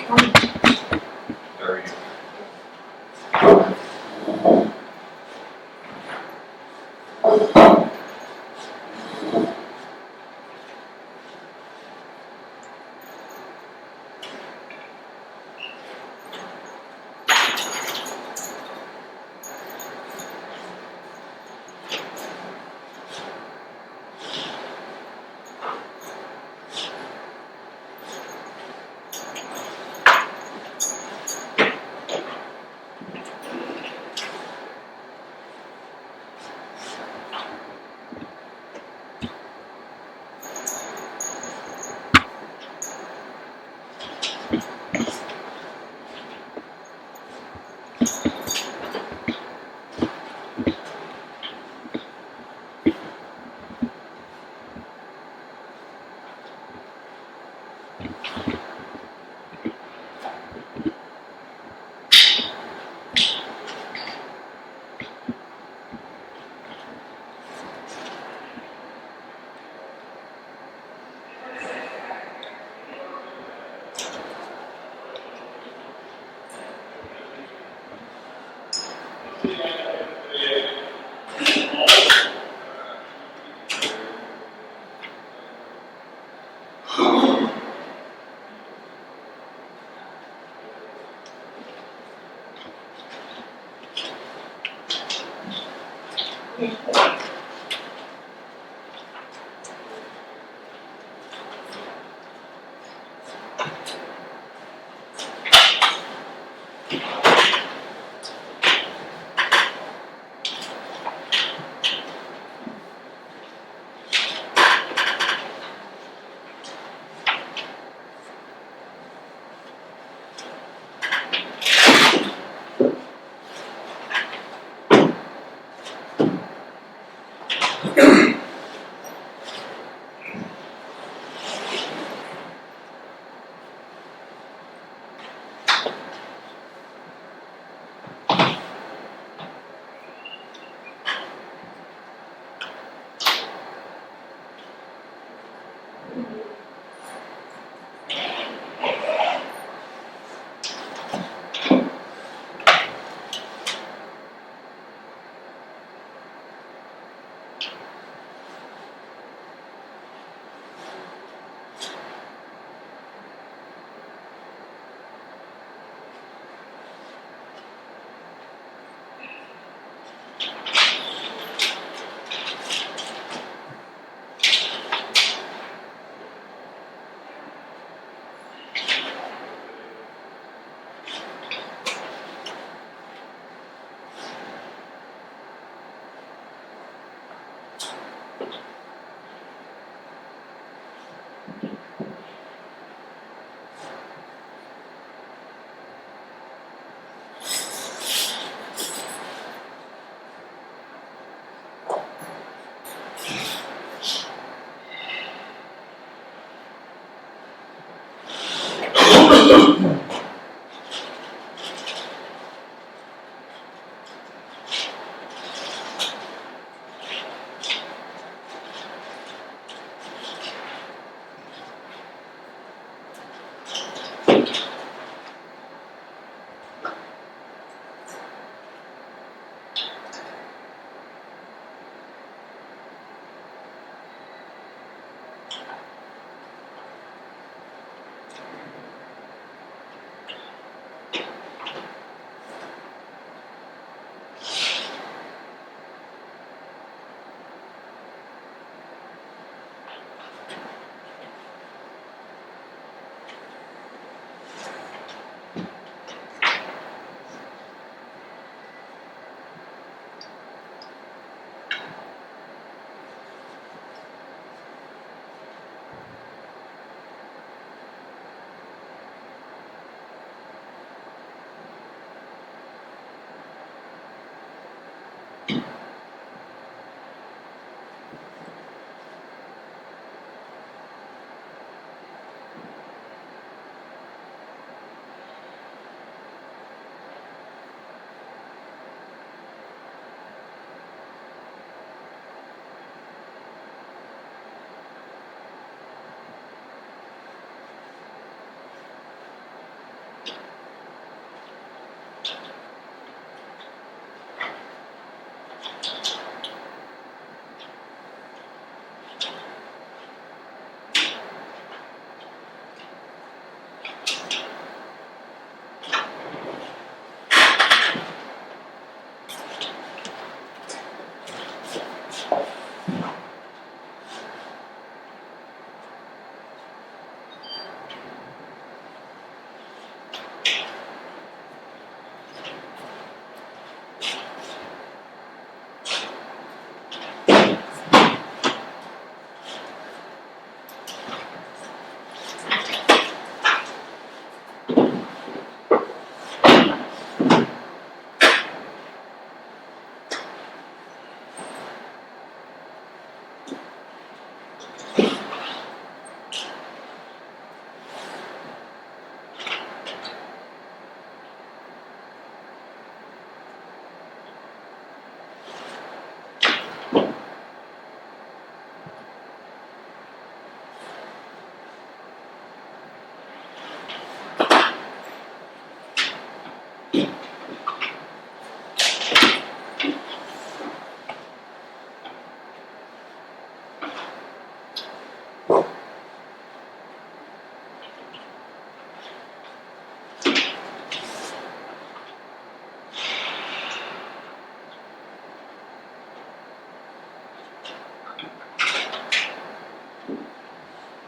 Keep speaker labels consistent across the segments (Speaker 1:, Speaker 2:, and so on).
Speaker 1: Very.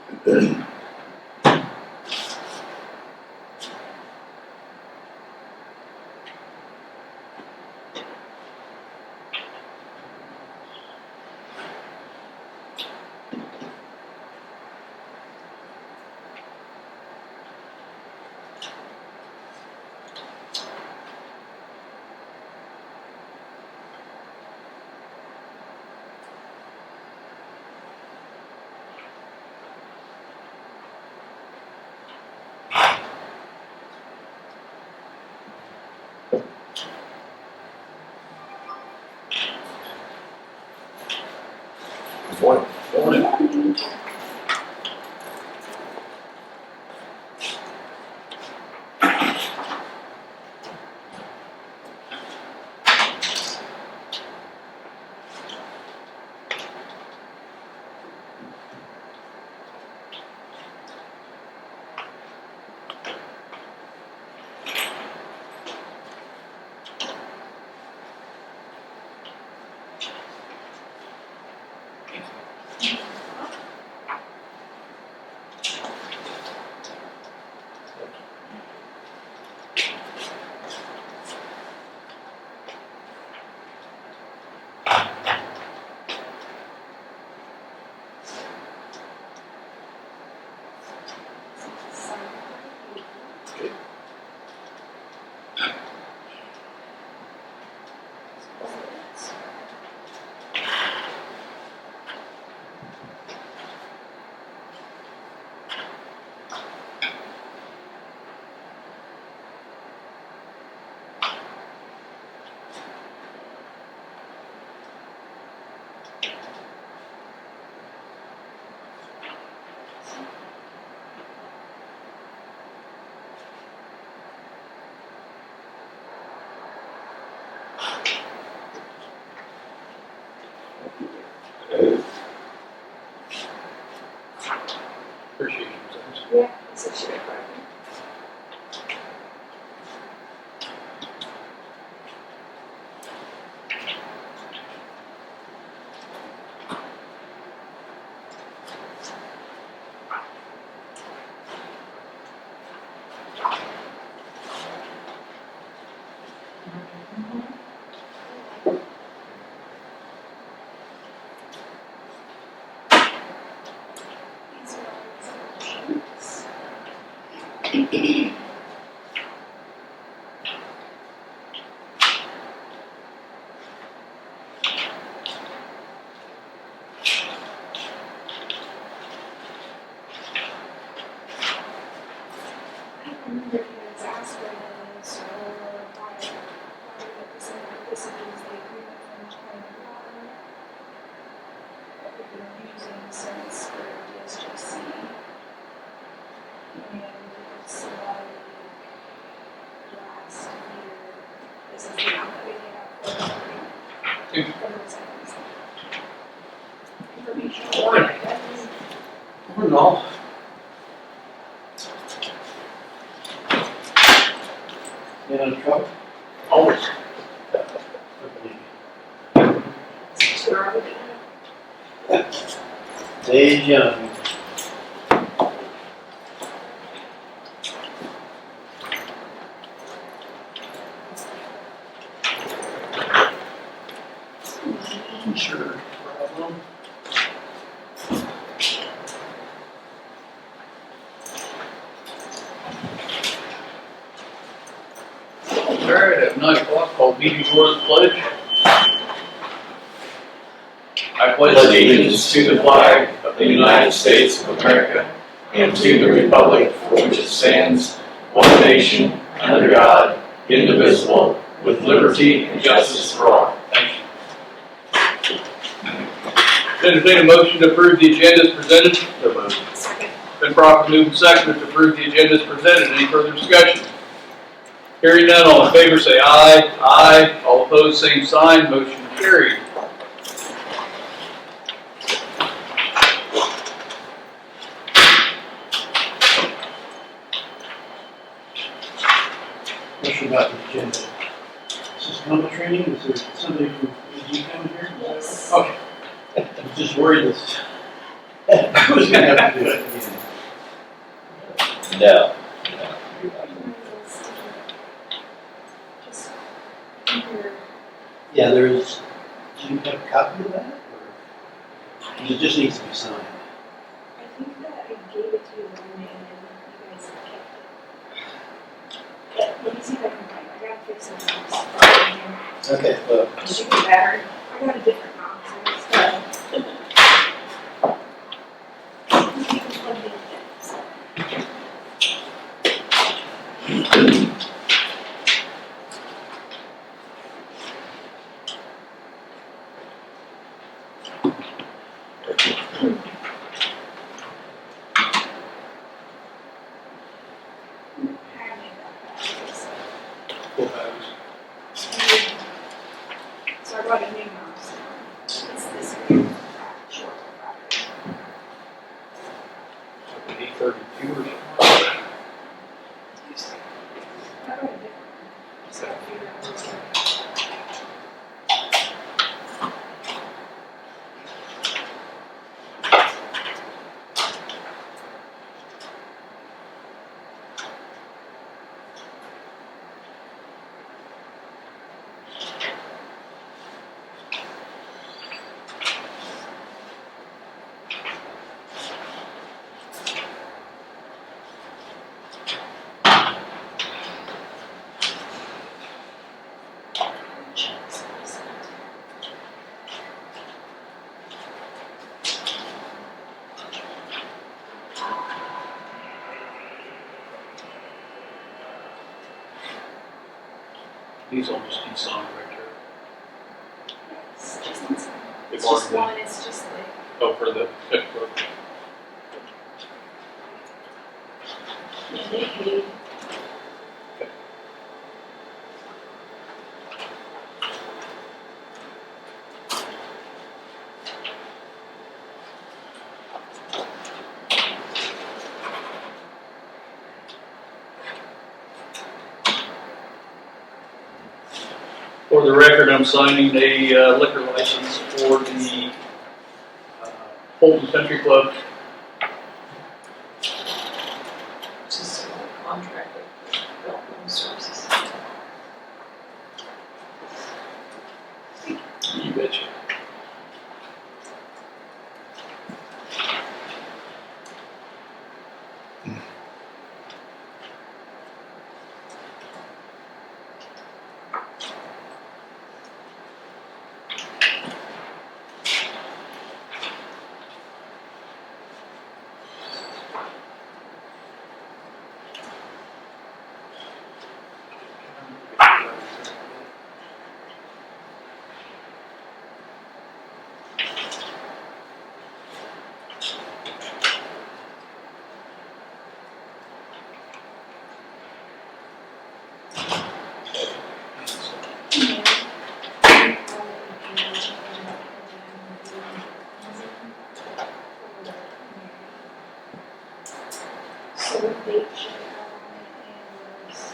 Speaker 1: Morning. Appreciate you.
Speaker 2: Yeah, it's a shit right.
Speaker 1: Morning, all. You in trouble? Always. Days young. Sure. Problem. All right, at 9 o'clock, call meeting for the pledge. I pledge allegiance to the flag of the United States of America and to the republic for which it stands, one nation, under God, indivisible, with liberty and justice for all. Thank you. Entertain a motion to approve the agenda as presented.
Speaker 2: Second.
Speaker 1: Been properly moved and seconded to approve the agenda as presented. Any further discussion? Hearing none, all in favor say aye. Aye. All opposed, same sign. Motion carried. Question about the agenda. Is this KOMA training? Is there somebody from EG coming here?
Speaker 2: Yes.
Speaker 1: Okay. I'm just worried that
Speaker 3: I was gonna have to do it again.
Speaker 4: No.
Speaker 2: Just here.
Speaker 3: Yeah, there is, do you have a copy of that? Or it just needs to be signed?
Speaker 2: I think that I gave it to you one day and then you guys kept it. But let me see if I can find it. I gotta fix it.
Speaker 3: Okay, well,
Speaker 2: It should be better. I got a different mouse. I just got you can plug it in. So. So I brought a new mouse. It's this weird short battery.
Speaker 5: E32 or something.
Speaker 2: I brought a different one. Just gotta figure out what's going on.
Speaker 5: These all just need signed right there.
Speaker 2: It's just
Speaker 5: They've
Speaker 2: it's just
Speaker 5: already
Speaker 2: one. It's just like
Speaker 5: Oh, for the fifth book.
Speaker 2: yeah, they paid.
Speaker 5: For the record, I'm signing a liquor license for the Holden Country Club.
Speaker 6: Just a contract with development services.
Speaker 5: You betcha.
Speaker 2: So the date should have on it is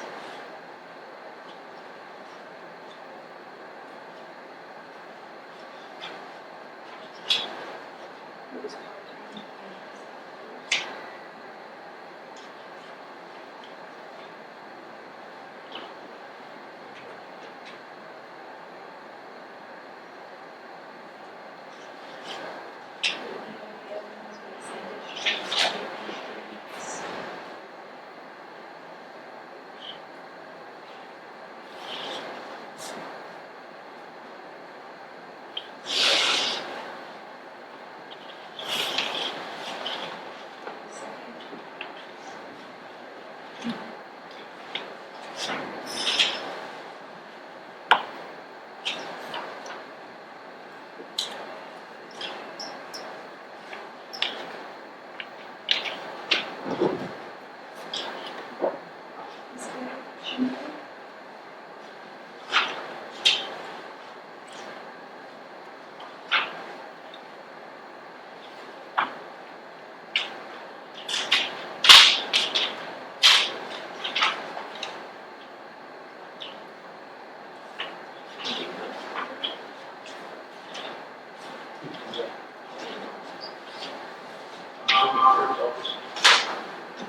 Speaker 2: it was part-time.
Speaker 5: clerk's office.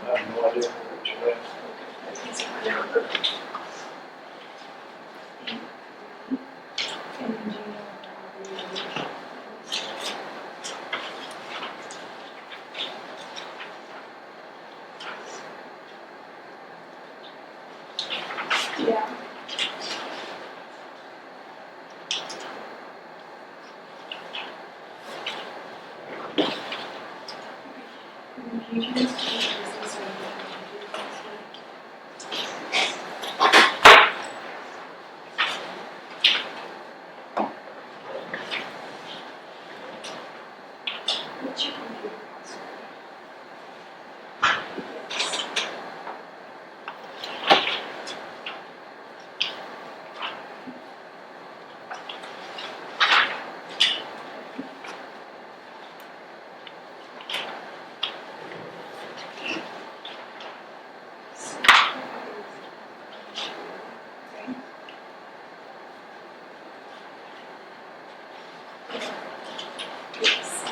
Speaker 3: I have no idea which way.
Speaker 2: And then do you know about the evaluation? Yeah. And can you turn this to the business or what's your computer password? Yes. Yes.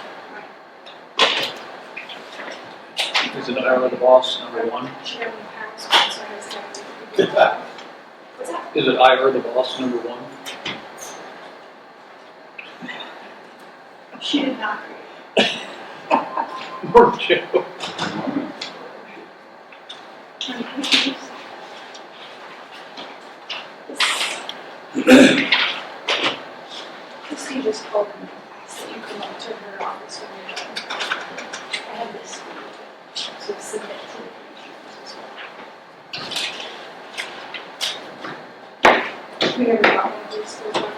Speaker 5: Is it Ira the boss, number one?
Speaker 2: She got me password, so I was like, what's that?
Speaker 5: Is it Ira the boss, number one?
Speaker 2: She did not create
Speaker 5: Or Joe?
Speaker 2: it. This you just called me, asked that you come up to her office when you're done. I have this for you, so submit to the commissioners as well. We never got one of these so far.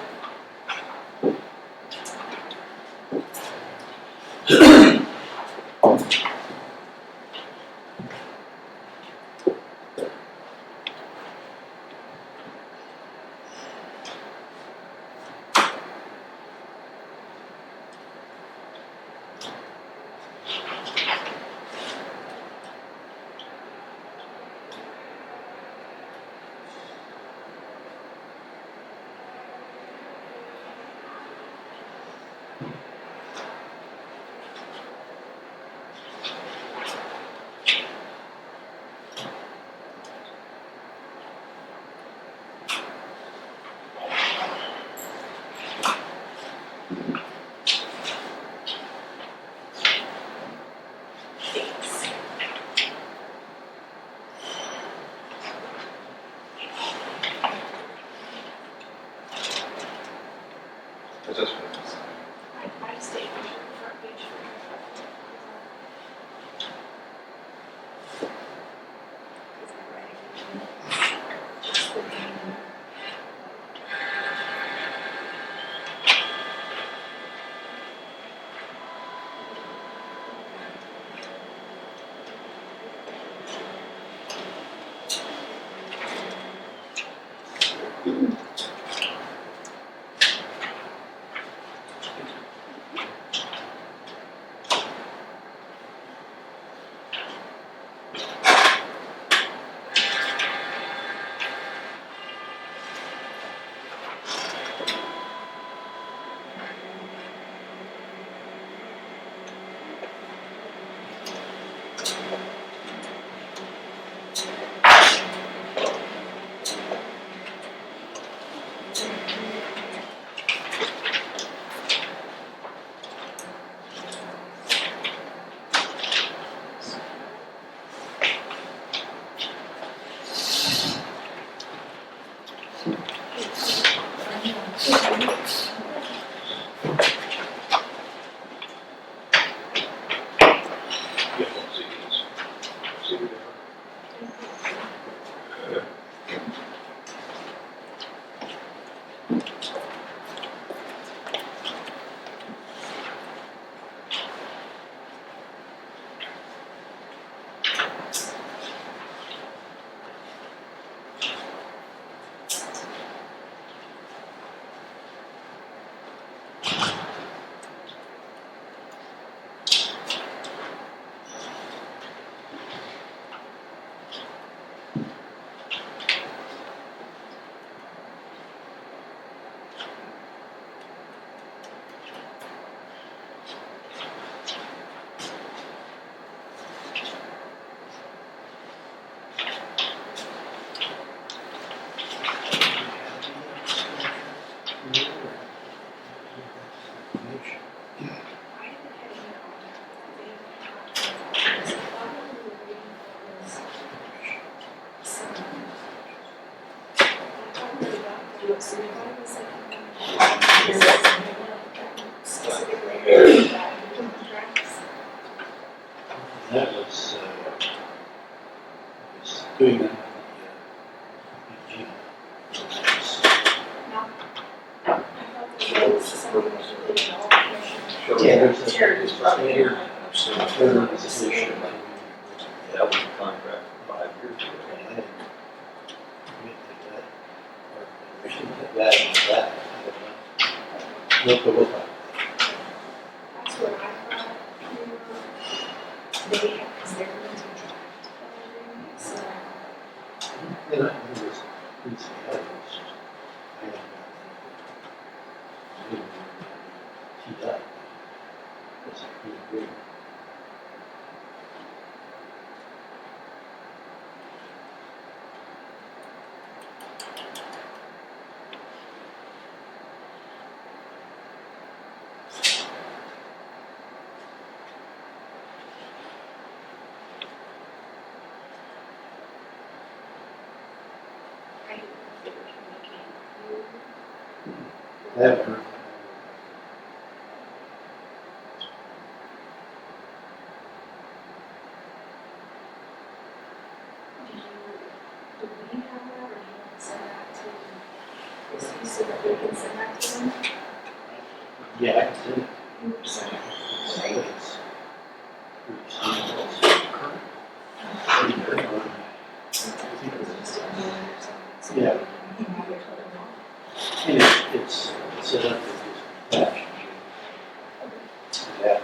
Speaker 3: That was doing that with the EagleView.
Speaker 2: I thought there was something that you did at all.
Speaker 3: Yeah, there's a
Speaker 6: Charities probably.
Speaker 3: standard organization.
Speaker 4: That was a contract for 5 years ago.
Speaker 3: And commit to that, or permission to that, and that, I don't know. Look over that.
Speaker 2: That's what I thought. They, because they're going to draft agreement, so.
Speaker 3: And I was recently, I haven't got anything. Teed up. It's a good agreement.
Speaker 2: I didn't know if they were communicating with you.
Speaker 3: Never.
Speaker 2: Do we have that, or do you want to send that to Christie so that we can send that to them?
Speaker 3: Yeah, I can send it.
Speaker 2: You were saying.
Speaker 3: It's pretty simple. Pretty good. Yeah. And it's set up with this batch. Yeah.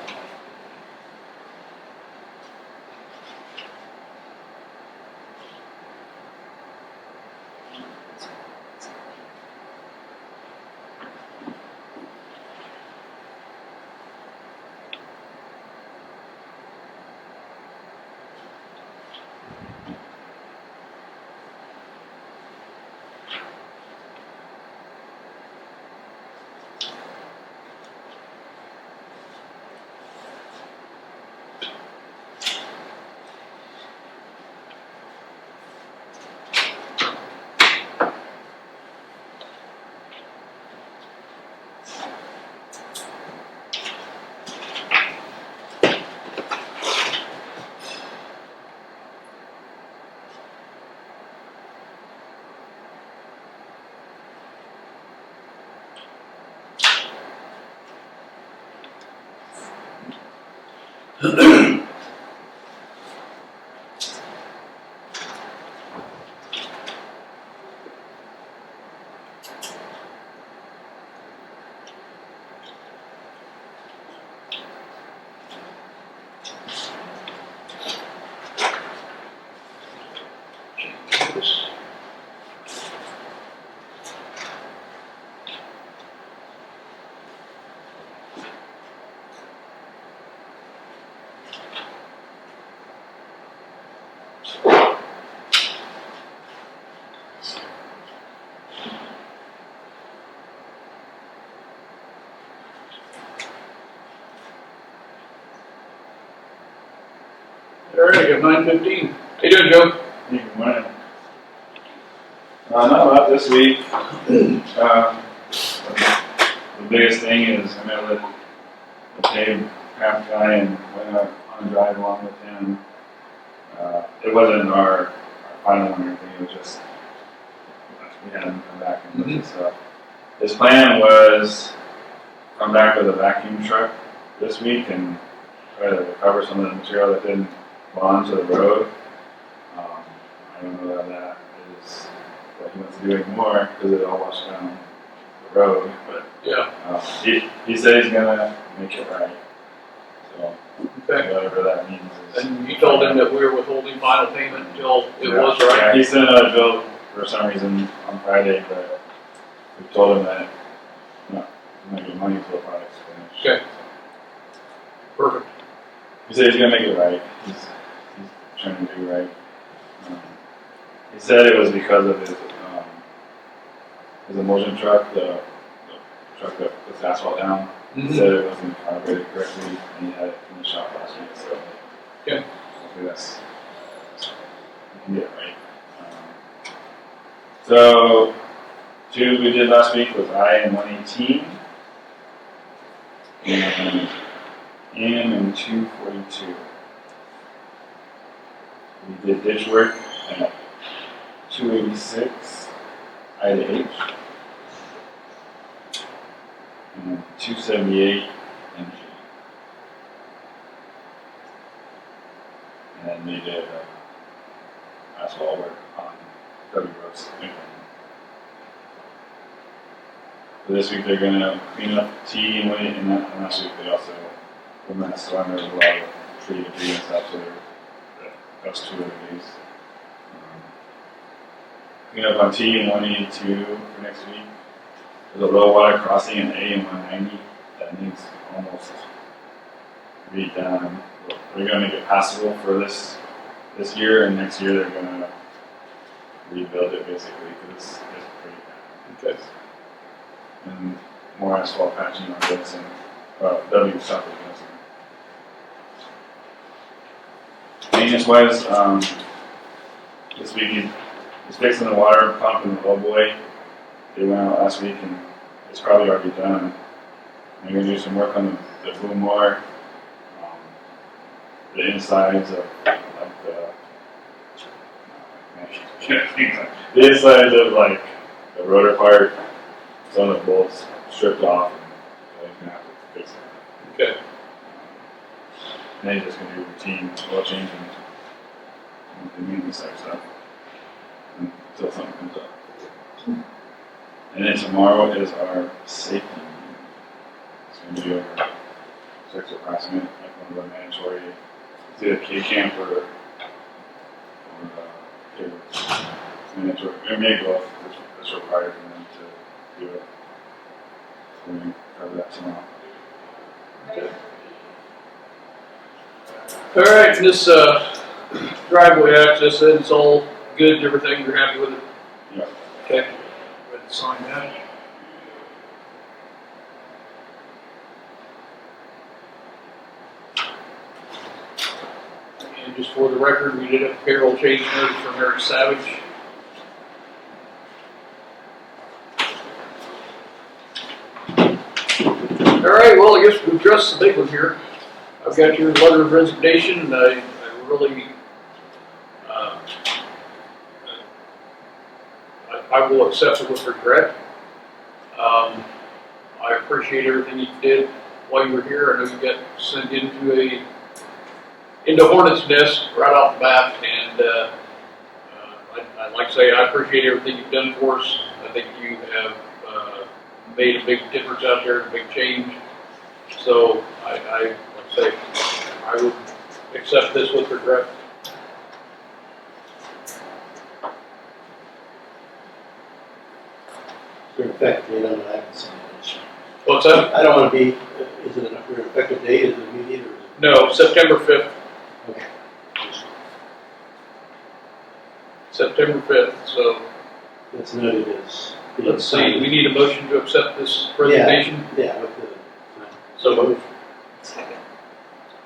Speaker 5: All right, I got 9:15. How you doing, Joe?
Speaker 1: Good morning. Not a lot this week. The biggest thing is I met with the Dave Craft guy and went out on a drive along with him. It wasn't our final one or anything, it was just we had him come back and look at stuff. His plan was come back with a vacuum truck this week and try to recover some of the material that didn't bond to the road. I don't know that that is what he wants to do anymore because it all washed down the road. But
Speaker 5: Yeah.
Speaker 1: he said he's gonna make it right. So
Speaker 5: Okay.
Speaker 1: whatever that means is.
Speaker 5: And you told him that we were withholding final payment until it was
Speaker 1: Yeah,
Speaker 5: right?
Speaker 1: he sent out a bill for some reason on Friday, but we told him that no, he's not getting money until the project's finished.
Speaker 5: Okay. Perfect.
Speaker 1: He said he's gonna make it right. He's trying to do right. He said it was because of his emulsion truck, the truck that puts asphalt down. He said it wasn't calibrated correctly, and he had it in the shop last week. So
Speaker 5: Okay.
Speaker 1: hopefully we can get it right. So 2 we did last week was I and 118, and M and 242.
Speaker 7: We did ditch work at 286 Ida H. And 278 NG. And then they did asphalt work on W roads. For this week, they're gonna clean up T and Wayne, and last week they also, from that storm, there was a lot of tree debris and stuff, so that's 2 of the days. Clean up on T and 182 for next week. There's a low water crossing in A and 190 that needs almost redone. They're gonna make it passable for this year, and next year they're gonna rebuild it basically, because it's pretty bad. Okay. And more asphalt patching on this, and W stuff is missing. Maintenance wise, this week he's fixing the water pump in the low boy. They went out last week and it's probably already done. They're gonna do some work on the boom mower, the insides of like the insides of like the rotor part. Some of the bolts stripped off, and he's gonna have to fix it.
Speaker 5: Okay.
Speaker 7: And then he's just gonna do routine oil change and maintenance type stuff until something comes up. And then tomorrow is our safety meeting. It's gonna be over sex harassment, like one of the mandatory, it's either K-Camp or mandatory, or maybe both, it's required for them to do it. So we cover that tomorrow.
Speaker 5: Okay. All right, this driveway access, it's all good, everything, you're happy with it?
Speaker 7: Yeah.
Speaker 5: Okay, go ahead and sign that. And just for the record, we did a payroll change notice from Eric Savage. All right, well, I guess we've addressed the big one here. I've got your letter of resignation, and I really, I will accept it with regret. I appreciate everything you did while you were here. I know you got sent into Hornet's Nest right off the bat, and I'd like to say I appreciate everything you've done for us. I think you have made a big difference out there, a big change. So I like to say I would accept this with regret.
Speaker 3: Your effective date on that, I can sign it.
Speaker 5: What's that?
Speaker 3: I don't want to be, is it your effective date, is it immediate or is it?
Speaker 5: No, September 5th.
Speaker 3: Okay.
Speaker 5: September 5th. So
Speaker 3: That's noted as.
Speaker 5: let's see, we need a motion to accept this resignation.
Speaker 3: Yeah, with the.
Speaker 5: So moved.
Speaker 6: Second.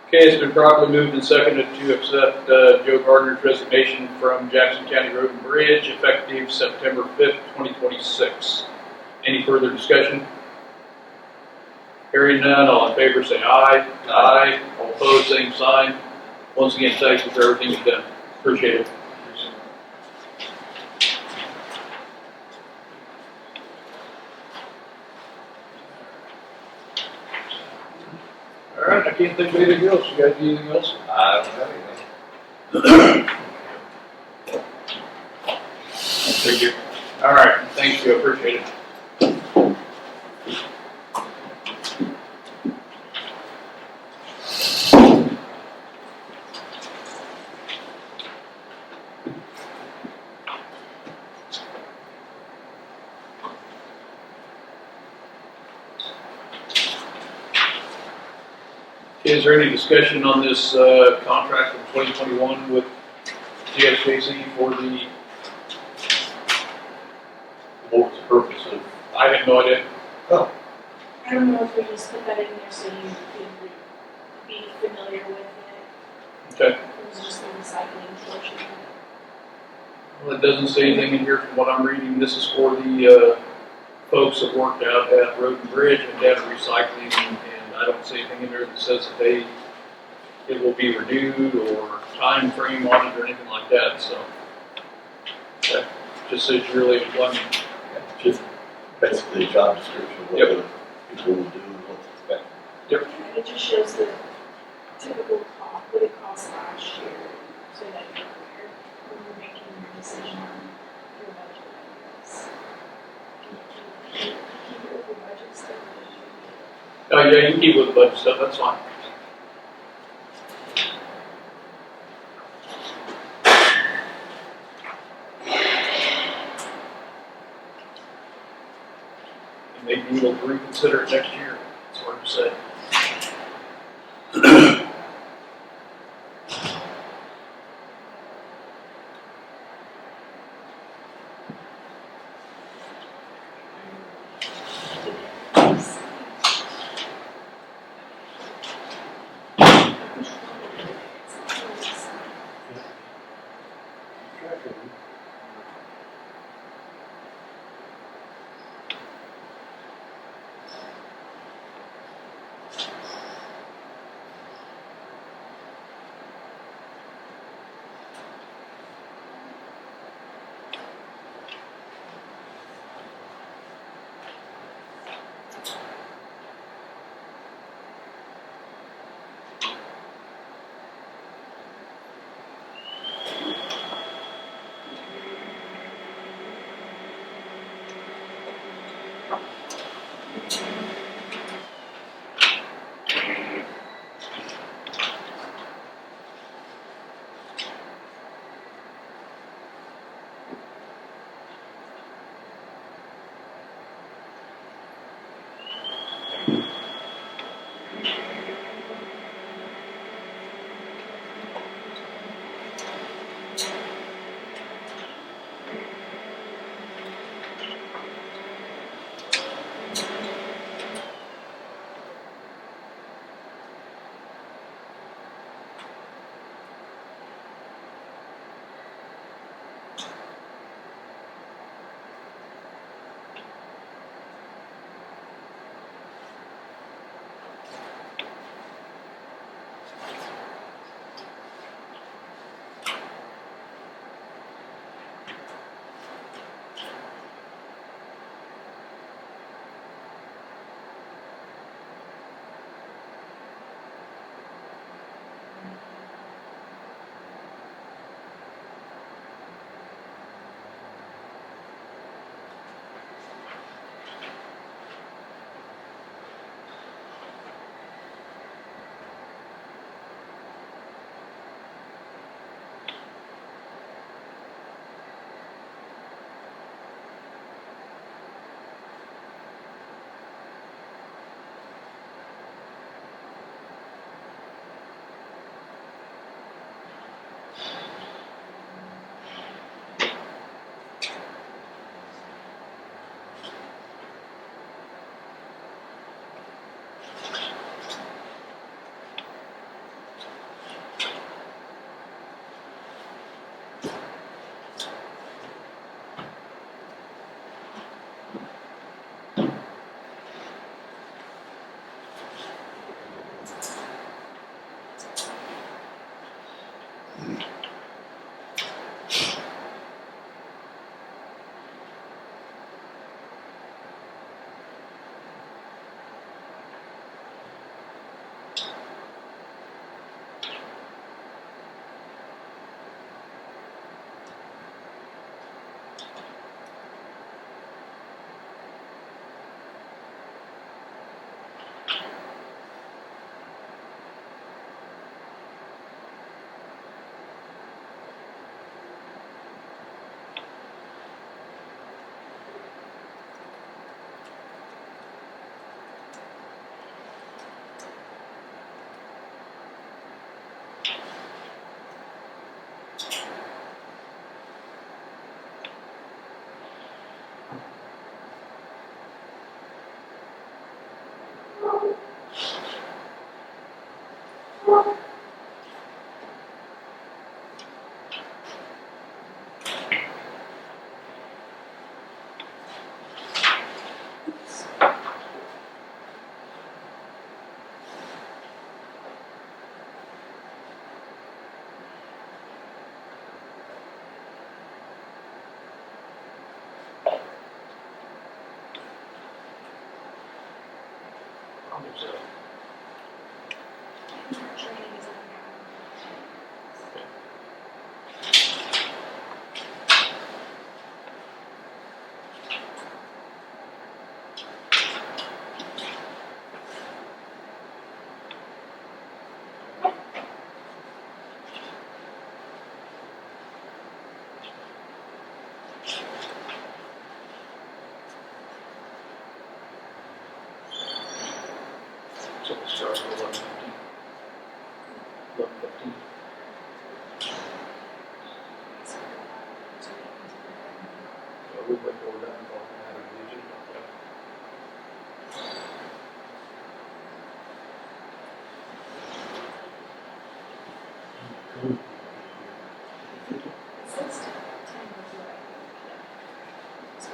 Speaker 5: Okay, it's been properly moved and seconded to accept Joe Gardner's resignation from Jackson County Road and Bridge effective September 5th, 2026. Any further discussion? Hearing none, all in favor say aye. Aye. All opposed, same sign. Once again, thank you for everything you've done. Appreciate it. All right, I can't think of anything else. You got anything else?
Speaker 4: I don't have anything.
Speaker 5: Thank you. All right, thank you. I appreciate it. Is there any discussion on this contract from 2021 with GSJC for the,
Speaker 3: What was the purpose of?
Speaker 5: I have no idea.
Speaker 2: I don't know if we just put that in there so you could be familiar with it.
Speaker 5: Okay.
Speaker 2: It was just the recycling portion of it.
Speaker 5: Well, it doesn't say anything in here from what I'm reading. This is for the folks that worked out at Road and Bridge and data recycling, and I don't see anything in there that says that it will be renewed or time frame on it or anything like that, so. Okay. Just says yearly employment.
Speaker 3: Just basically a job description of what
Speaker 5: Yep.
Speaker 3: the people will do and what's expected.
Speaker 2: And it just shows the typical cost, what it cost last year, so that you're aware when you're making your decision on your budget. Yes. Keep it with the budget stuff.
Speaker 5: Oh, yeah, you can keep with the budget stuff, that's fine. And maybe we'll reconsider it next year, that's what I'm saying. So we'll start with 11:15. 11:15. So we'll wait for that and talk about it in the agenda.
Speaker 2: It says 10 was what I think, yeah. So,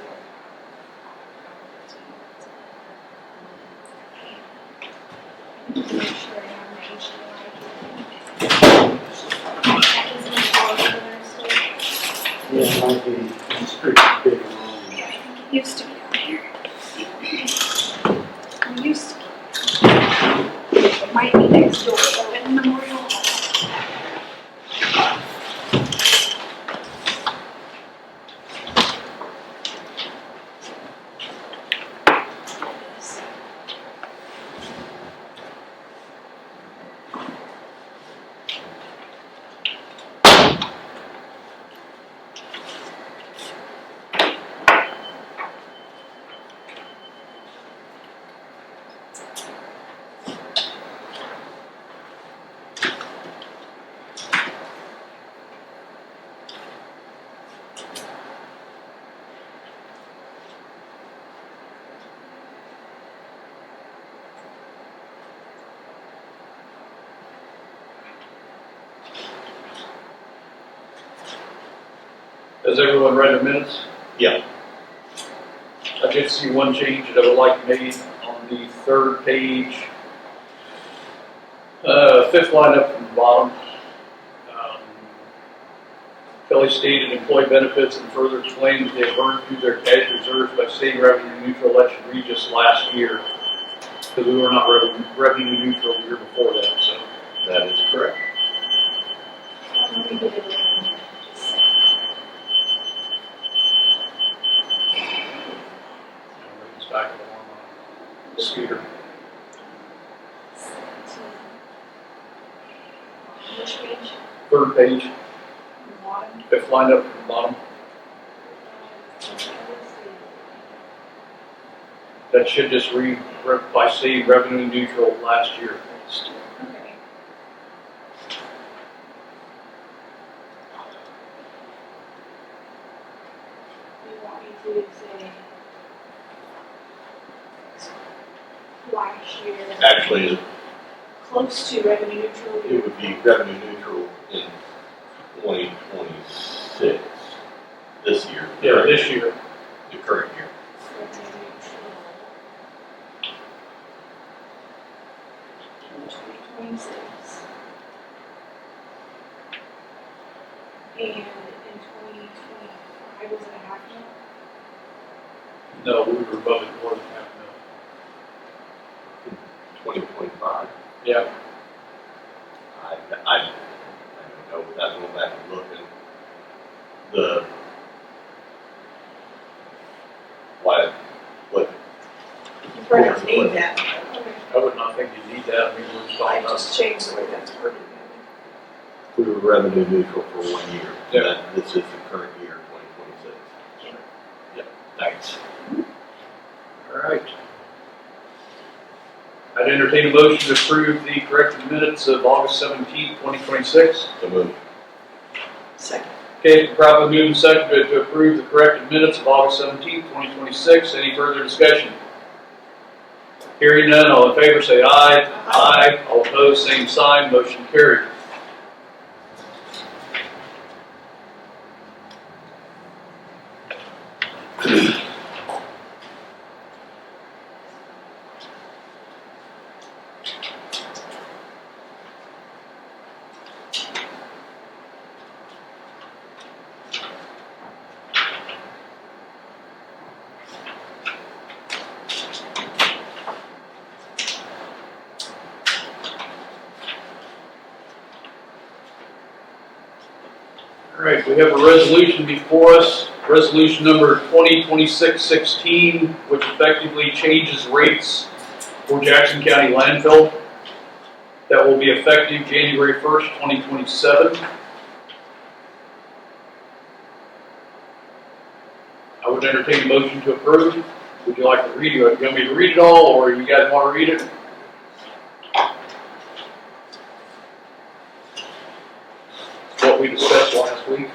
Speaker 2: make sure I have my HDMI. That is in the folder there, so.
Speaker 3: Yeah, it might be, it's pretty big and long.
Speaker 2: Yeah, I think it used to be on here. It used to be. It might be next door, though, in Memorial Hall.
Speaker 5: Has everyone read the minutes?
Speaker 1: Yeah.
Speaker 5: I did see one change that I would like made on the third page. Fifth line up from the bottom. Kelly stated employee benefits and further explained that they have burned through their cash reserves by staying revenue neutral election Regis last year. Because we were not revenue neutral the year before that, so.
Speaker 1: That is correct.
Speaker 2: We did it again. Just saying.
Speaker 5: It's back on the scooter.
Speaker 2: 17. Which page?
Speaker 5: Third page,
Speaker 2: Bottom.
Speaker 5: fifth line up from the bottom. That should just read by staying revenue neutral last year.
Speaker 2: Okay. You want me to say last year?
Speaker 1: Actually,
Speaker 2: Close to revenue neutral.
Speaker 1: it would be revenue neutral in 2026, this year.
Speaker 5: Yeah, this year.
Speaker 1: The current year.
Speaker 2: Revenue neutral. 2026. And in 2025, was it a half mil?
Speaker 5: No, we were above it more than half a
Speaker 1: 2025.
Speaker 5: mil. Yeah,
Speaker 1: I don't know, without going back and looking. The, what,
Speaker 6: You probably don't need that.
Speaker 2: Okay.
Speaker 5: I would not think you need that. I mean, we're just
Speaker 6: I
Speaker 5: talking about.
Speaker 6: just changed the way that's worded.
Speaker 1: we were revenue neutral for 1 year.
Speaker 5: Yeah.
Speaker 1: That, this is the current year, 2026. Yep, thanks.
Speaker 5: All right. I'd entertain a motion to approve the corrected minutes of August 17th, 2026.
Speaker 1: So moved.
Speaker 6: Second.
Speaker 5: Okay, it's properly moved and seconded to approve the corrected minutes of August 17th, 2026. Any further discussion? Hearing none, all in favor say aye. Aye. All opposed, same sign. Motion carried. All right, we have a resolution before us, resolution number 2026-16, which effectively changes rates for Jackson County landfill. That will be effective January 1st, 2027. would entertain a motion to approve. Would you like to read it? You want me to read it all, or you guys want to read it? It's what we discussed last week.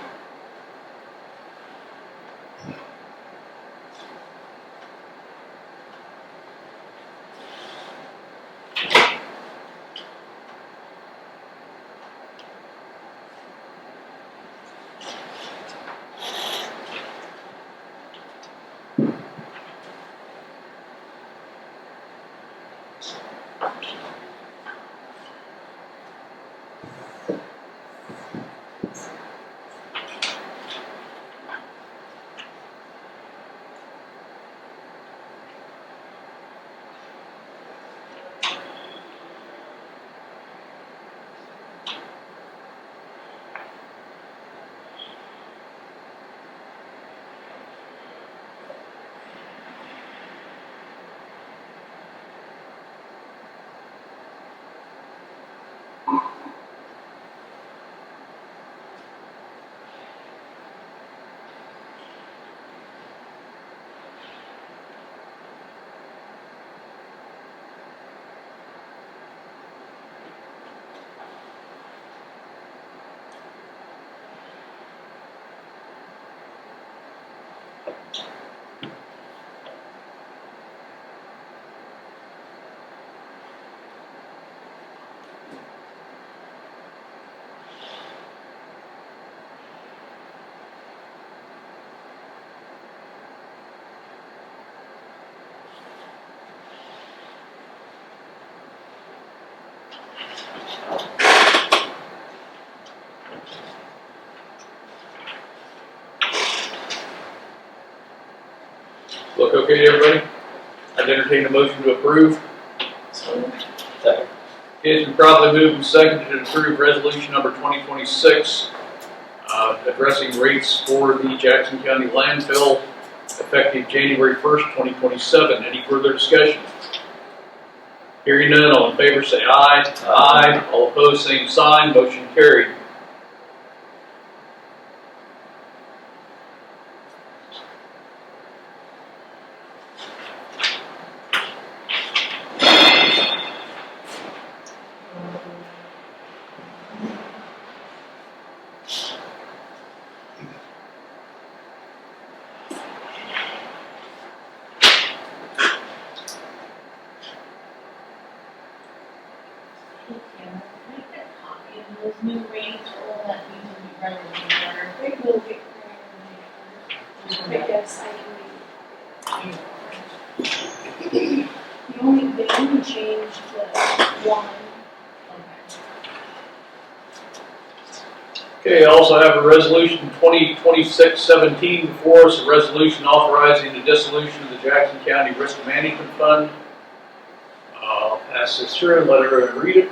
Speaker 5: Look okay to everybody? I'd entertain a motion to approve.
Speaker 4: Second.
Speaker 5: It's been properly moved and seconded to approve resolution number 2026, addressing rates for the Jackson County landfill effective January 1st, 2027. Any further discussion? Hearing none, all in favor say aye. Aye. All opposed, same sign. Motion carried.
Speaker 8: Make that copy of those new rates, all that needs to be running together.
Speaker 2: They will get clearer. I guess I can. They only changed the one.
Speaker 5: Okay, I also have a resolution 2026-17 before us, a resolution authorizing the dissolution of the Jackson County Risk Management Fund. I'll pass this through and let everyone read it.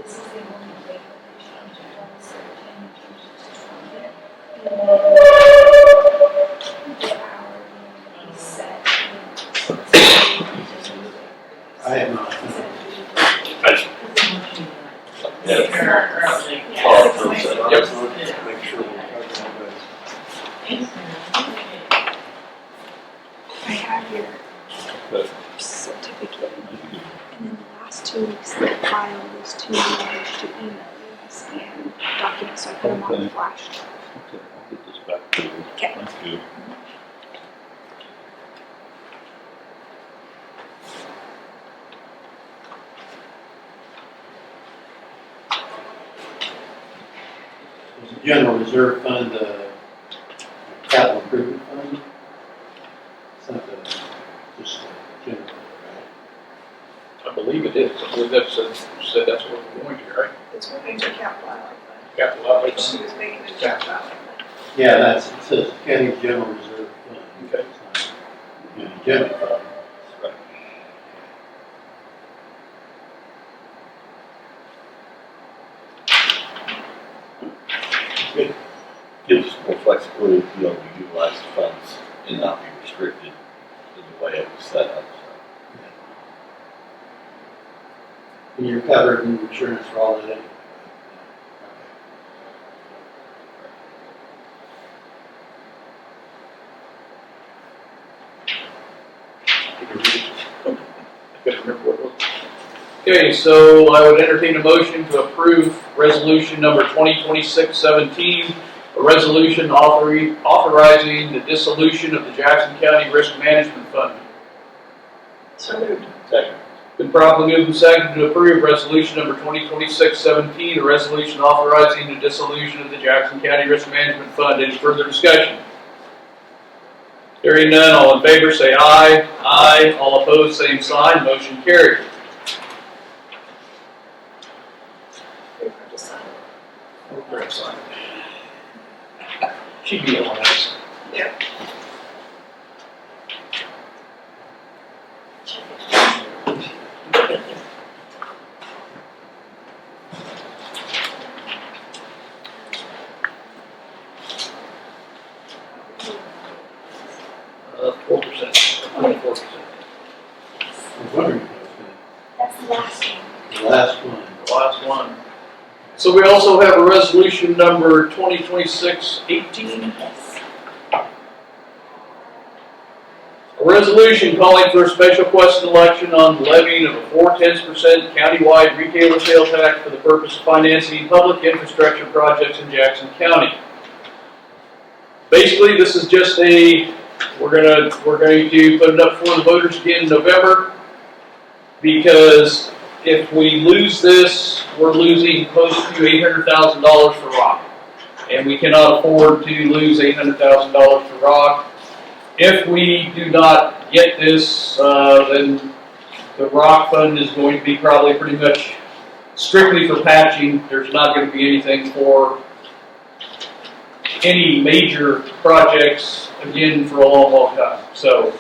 Speaker 2: This is the only date that they changed it, 2017. the hour is set.
Speaker 3: I have not.
Speaker 5: Yep.
Speaker 3: Make sure we're covering
Speaker 2: I have your certificate, and then the last 2 weeks that I filed was too large to email you. I scanned documents, so I put them on the flash.
Speaker 4: Okay, I'll get this back to you.
Speaker 2: Okay.
Speaker 4: Thank you.
Speaker 3: Was the general reserve fund, capital improvement fund? It's not the, just the general, right?
Speaker 5: I believe it is. I believe that said that's what we're going to, right?
Speaker 6: It's going to capital outlay
Speaker 5: Capital outlay
Speaker 6: fund. She
Speaker 5: fund.
Speaker 6: was making a capital outlay fund.
Speaker 3: Yeah, that's, it says county general reserve fund.
Speaker 5: Okay.
Speaker 3: It's not county general fund.
Speaker 4: Right. It gives us more flexibility to be able to utilize the funds and not be restricted in the way it was set up.
Speaker 3: And you're covered in insurance for all that anyway.
Speaker 5: I couldn't remember what it was. Okay, so I would entertain a motion to approve resolution number 2026-17, a resolution authorizing the dissolution of the Jackson County Risk Management Fund.
Speaker 6: So moved.
Speaker 4: Second.
Speaker 5: Been properly moved and seconded to approve resolution number 2026-17, a resolution authorizing the dissolution of the Jackson County Risk Management Fund. Any further discussion? Hearing none, all in favor say aye. Aye. All opposed, same sign. Motion carried. She'd be on us.
Speaker 6: Yep.
Speaker 5: $4%, 24%.
Speaker 3: I was wondering if that was
Speaker 2: That's the last one.
Speaker 3: the last one.
Speaker 5: The last one. So we also have a resolution number 2026-18.
Speaker 2: Yes.
Speaker 5: A resolution calling for a special question election on the levying of a 4/10% countywide retailer sales tax for the purpose of financing public infrastructure projects in Jackson County. Basically, this is just we're going to put it up for the voters again in November, because if we lose this, we're losing close to $800,000 for rock, and we cannot afford to lose $800,000 for rock. If we do not get this, then the rock fund is going to be probably pretty much strictly for patching. There's not going to be anything for any major projects again for a long, long time. So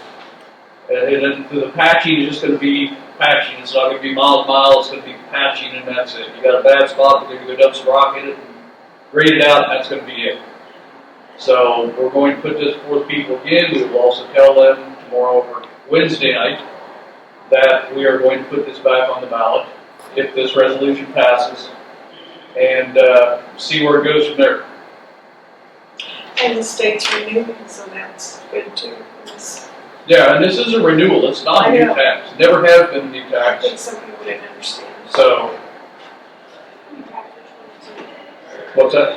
Speaker 5: the patching is just going to be patching. It's not going to be mile to mile. It's going to be patching, and that's it. You got a bad spot, we're going to go dump some rock in it and grade it out, and that's going to be it. So we're going to put this before the people again. We will also tell them tomorrow or Wednesday night that we are going to put this back on the ballot if this resolution passes, and see where it goes from there.
Speaker 6: And the state's renewing, so that's good too. It's-
Speaker 5: Yeah, and this is a renewal. It's not a new
Speaker 6: I know.
Speaker 5: tax. It never has been a new
Speaker 6: I
Speaker 5: tax.
Speaker 6: think some people didn't understand.
Speaker 5: So, what's that?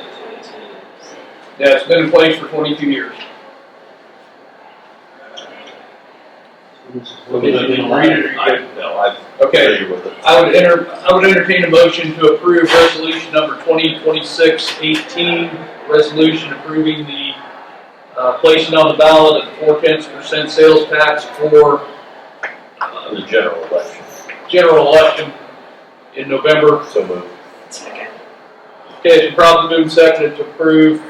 Speaker 5: Yeah, it's been in place for 22 years. Okay, you didn't read it, or you did?
Speaker 4: I'm
Speaker 5: Okay.
Speaker 4: familiar with it.
Speaker 5: I would entertain a motion to approve resolution number 2026-18, resolution approving the placing on the ballot of the 4/10% sales tax for
Speaker 4: The general election.
Speaker 5: general election in November.
Speaker 4: So moved.
Speaker 6: Second.
Speaker 5: Okay, it's been properly moved and seconded to approve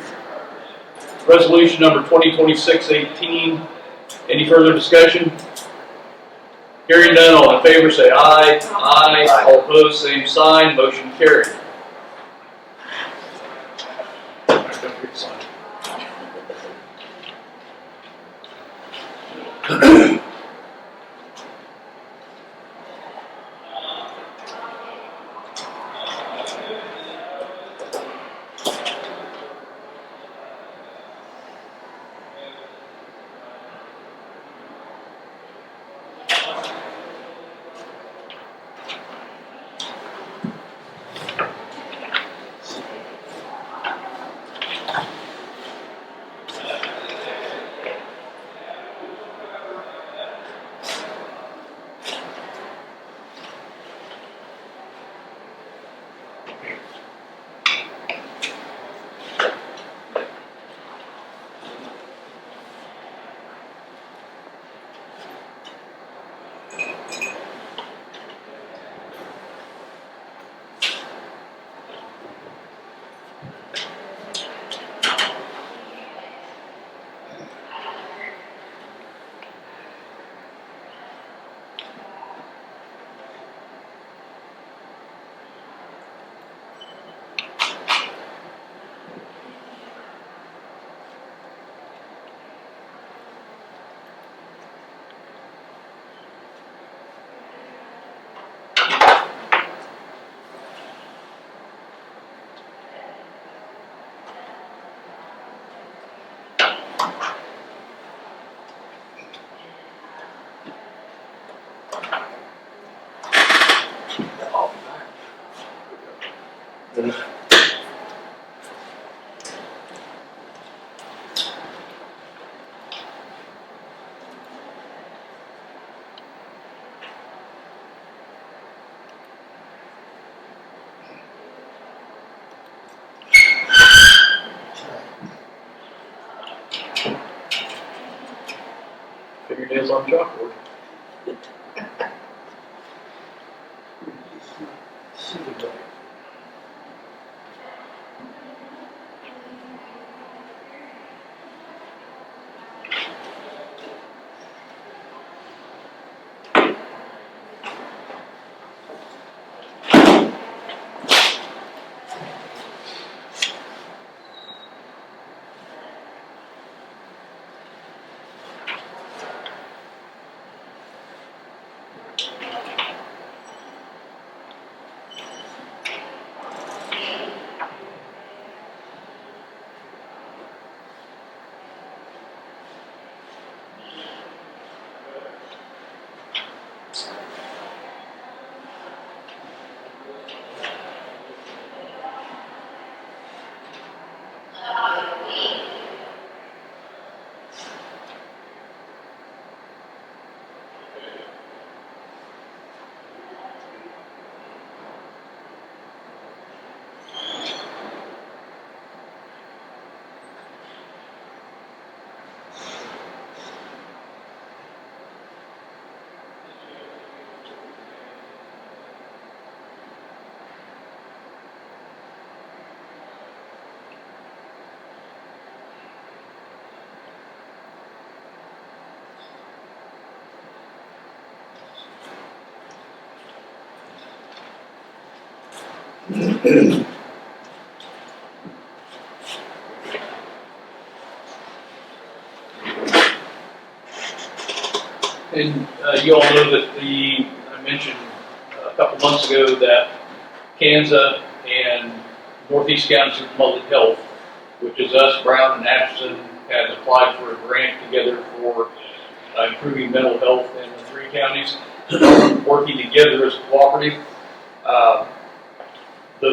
Speaker 5: resolution number 2026-18. Any further discussion? Hearing none, all in favor say aye. Aye. All opposed, same sign. Motion carried. Fingernails on chalkboard. And you all know that I mentioned a couple months ago that Kansas and Northeast Counties of Public Health, which is us, Brown and Atchison, has applied for a grant together for improving mental health in the three counties, working together as a cooperative.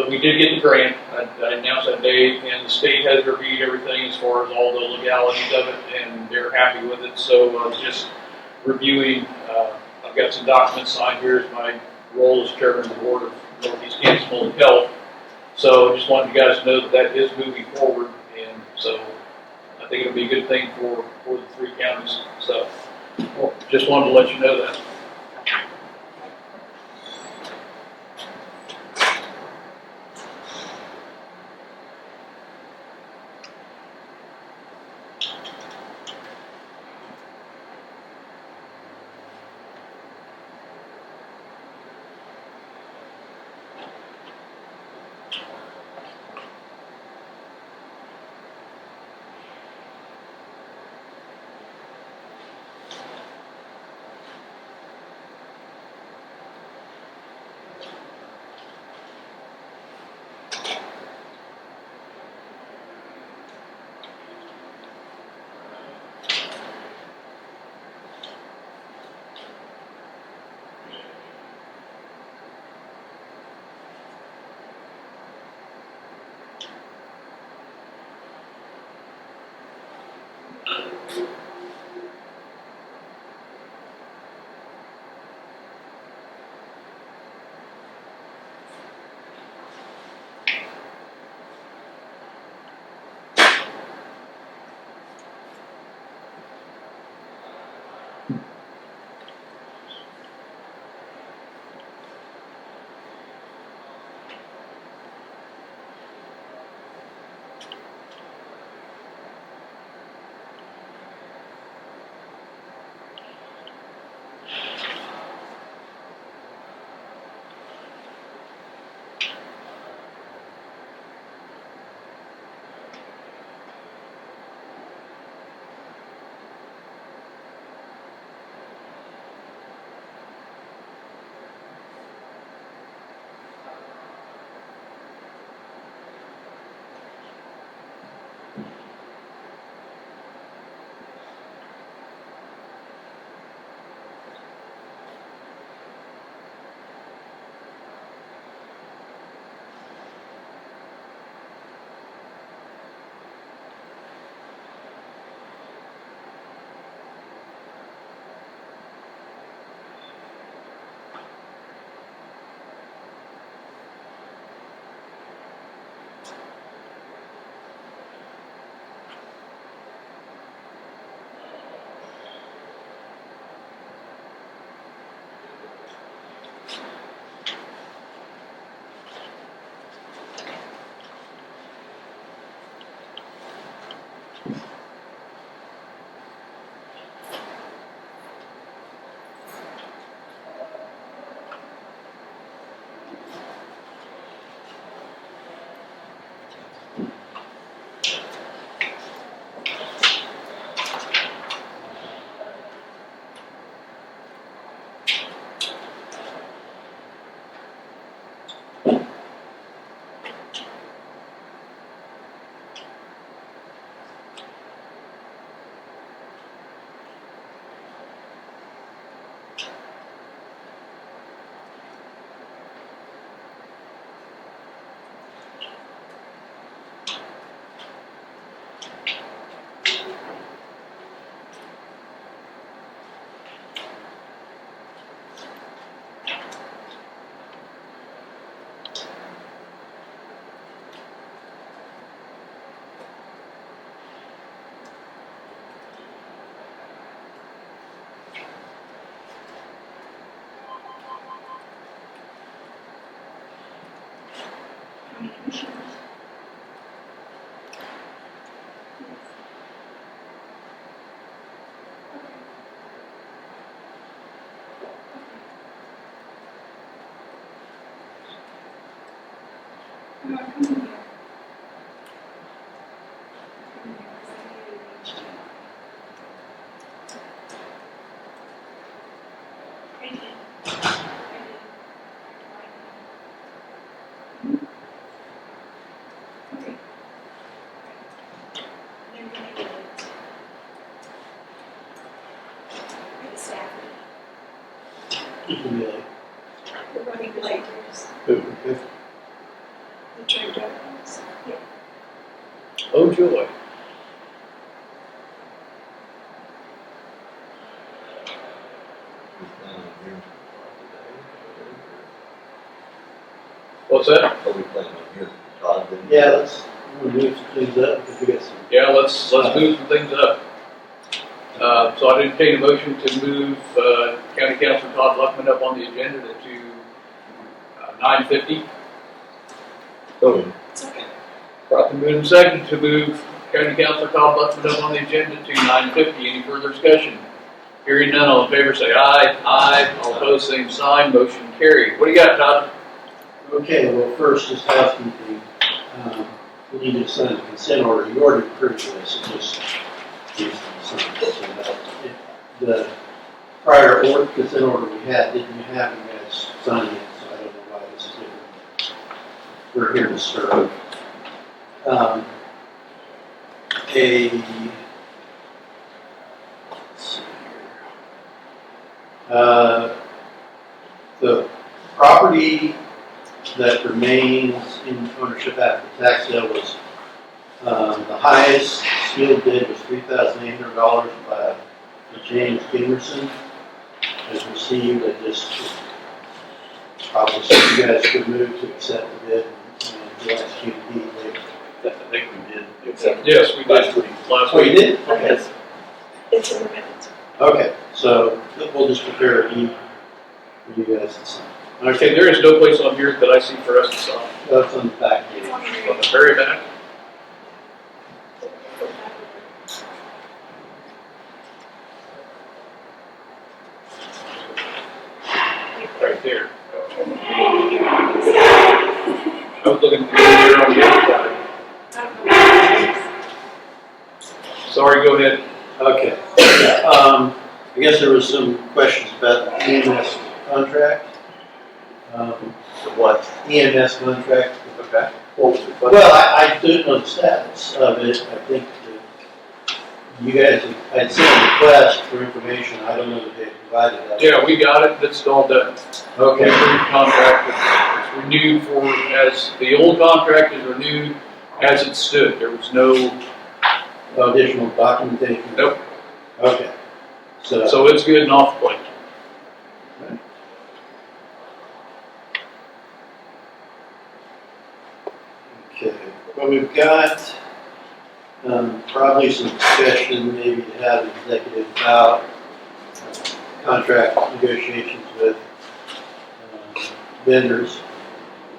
Speaker 5: We did get the grant. I announced that day, and the state has reviewed everything as far as all the legalities of it, and they're happy with it. So I was just reviewing. I've got some documents signed here as my role as chairman of the board of Northeast Kansas Public Health. So I just wanted you guys to know that that is moving forward, and so I think it'll be a good thing for the three counties. So just wanted to let you know that.
Speaker 2: County Commissioners. No, come in here. Come in here, 'cause I need to reach you. I did. Okay. They're gonna get it. For the staff.
Speaker 3: Yeah.
Speaker 2: The running bikers,
Speaker 3: Okay.
Speaker 2: the train drivers. Yeah.
Speaker 5: Oh joy. What's that?
Speaker 4: Are we planning on hearing from Todd then?
Speaker 3: Yeah, let's move some things up because we got some.
Speaker 5: Yeah, let's move some things up. So I'd entertain a motion to move, County Councilor Todd Luckman up on the agenda to 9:50.
Speaker 4: So,
Speaker 2: Second.
Speaker 5: Properly moved and second to move County Councilor Todd Luckman up on the agenda to 9:50. Any further discussion? Hearing none, all in favor say aye. Aye. All opposed, same sign. Motion carried. What do you got, Todd?
Speaker 3: Okay, well, first, just housekeeping. We need to sign the consent order. You already approved this, it just needs to be signed. So that the prior consent order we had, didn't have you guys sign it, so I don't know why this is different. We're here to serve. Let's see here. The property that remains in ownership after tax sale was The highest sealed bid was $3,800 by James Gamerson. Has received, I just probably said you guys could move to accept the bid and ask you to be there.
Speaker 4: I think we did accept.
Speaker 5: Yes, we
Speaker 4: Last
Speaker 5: did
Speaker 4: week.
Speaker 5: last
Speaker 3: Oh, you
Speaker 5: week.
Speaker 3: did? Okay.
Speaker 6: It's in the minutes.
Speaker 3: Okay, so we'll just prepare a deed for you guys to sign.
Speaker 5: Okay, there is no place on here that I see for us to sign.
Speaker 3: That's on the back page.
Speaker 6: It's on the
Speaker 5: On the very back, right there. I was looking for here on the other side. Sorry, go ahead.
Speaker 3: Okay. I guess there was some questions about the EMS contract.
Speaker 4: What?
Speaker 3: EMS contract.
Speaker 4: Okay. What was the question?
Speaker 3: Well, I do know the status of it. I think that you guys, I'd sent a request for information. I don't know that they provided that.
Speaker 5: Yeah, we got it, it's all done.
Speaker 3: Okay.
Speaker 5: Contract, it's renewed for, as the old contract is renewed as it stood. There was no,
Speaker 3: Additional documentation?
Speaker 5: nope,
Speaker 3: Okay. So,
Speaker 5: so it's good and off the plate.
Speaker 3: okay. Well, we've got probably some discussion maybe to have executive about contract negotiations with vendors.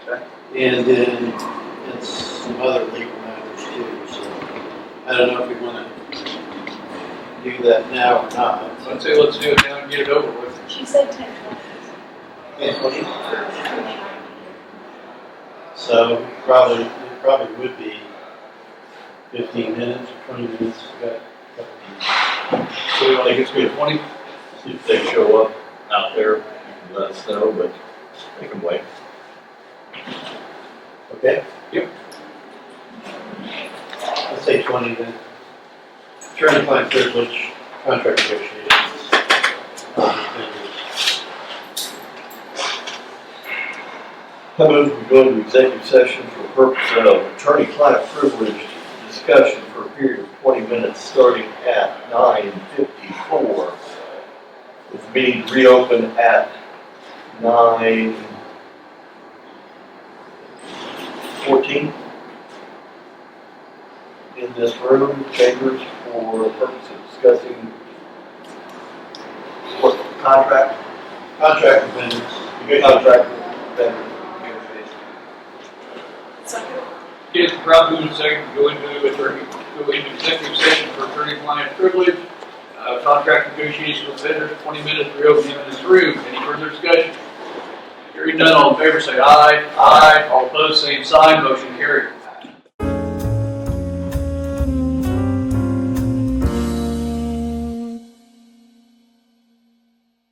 Speaker 4: Okay.
Speaker 3: And then it's some other legal matters too. So I don't know if we want to do that now or not.
Speaker 5: I'd say let's do it now and get it over with.
Speaker 2: She said 10 minutes.
Speaker 3: So probably, it probably would be 15 minutes or 20 minutes. We got a couple of
Speaker 5: So you think it's good, 20?
Speaker 4: See if they show up out there, you can let us know, but they can wait.
Speaker 3: minutes. Okay?
Speaker 5: Yep.
Speaker 3: Let's say 20 then. Attorney-client privilege, contract negotiations.
Speaker 4: I move we go into executive session for the purpose of attorney-client privilege discussion for a period of 20 minutes starting at 9:54. With the meeting reopen at 9:14 in this room, chambers, for the purpose of discussing what contract,
Speaker 3: Contract with vendors.
Speaker 4: contract vendors.
Speaker 6: Second.
Speaker 5: Yes, probably in a second, go into executive session for attorney-client privilege, contract negotiations with vendors, 20 minutes, reopen in this room. Any further discussion? Hearing none, all in favor say aye. Aye. All opposed, same sign, motion carried.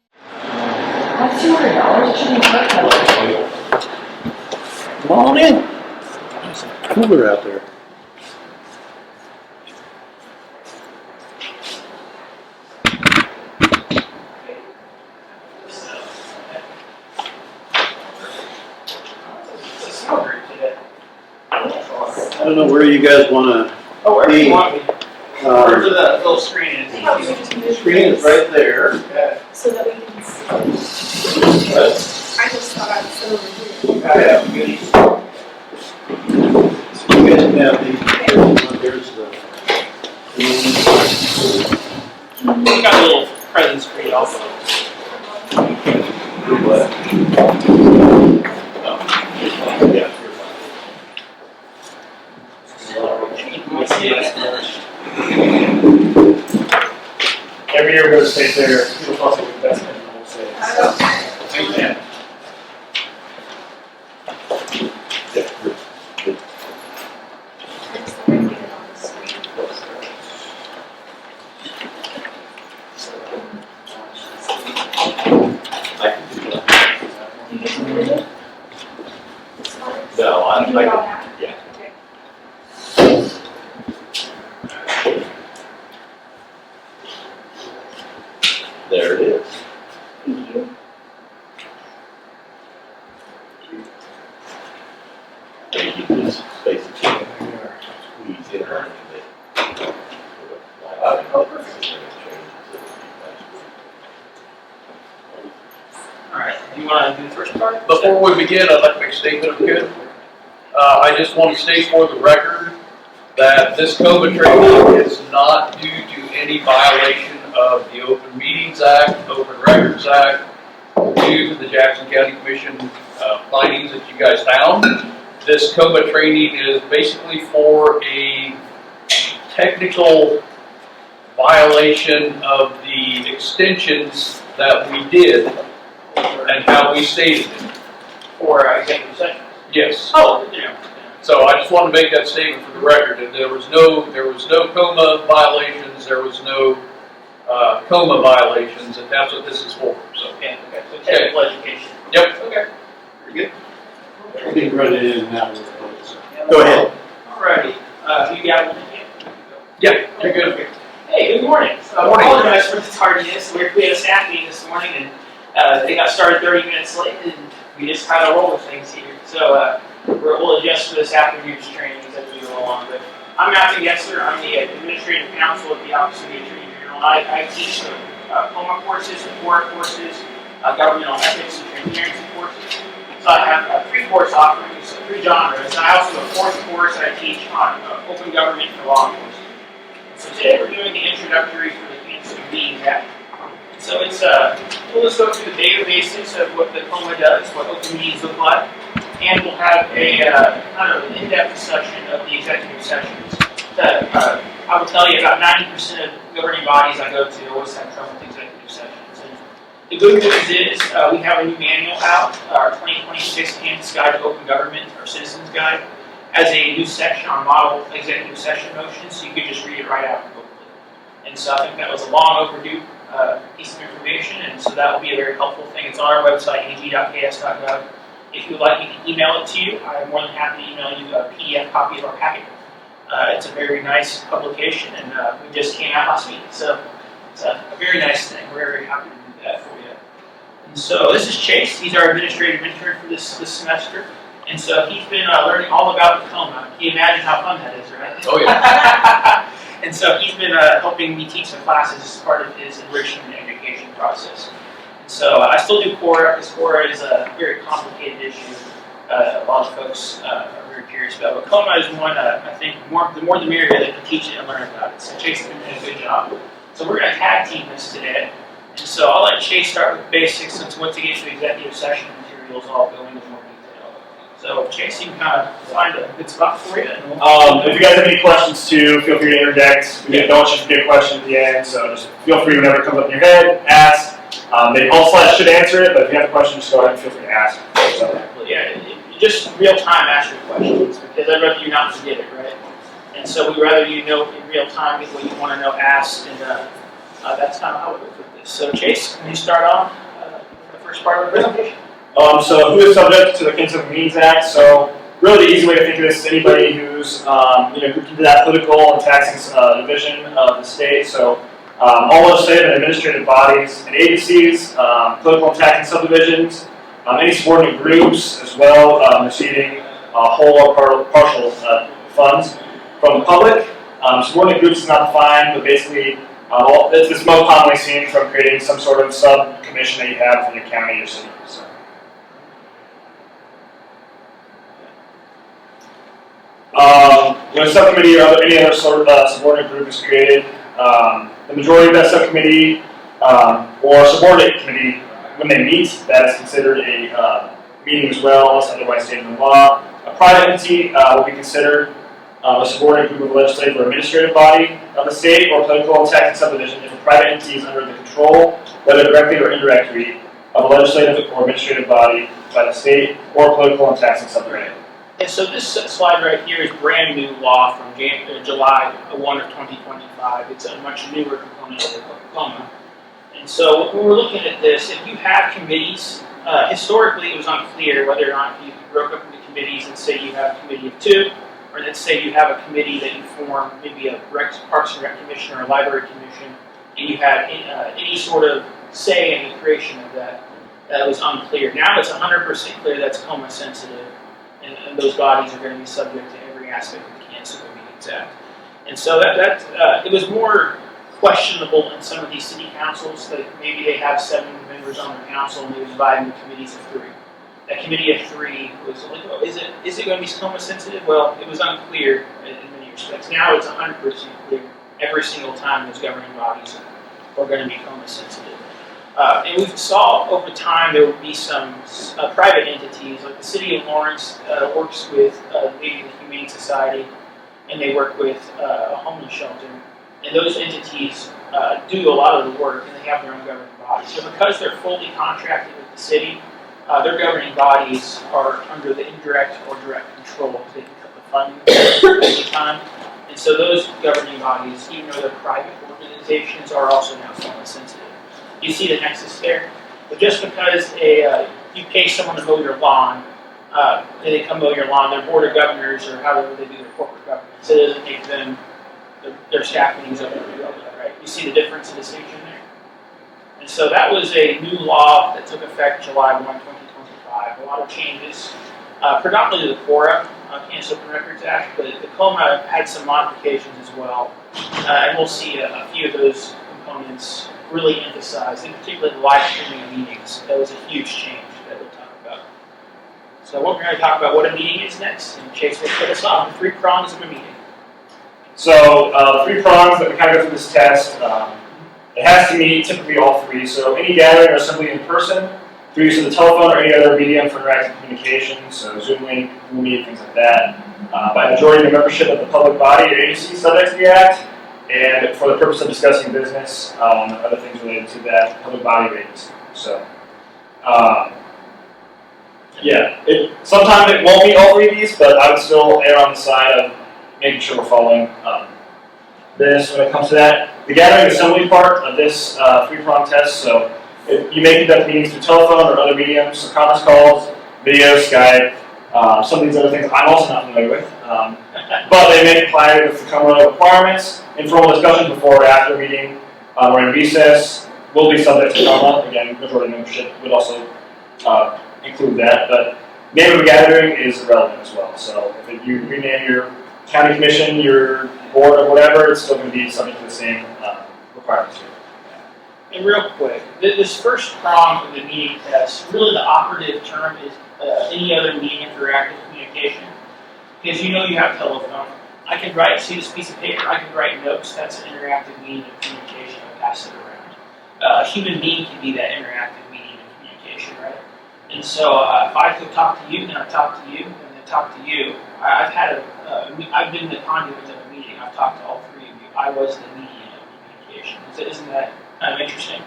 Speaker 9: That's $200. It shouldn't hurt that much.
Speaker 3: Come on in. It's cooler out there. I don't know where you guys want to.
Speaker 9: Oh, wherever you want me. Wherever
Speaker 3: The
Speaker 9: the little screen is.
Speaker 2: I thought we would just move
Speaker 3: screen is
Speaker 2: this
Speaker 3: right there.
Speaker 2: so that we can see. I just thought I'd sit over here.
Speaker 3: I have goodies. You guys can have these. There's the.
Speaker 9: We've got a little present screen also. Every year we go to state fair, people talk about investment in wholesale. Yeah.
Speaker 2: I just thought I'd get it on the screen.
Speaker 4: I can do that.
Speaker 2: You get to move it? It's fine.
Speaker 4: No,
Speaker 2: You do it all
Speaker 4: I
Speaker 2: now?
Speaker 4: yeah.
Speaker 2: Okay.
Speaker 4: There it is.
Speaker 2: Thank you.
Speaker 4: And you just basically squeeze in
Speaker 5: Before we begin, I'd like to make a statement if I could. I just want to state for the record that this KOMA training is not due to any violation of the Open Meetings Act, Open Records Act, due to the Jackson County Commission findings that you guys found. This KOMA training is basically for a technical violation of the extensions that we did and how we stated it.
Speaker 10: For executive session.
Speaker 5: Yes.
Speaker 10: Oh, you know.
Speaker 5: So I just wanted to make that statement for the record, and there was no KOMA violations, there was no KOMA violations, and that's what this is for, so.
Speaker 10: Okay, so technical education.
Speaker 5: Yep.
Speaker 10: Okay. Very good.
Speaker 3: I think running in and out of the place.
Speaker 4: Go ahead.
Speaker 10: Alrighty, you got one again?
Speaker 5: Yeah, you're good.
Speaker 10: Hey, good morning. I
Speaker 5: Morning.
Speaker 10: apologize for the tardiness. We had a staff meeting this morning, and they got started 30 minutes late, and we just kind of roll with things here. So we'll adjust for this afternoon's trainings as we go along. But I'm Matthew Gessler. I'm the Administrative Counsel at the Office of the Attorney General. I teach the KOMA courses, the FORA courses, governmental ethics and transparency courses. So I have 3 course offerings, 3 genres. I also have a 4th course that I teach on open government for law enforcement. So today we're doing the introductory for the Kansas Meetings Act. So it's we'll just go through the data basics of what the KOMA does, what open meetings look like, and we'll have a kind of an in-depth discussion of the executive sessions. I will tell you about 90% of governing bodies I go to always have trouble with executive sessions. And the good news is we have a new manual out, our 2026 Kansas Guide to Open Government, our Citizens Guide, has a new section on model executive session motions, so you could just read it right out of the booklet. And so I think that was a long overdue piece of information, and so that will be a very helpful thing. It's on our website, ag.ks.gov. If you would like me to email it to you, I'm more than happy to email you a PDF copy of our packet. It's a very nice publication, and we just came out last week, so it's a very nice thing. We're very happy to do that for you. And so this is Chase. He's our administrative intern for this semester. And so he's been learning all about the KOMA. Can you imagine how fun that is, right?
Speaker 5: Oh, yeah.
Speaker 10: And so he's been helping me teach some classes as part of his enrichment and education process. And so I still do KORA, because KORA is a very complicated issue. A lot of folks are very curious about. But KOMA is one, I think, the more the merrier that can teach it and learn about it. So Chase has been doing a good job. So we're going to tag team this today. And so I'll let Chase start with basics, since once he gets to executive session materials, I'll go into more detail. So Chase, you can kind of find a good spot for you. And
Speaker 9: If you guys have any questions too, feel free to interject. We don't just forget a question at the end, so just feel free whenever it comes up in your head, ask. Maybe all slides should answer it, but if you have a question, just go ahead and feel free to ask. So.
Speaker 10: Yeah, just real time ask your questions, because I'd rather you not forget it, right? And so we'd rather you know in real time get what you want to know asked, and that's kind of how we look at this. So Chase, can you start on the first part of the presentation?
Speaker 9: So who is subject to the Kansas Open Meetings Act? So really the easy way to think of this is anybody who's grouped into that political and taxing division of the state. So all legislative and administrative bodies and agencies, political and taxing subdivisions, any subordinate groups as well, receiving whole or partial funds from the public. Subordinate groups is not defined, but basically it's most commonly seen from creating some sort of sub-commission that you have within your county or city. So. When a subcommittee or any other sort of subordinate group is created, the majority of that subcommittee or subordinate committee, when they meet, that is considered a meeting as well, unless otherwise stated in the law. A private entity will be considered a subordinate group of legislative or administrative body of the state or political and taxing subdivision if a private entity is under the control, whether directly or indirectly, of a legislative or administrative body by the state or political and taxing subdivision.
Speaker 10: And so this slide right here is brand new law from July 1 of 2025. It's a much newer component of the KOMA. And so when we're looking at this, if you have committees, historically it was unclear whether or not you broke up into committees and say you have a committee of 2, or let's say you have a committee that you form, maybe a Parks and Rec Commission or a Library Commission, and you had any sort of say in the creation of that. That was unclear. Now it's 100% clear that's KOMA sensitive. And those bodies are going to be subject to every aspect of the Kansas Open Meetings Act. And so it was more questionable in some of these city councils that maybe they have 7 members on their council and they divide into committees of 3. a committee of 3 was like, oh, is it going to be KOMA sensitive? Well, it was unclear in many respects. Now it's 100% clear every single time those governing bodies are going to be KOMA sensitive. And we saw over time there would be some private entities, like the city of Lawrence works with maybe the Humane Society, and they work with a homeless shelter. And those entities do a lot of the work, and they have their own governing bodies. So because they're fully contracted with the city, their governing bodies are under the indirect or direct control. They can cut the funding at any time. And so those governing bodies, even though they're private organizations, are also now KOMA sensitive. You see the nexus there? But just because you pay someone to mow your lawn, and they come mow your lawn, their board of governors or however they do their corporate governance, it doesn't make them their staff meetings open to the public, right? You see the difference in distinction there? And so that was a new law that took effect July 1, 2025. A lot of changes, predominantly the KORA, Cancel Open Records Act, but the KOMA had some modifications as well. And we'll see a few of those components really emphasized, in particular the live streaming of meetings. That was a huge change that we'll talk about. So we're going to talk about what a meeting is next, and Chase will put us on the 3 prongs of a meeting.
Speaker 9: So the 3 prongs that we kind of go through this test, it has to meet typically all 3. So any gathering or assembly in person, through use of the telephone or any other medium for interactive communication, so Zoom link, Google Meet, things like that, by majority of the membership of the public body or agency subject to the Act, and for the purpose of discussing business and other things related to that public body or agency. So, sometimes it won't meet all 3 of these, but I would still err on the side of making sure we're following this when it comes to that. The gathering assembly part of this 3-prong test, so if you may conduct meetings through telephone or other mediums, so conference calls, video, Skype, some of these other things I'm also not familiar with, but they may comply with the KOMA requirements. Informal discussion before or after a meeting or in recess will be subject to KOMA. Again, majority membership would also include that, but name of a gathering is irrelevant as well. So if you rename your county commission, your board, or whatever, it's still going to be subject to the same requirements here.
Speaker 10: And real quick, this first prong of the meeting test, really the operative term is any other meeting interactive communication. Because you know you have telephone. I can see this piece of paper, I can write notes, that's an interactive meeting of communication, I pass it around. A human being can be that interactive medium of communication, right? And so if I could talk to you, then I talk to you, and then talk to you. I've been the conduit of a meeting. I've talked to all 3 of you. I was the medium of communication. Isn't that kind of interesting?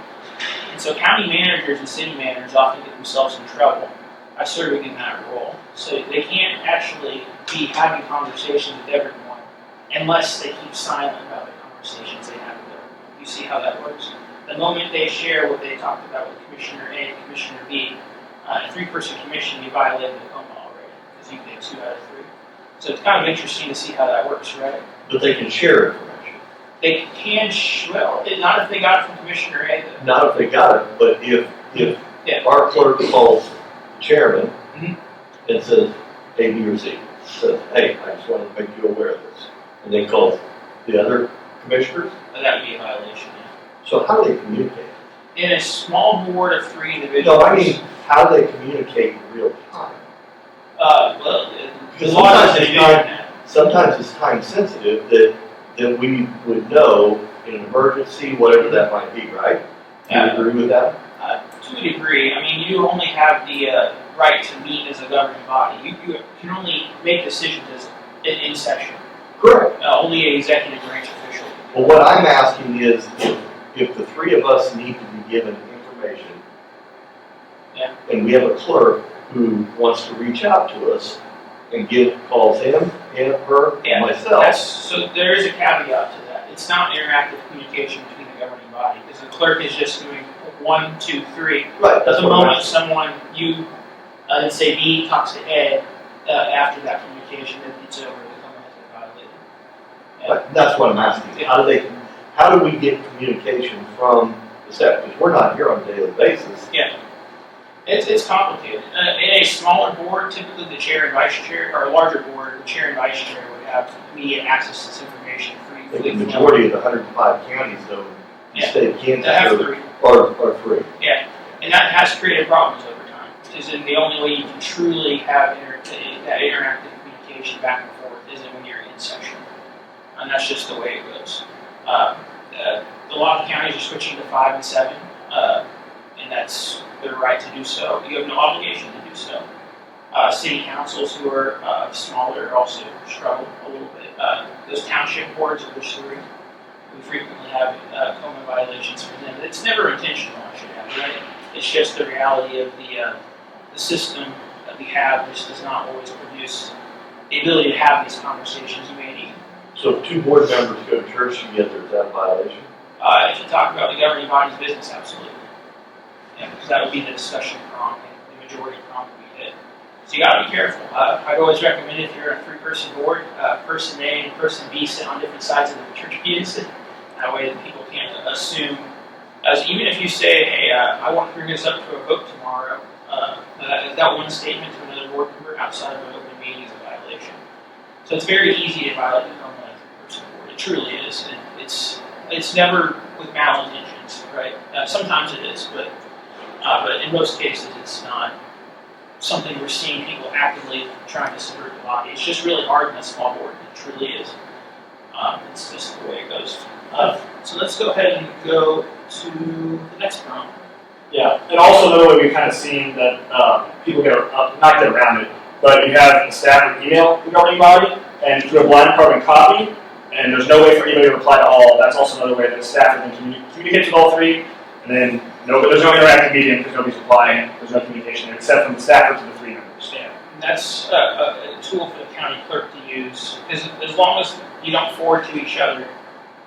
Speaker 10: And so county managers and city managers often get themselves in trouble by serving in that role. So they can't actually be having conversations with everyone unless they keep silent about the conversations they have with everyone. You see how that works? The moment they share what they talked about with Commissioner A and Commissioner B, a 3-person commission, you violated the KOMA already, because you get 2 out of 3. So it's kind of interesting to see how that works, right?
Speaker 4: But they can share information.
Speaker 10: They can, not if they got it from Commissioner A. Though.
Speaker 4: Not if they got it, but if our clerk calls the chairman and says A, B, or C, says, hey, I just want to make you aware of this, and they call the other commissioners,
Speaker 10: But that would be a violation.
Speaker 4: so how do they communicate?
Speaker 10: In a small board of 3 individuals.
Speaker 4: No, I mean, how do they communicate in real time?
Speaker 10: The law doesn't do that.
Speaker 4: Sometimes it's time sensitive that we would know in an emergency, whatever that might be, right? Do you agree with that?
Speaker 10: To a degree. I mean, you only have the right to meet as a governing body. You can only make decisions in session.
Speaker 4: Correct.
Speaker 10: Only an executive branch official.
Speaker 4: Well, what I'm asking is if the 3 of us need to be given information, and we have a clerk who wants to reach out to us and calls him, her, and myself.
Speaker 10: So there is a caveat to that. It's not interactive communication between the governing body, because the clerk is just doing 1, 2, 3.
Speaker 4: Right. That's
Speaker 10: the moment someone, let's say B talks to A, after that communication, then it's over. The KOMA has been violated.
Speaker 4: But that's what I'm asking. How do we get communication from the staff? Because we're not here on a daily basis.
Speaker 10: Yeah. It's complicated. In a smaller board, typically the chair and vice chair, or a larger board, the chair and vice chair would have immediate access to this information
Speaker 4: I think the majority of the 105 counties, though, in the state of Kansas
Speaker 10: have 3.
Speaker 4: are 3.
Speaker 10: Yeah, and that has created problems over time. is in the only way you can truly have that interactive communication back and forth isn't when you're in session. And that's just the way it goes. A lot of counties are switching to 5 and 7, and that's their right to do so. You have no obligation to do so. City councils who are smaller also struggle a little bit. Those township boards are just 3. We frequently have KOMA violations for them. It's never intentional, I should add, right? It's just the reality of the system that we have, which does not always produce the ability to have these conversations you may need.
Speaker 4: So if 2 board members go to church together, is that a violation?
Speaker 10: If you talk about the governing body's business, absolutely. Yeah, because that would be the discussion prong, the majority prong that we hit. So you got to be careful. I'd always recommend if you're a 3-person board, person A and person B sit on different sides of the church pews. That way that people can't assume, as even if you say, hey, I want to bring this up to a vote tomorrow, that one statement to another board member outside of an open meeting is a violation. So it's very easy to violate the KOMA 3-person board. It truly is. And it's never with malintentions, right? Sometimes it is, but in most cases it's not something we're seeing people actively trying to subvert the body. It's just really hard in a small board. It truly is. It's just the way it goes. So let's go ahead and go to the next prong.
Speaker 9: Yeah, and also another way we've kind of seen that people not get around it, but you have the staff email the governing body, and through a blind carbon copy, and there's no way for anybody to reply to all. That's also another way that staff can communicate with all 3, and then there's no interactive medium because nobody's replying. There's no communication except from the staffer to the 3 members.
Speaker 10: Yeah, and that's a tool for the county clerk to use. As long as you don't forward to each other,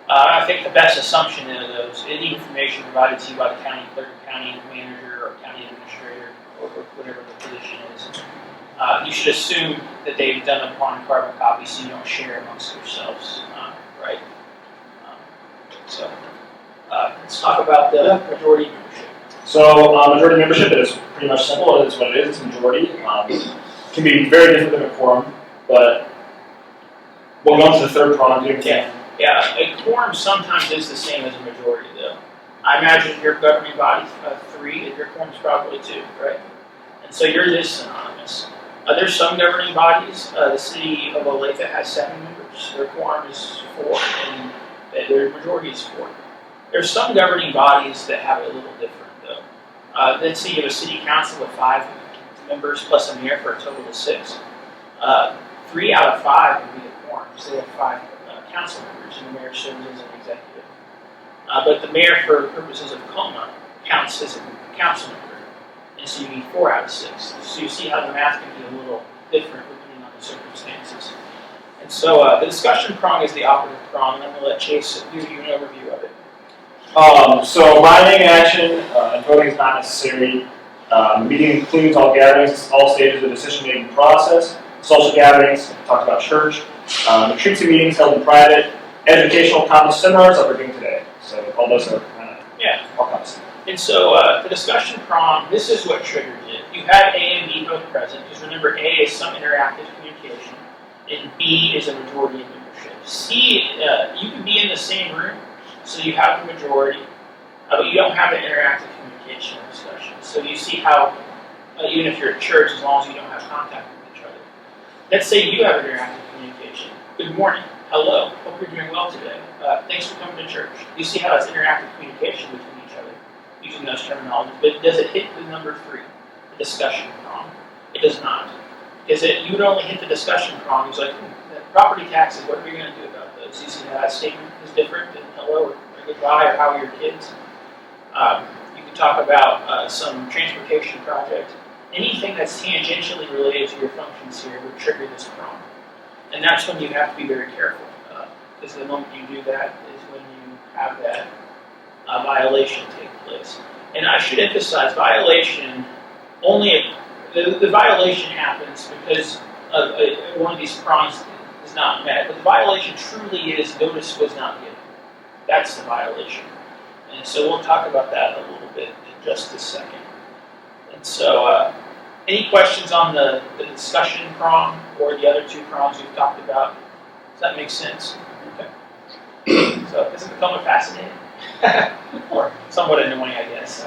Speaker 10: I think the best assumption of those, any information provided to you by the county clerk, county manager, or county administrator, or whatever the position is, you should assume that they've done a blind carbon copy so you don't share amongst yourselves, right? So let's talk about the majority membership.
Speaker 9: So majority membership is pretty much simple. It's what it is. It's majority. It can be very different than a quorum, but we'll go on to the 3rd prong.
Speaker 10: Yeah, a quorum sometimes is the same as a majority, though. I imagine your governing body 3, and your quorum's probably 2, right? And so yours is synonymous. There's some governing bodies. The city of Olathe has 7 members. Their quorum is 4, and their majority is 4. There's some governing bodies that have it a little different, though. Let's say you have a city council of 5 members plus a mayor for a total of 6. 3 out of 5 would be a quorum, so they have 5 council members, and the mayor serves as an executive. But the mayor, for purposes of KOMA, counts as a council member, and so you need 4 out of 6. So you see how the math can be a little different depending on the circumstances. And so the discussion prong is the operative prong, and I'm going to let Chase give you an overview of it.
Speaker 9: So my main action, and voting is not necessary. The meeting includes all gatherings, all stages of the decision-making process, social gatherings, talked about church, retreats and meetings held in private, educational conference seminars like we're doing today. So all those are all kinds.
Speaker 10: And so the discussion prong, this is what triggers it. You have A and B both present, because remember A is some interactive communication, and B is a majority of membership. C, you can be in the same room, so you have the majority, but you don't have the interactive communication or discussion. So you see how, even if you're at church, as long as you don't have contact with each other. Let's say you have interactive communication. Good morning. Hello. Hope you're doing well today. Thanks for coming to church. You see how it's interactive communication between each other using those terminologies. But does it hit the number 3, the discussion prong? It does not. Because you would only hit the discussion prong. It's like, property taxes, what are we going to do about those? You see how that statement is different than hello or goodbye or how are your kids? You can talk about some transportation project. Anything that's tangentially related to your functions here would trigger this prong. And that's when you have to be very careful. Because the moment you do that is when you have that violation take place. And I should emphasize, violation the violation happens because one of these prongs is not met. But the violation truly is notice was not given. That's the violation. And so we'll talk about that a little bit in just a second. And so any questions on the discussion prong or the other 2 prongs we've talked about? Does that make sense? Okay. So this has become fascinating. Or somewhat annoying, I guess.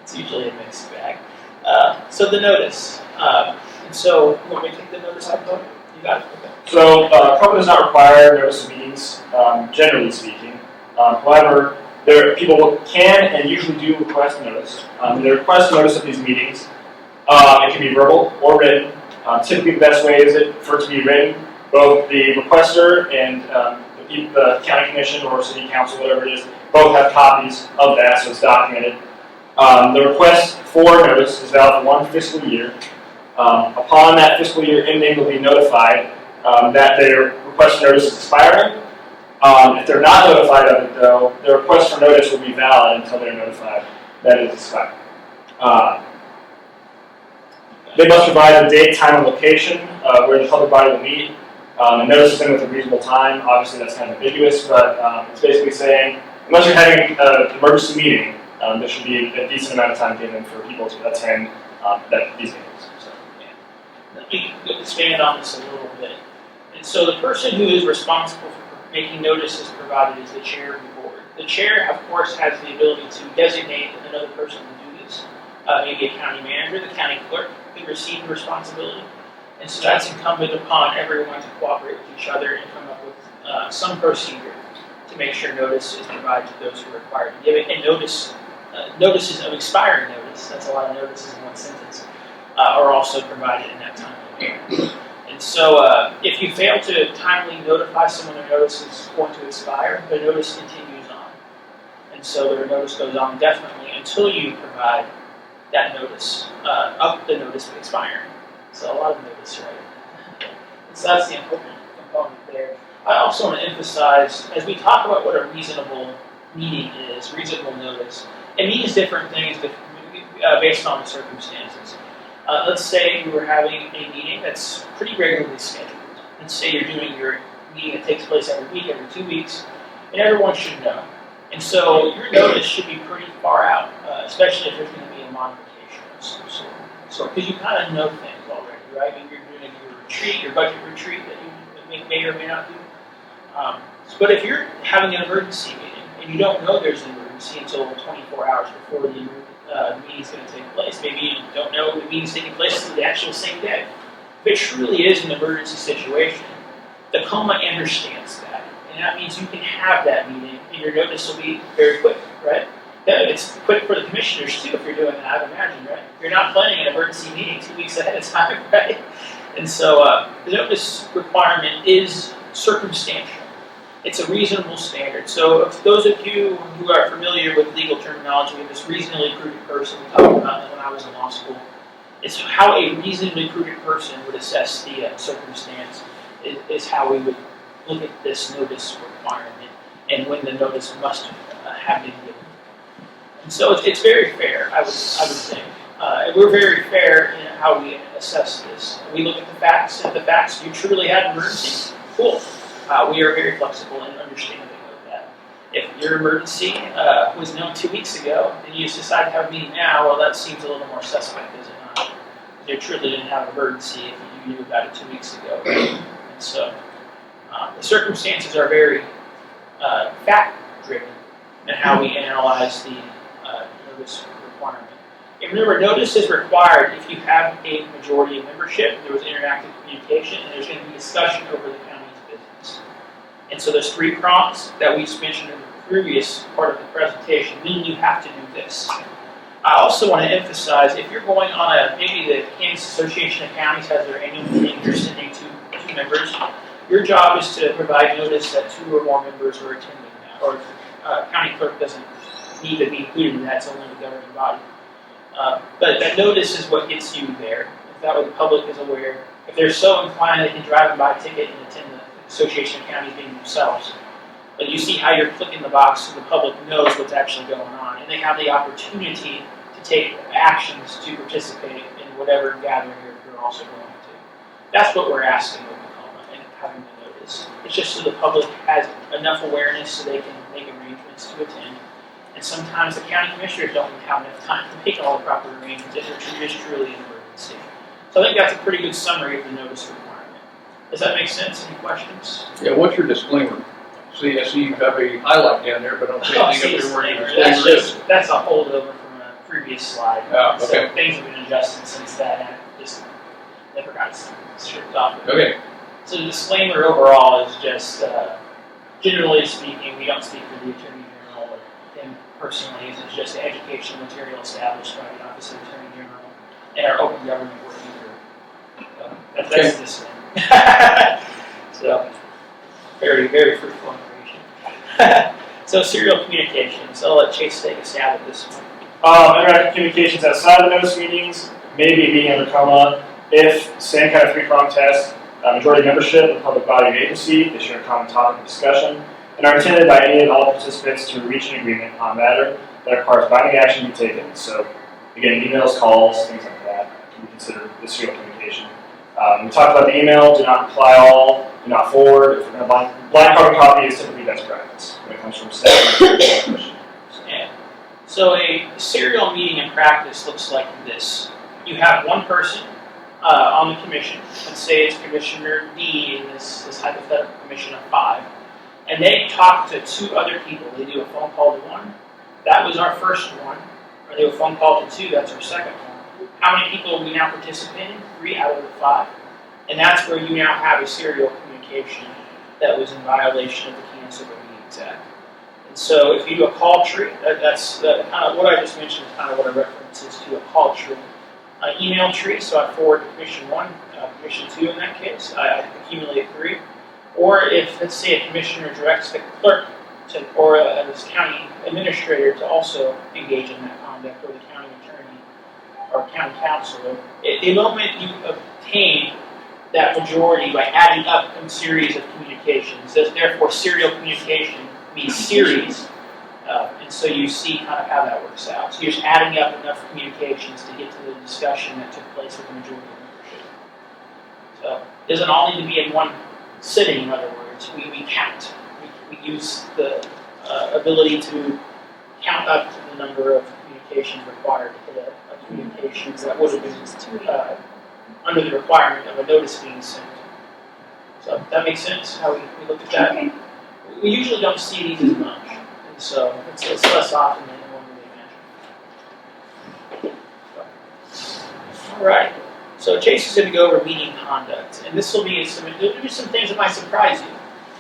Speaker 10: It's usually a mixed bag. So the notice. And so, you want me to take the notice out, Todd? You got it? Okay.
Speaker 9: So, KOMA does not require notice of meetings, generally speaking. However, people can and usually do request notice. They request notice of these meetings. It can be verbal or written. Typically, the best way is for it to be written. Both the requester and the county commission or city council, whatever it is, both have copies of that, so it's documented. The request for notice is valid for 1 fiscal year. Upon that fiscal year ending, they'll be notified that their request for notice is expiring. If they're not notified of it, though, their request for notice will be valid until they're notified that it is expired. They must provide the date, time, and location where the public body will meet. And notice is in with a reasonable time. Obviously, that's kind of ambiguous, but it's basically saying, unless you're having an emergency meeting, there should be a decent amount of time given for people to attend these meetings. So,
Speaker 10: Let me expand on this a little bit. And so the person who is responsible for making notices provided is the chair of the board. The chair, of course, has the ability to designate another person to do this. Maybe a county manager, the county clerk could receive the responsibility. And so that's incumbent upon everyone to cooperate with each other and come up with some procedure to make sure notice is provided to those who are required to give it. And notices of expiring notice, that's a lot of notices in one sentence, are also provided in that time period. And so if you fail to timely notify someone their notice is going to expire, the notice continues on. And so their notice goes on indefinitely until you provide that notice, of the notice expiring. So a lot of notice, right? So that's the important component there. I also want to emphasize, as we talk about what a reasonable meeting is, reasonable notice, it means different things based on the circumstances. Let's say you were having a meeting that's pretty regularly scheduled. Let's say you're doing your meeting that takes place every week, every 2 weeks, and everyone should know. And so your notice should be pretty far out, especially if there's going to be a modification of some sort. So, because you kind of know things already, right? Maybe you're doing your retreat, your budget retreat that you may or may not do. But if you're having an emergency meeting and you don't know there's an emergency until 24 hours before the meeting's going to take place, maybe you don't know the meeting's taking place until the actual same day. If it truly is an emergency situation, the KOMA understands that. And that means you can have that meeting and your notice will be very quick, right? It's quick for the commissioners too if you're doing that, I'd imagine, right? You're not planning an emergency meeting 2 weeks ahead of time, right? And so the notice requirement is circumstantial. It's a reasonable standard. So if those of you who are familiar with legal terminology, we have this reasonably prudent person, we talked about that when I was in law school. It's how a reasonably prudent person would assess the circumstance is how we would look at this notice requirement and when the notice must have been given. And so it's very fair, I would think. We're very fair in how we assess this. We look at the facts. If the facts do truly have an emergency, cool. We are very flexible and understanding of that. If your emergency was known 2 weeks ago and you just decide to have a meeting now, well, that seems a little more suspect, does it not? You truly didn't have an emergency if you knew about it 2 weeks ago. And so the circumstances are very fact-driven in how we analyze the notice requirement. And remember, notice is required if you have a majority of membership, there was interactive communication, and there's going to be discussion over the county's business. And so there's 3 prongs that we mentioned in the previous part of the presentation, meaning you have to do this. I also want to emphasize, if you're going on maybe the Kansas Association of Counties has their annual meeting, you're sending two members, your job is to provide notice that 2 or more members are attending that, or county clerk doesn't need to be included in that, it's only the governing body. But that notice is what gets you there. If that way the public is aware. If they're so inclined, they can drive and buy a ticket and attend the Association of Counties meeting themselves. But you see how you're clicking the box so the public knows what's actually going on. And they have the opportunity to take actions to participate in whatever gathering you're also going to. That's what we're asking with the KOMA and having the notice. It's just so the public has enough awareness so they can make arrangements to attend. And sometimes the county commissioners don't have enough time to make all the proper arrangements if there is truly an emergency. So I think that's a pretty good summary of the notice requirement. Does that make sense? Any questions?
Speaker 5: Yeah, what's your disclaimer? I see you have a highlight down there, but I don't see anything up there where your disclaimer is.
Speaker 10: That's a holdover from a previous slide.
Speaker 5: Oh,
Speaker 10: So
Speaker 5: okay.
Speaker 10: things have been adjusted since then, and just never got stripped off.
Speaker 5: Okay.
Speaker 10: So the disclaimer overall is just, generally speaking, we don't speak for the Attorney General or him personally. It's just educational material established by the Office of the Attorney General and our open government working group. That's the disclaimer. So, very, very fruitful information. So serial communications. I'll let Chase take a stab at this one.
Speaker 9: Interactive communications outside of the notice meetings, maybe being under KOMA, if same kind of three-pronged test, majority membership of public body or agency, they share a common topic of discussion, and are intended by any and all participants to reach an agreement on a matter that requires binding action to be taken. So, again, emails, calls, things like that can be considered the serial communication. We talked about the email, do not reply all, do not forward. If we're going to blind carbon copy is typically best practice when it comes from staff.
Speaker 10: Yeah. So a serial meeting in practice looks like this. You have one person on the commission, let's say it's Commissioner D in this hypothetical commission of 5, and they talk to 2 other people. They do a phone call to one, that was our first one, or they do a phone call to 2, that's our second one. How many people are we now participating? 3 out of the 5. And that's where you now have a serial communication that was in violation of the Counsel of Meetings Act. And so if you do a call tree, that's kind of what I just mentioned is kind of what I references to a call tree. Email tree, so I forward to Commission 1, Commission 2 in that case, I accumulate 3. Or if, let's say, a commissioner directs the clerk to, or this county administrator to also engage in that conduct, or the county attorney, or county counselor, the moment you obtain that majority by adding up a series of communications, therefore serial communication means series, and so you see kind of how that works out. So you're just adding up enough communications to get to the discussion that took place with the majority of membership. So it doesn't all need to be in one sitting, in other words. We count. We use the ability to count up to the number of communications required to hit a communication that would have been under the requirement of a notice being sent. So that makes sense, how we look at that.
Speaker 2: Okay.
Speaker 10: We usually don't see these as much, and so it's less often than one would imagine. All right, so Chase is going to go over meeting conduct, and this will be there'll be some things that might surprise you.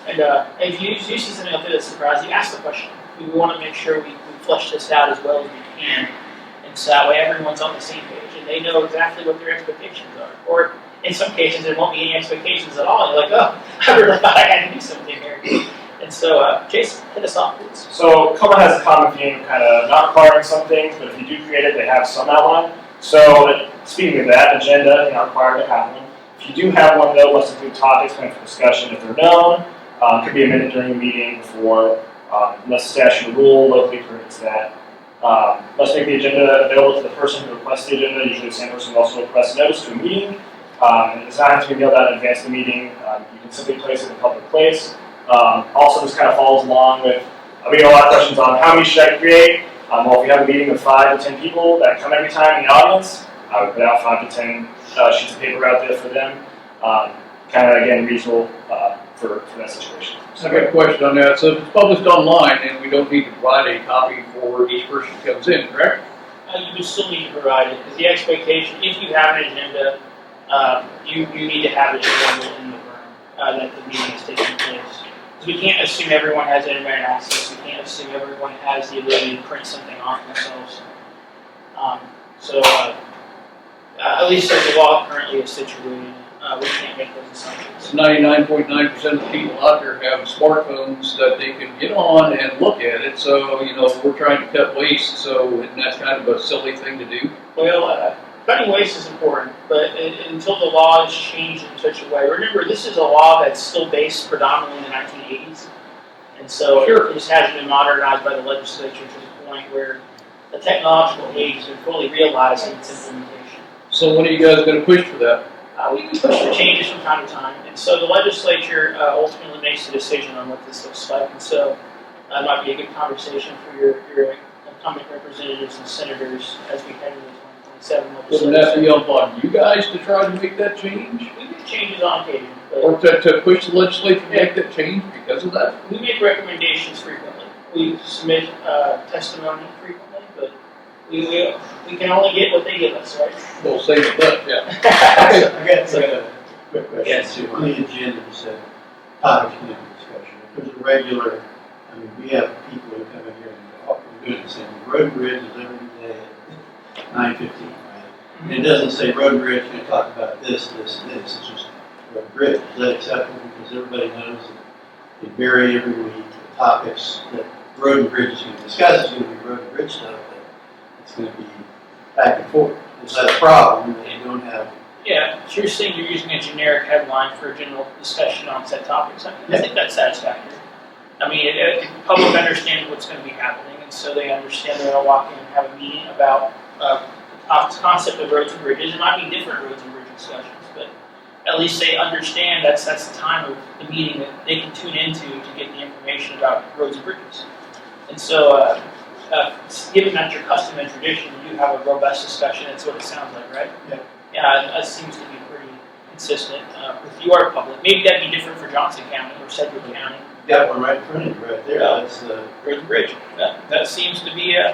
Speaker 10: And if you see something out there that surprises you, ask the question. We want to make sure we flesh this out as well as we can, and so that way everyone's on the same page and they know exactly what their expectations are. Or in some cases, there won't be any expectations at all. And you're like, oh, I really thought I had to do something here. And so, Jason, hit us off, please.
Speaker 9: So KOMA has a common theme of kind of not requiring some things, but if you do create it, they have some outline. So speaking of that, agenda, you're not required to have one. If you do have one, though, must include topics planned for discussion if they're known. Could be amended during the meeting before, unless the statute or rule locally permits that. Must make the agenda available to the person who requests the agenda. Usually the same person will also request notice to a meeting. It does not have to be mailed out in advance of the meeting. You can simply place it in a public place. Also, this kind of follows along with, we get a lot of questions on how many should I create? Well, if you have a meeting of 5 to 10 people that come every time in the audience, I would put out 5 to 10 sheets of paper out there for them. Kind of, again, reasonable for that situation.
Speaker 5: I got a question on that. So if it's published online and we don't need to provide a copy for each person who comes in, correct?
Speaker 10: You would still need to provide it, because the expectation, if you have an agenda, you need to have it available in the room that the meeting is taking place. So we can't assume everyone has internet access. We can't assume everyone has the ability to print something off themselves. At least as the law currently is situated, we can't make those assumptions.
Speaker 5: 99.9% of the people out there have smartphones that they can get on and look at it. So, we're trying to cut waste. So that's kind of a silly thing to do.
Speaker 10: Well, cutting waste is important, but until the law is changed in such a way. Remember, this is a law that's still based predominantly in the 1980s. And so it just hasn't been modernized by the legislature to the point where the technological age has been fully realized in its implementation.
Speaker 5: So when are you guys going to push for that?
Speaker 10: We push for changes from time to time, and so the legislature ultimately makes the decision on what this looks like, and so it might be a good conversation for your incumbent representatives and senators as we head into the 2027 legislature.
Speaker 5: Doesn't that be upon you guys to try to make that change?
Speaker 10: We make changes on occasion,
Speaker 5: Or
Speaker 10: but
Speaker 5: to push the legislature to make that change because of that?
Speaker 10: we make recommendations frequently. We submit testimony frequently, but we can only get what they give us, right?
Speaker 5: We'll save the butt, yeah.
Speaker 3: I got a quick question.
Speaker 10: Yes.
Speaker 3: too. On the agenda, you said topics for discussion. If there's a regular, I mean, we have people who come in here and go, oh, we're doing the same. Road and Bridge is every day at 9:15, right? And it doesn't say Road and Bridge, going to talk about this, this, and this. It's just Road and Bridge. Is that acceptable? Because everybody knows that they vary every week. The topics that Road and Bridge is going to discuss is going to be Road and Bridge stuff, but it's going to be back and forth. Is that a problem that you don't have?
Speaker 10: Yeah, so you're saying you're using a generic headline for a general discussion on said topics. I think that's satisfactory. I mean, the public understands what's going to be happening, and so they understand they're going to walk in and have a meeting about the concept of roads and bridges. It might be different roads and bridge discussions, but at least they understand that's the time of the meeting that they can tune into to get the information about roads and bridges. And so, given that your custom and tradition, you have a robust discussion. That's what it sounds like, right?
Speaker 3: Yeah.
Speaker 10: Yeah, that seems to be pretty consistent with your public. Maybe that'd be different for Johnson County or Sedgwick County.
Speaker 3: Got one right in front of you, right there. That's the
Speaker 10: Road and Bridge. That seems to be I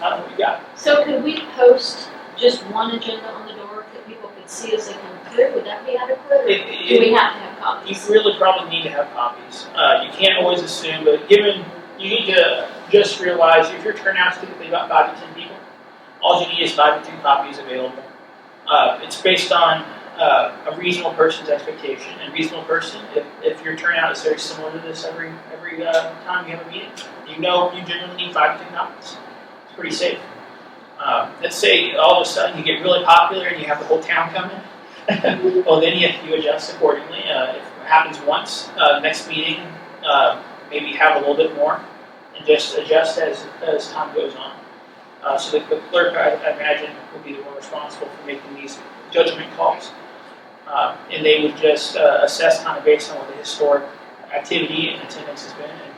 Speaker 10: don't know what you got.
Speaker 8: So could we post just one agenda on the door that people could see as they come through? Would that be adequate? Or do we have to have
Speaker 10: You
Speaker 8: copies?
Speaker 10: really probably need to have copies. You can't always assume, but given you need to just realize if your turnout's typically about 5 to 10 people, all you need is 5 to 10 copies available. It's based on a reasonable person's expectation. And reasonable person, if your turnout is very similar to this every time you have a meeting, you generally need 5 to 10 copies. It's pretty safe. Let's say all of a sudden you get really popular and you have the whole town come in. Well, then you adjust accordingly. If it happens once, next meeting, maybe have a little bit more, and just adjust as time goes on. So the clerk, I imagine, will be the one responsible for making these judgment calls. And they would just assess kind of based on what the historic activity and attendance has been and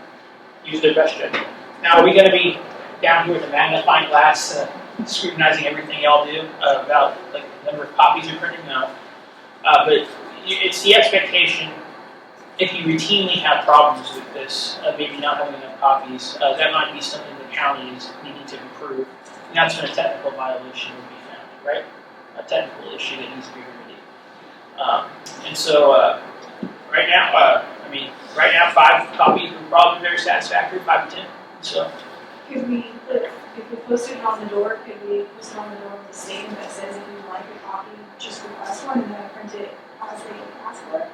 Speaker 10: use their best judgment. Now, are we going to be down here with a magnifying glass scrutinizing everything y'all do about like the number of copies you're printing? No. But it's the expectation, if you routinely have problems with this, maybe not having enough copies, that might be something the county is needing to improve. And that's when a technical violation would be found, right? A technical issue that needs to be remedied. And so, right now, 5 copies would probably be very satisfactory, 5 to 10. So,
Speaker 2: Could we put, if we posted it on the door, could we post it on the door with a statement that says if you'd like a copy, just request one and then print it as they ask for it?